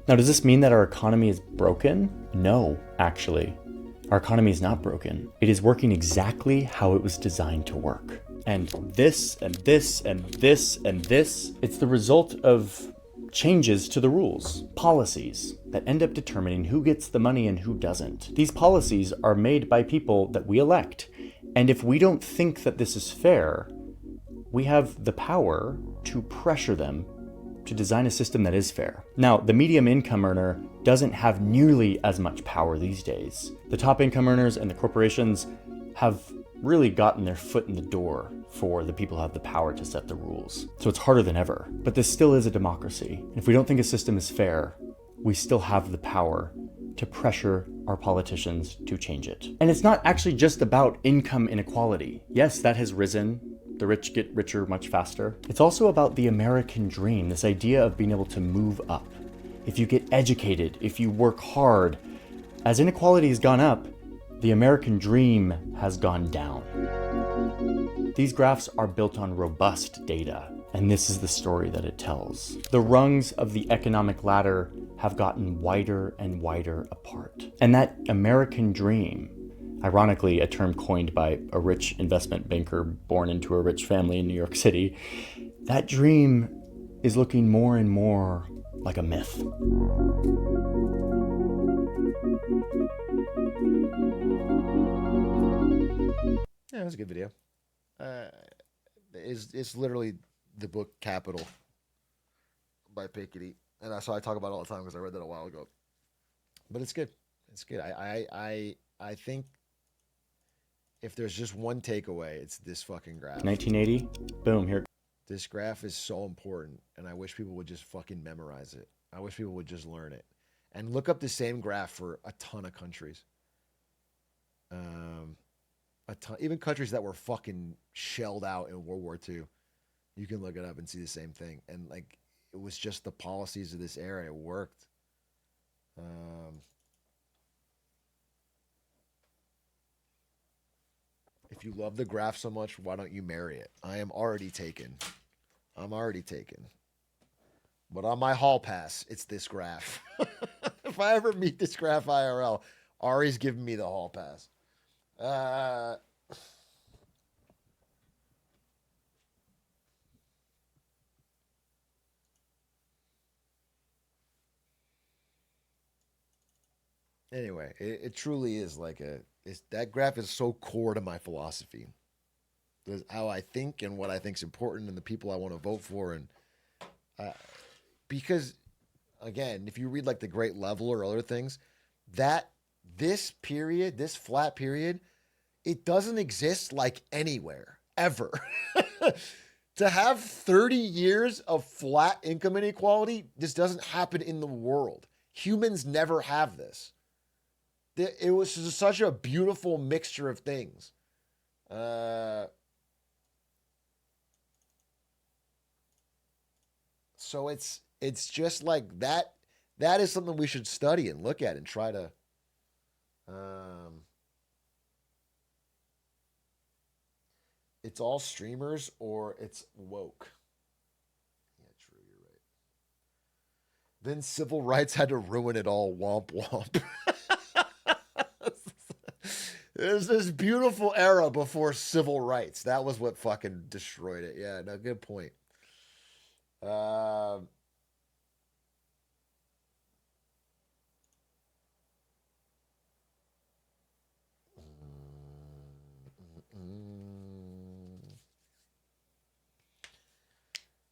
Now, does this mean that our economy is broken? No, actually. Our economy is not broken. It is working exactly how it was designed to work. And this, and this, and this, and this, it's the result of changes to the rules, policies that end up determining who gets the money and who doesn't. These policies are made by people that we elect. And if we don't think that this is fair, we have the power to pressure them to design a system that is fair. Now, the medium income earner doesn't have nearly as much power these days. The top income earners and the corporations have really gotten their foot in the door for the people who have the power to set the rules. So it's harder than ever. But this still is a democracy. And if we don't think a system is fair, we still have the power to pressure our politicians to change it. And it's not actually just about income inequality. Yes, that has risen. The rich get richer much faster. It's also about the American dream, this idea of being able to move up. If you get educated, if you work hard, as inequality has gone up, the American dream has gone down. These graphs are built on robust data, and this is the story that it tells. The rungs of the economic ladder have gotten wider and wider apart. And that American dream, ironically a term coined by a rich investment banker born into a rich family in New York City, that dream is looking more and more like a myth. Yeah, it was a good video. It's literally the book Capital by Piketty, and that's why I talk about it all the time because I read that a while ago. But it's good. It's good. I think if there's just one takeaway, it's this fucking graph. 1980, boom, here. This graph is so important, and I wish people would just fucking memorize it. I wish people would just learn it. And look up the same graph for a ton of countries. A ton, even countries that were fucking shelled out in World War II. You can look it up and see the same thing. And like, it was just the policies of this era. It worked. If you love the graph so much, why don't you marry it? I am already taken. I'm already taken. But on my hall pass, it's this graph. If I ever meet this graph IRL, Ari's giving me the hall pass. Anyway, it truly is like that graph is so core to my philosophy. There's how I think and what I think is important and the people I want to vote for. And because, again, if you read like The Great Leveler or other things, this period, this flat period, it doesn't exist like anywhere, ever. To have 30 years of flat income inequality, this doesn't happen in the world. Humans never have this. It was such a beautiful mixture of things. So it's just like that. That is something we should study and look at and try to. It's all streamers or it's woke. Yeah, true. You're right. Then civil rights had to ruin it all. Womp womp. There's this beautiful era before civil rights. That was what fucking destroyed it. Yeah, no, good point.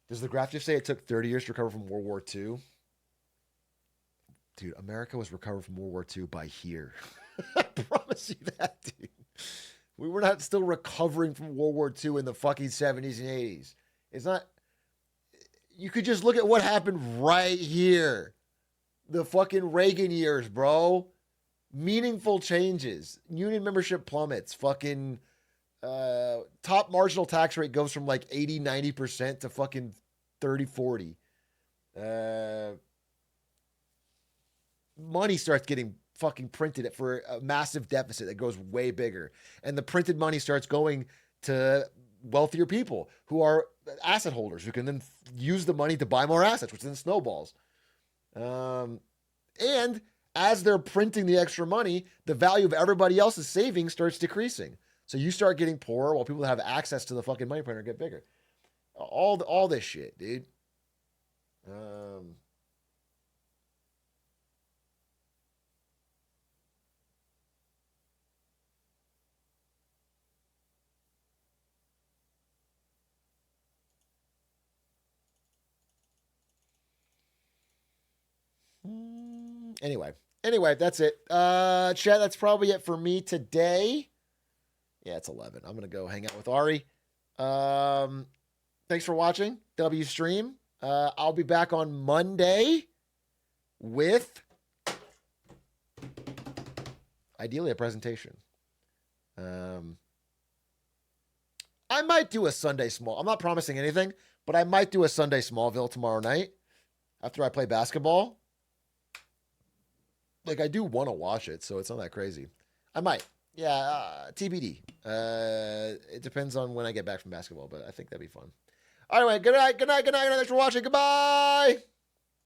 Does the graph just say it took 30 years to recover from World War II? Dude, America was recovered from World War II by here. I promise you that, dude. We were not still recovering from World War II in the fucking 70s and 80s. It's not. You could just look at what happened right here. The fucking Reagan years, bro. Meaningful changes. Union membership plummets. Fucking top marginal tax rate goes from like 80, 90% to fucking 30, 40. Money starts getting fucking printed for a massive deficit that goes way bigger. And the printed money starts going to wealthier people who are asset holders who can then use the money to buy more assets, which then snowballs. And as they're printing the extra money, the value of everybody else's savings starts decreasing. So you start getting poorer while people that have access to the fucking money printer get bigger. All this shit, dude. Anyway, that's it. Chat, that's probably it for me today. Yeah, it's 11. I'm going to go hang out with Ari. Thanks for watching W Stream. I'll be back on Monday with ideally a presentation. I might do a Sunday Small. I'm not promising anything, but I might do a Sunday Smallville tomorrow night after I play basketball. Like, I do want to watch it, so it's not that crazy. I might. Yeah, TBD. It depends on when I get back from basketball, but I think that'd be fun. Anyway, good night. Thanks for watching. Goodbye.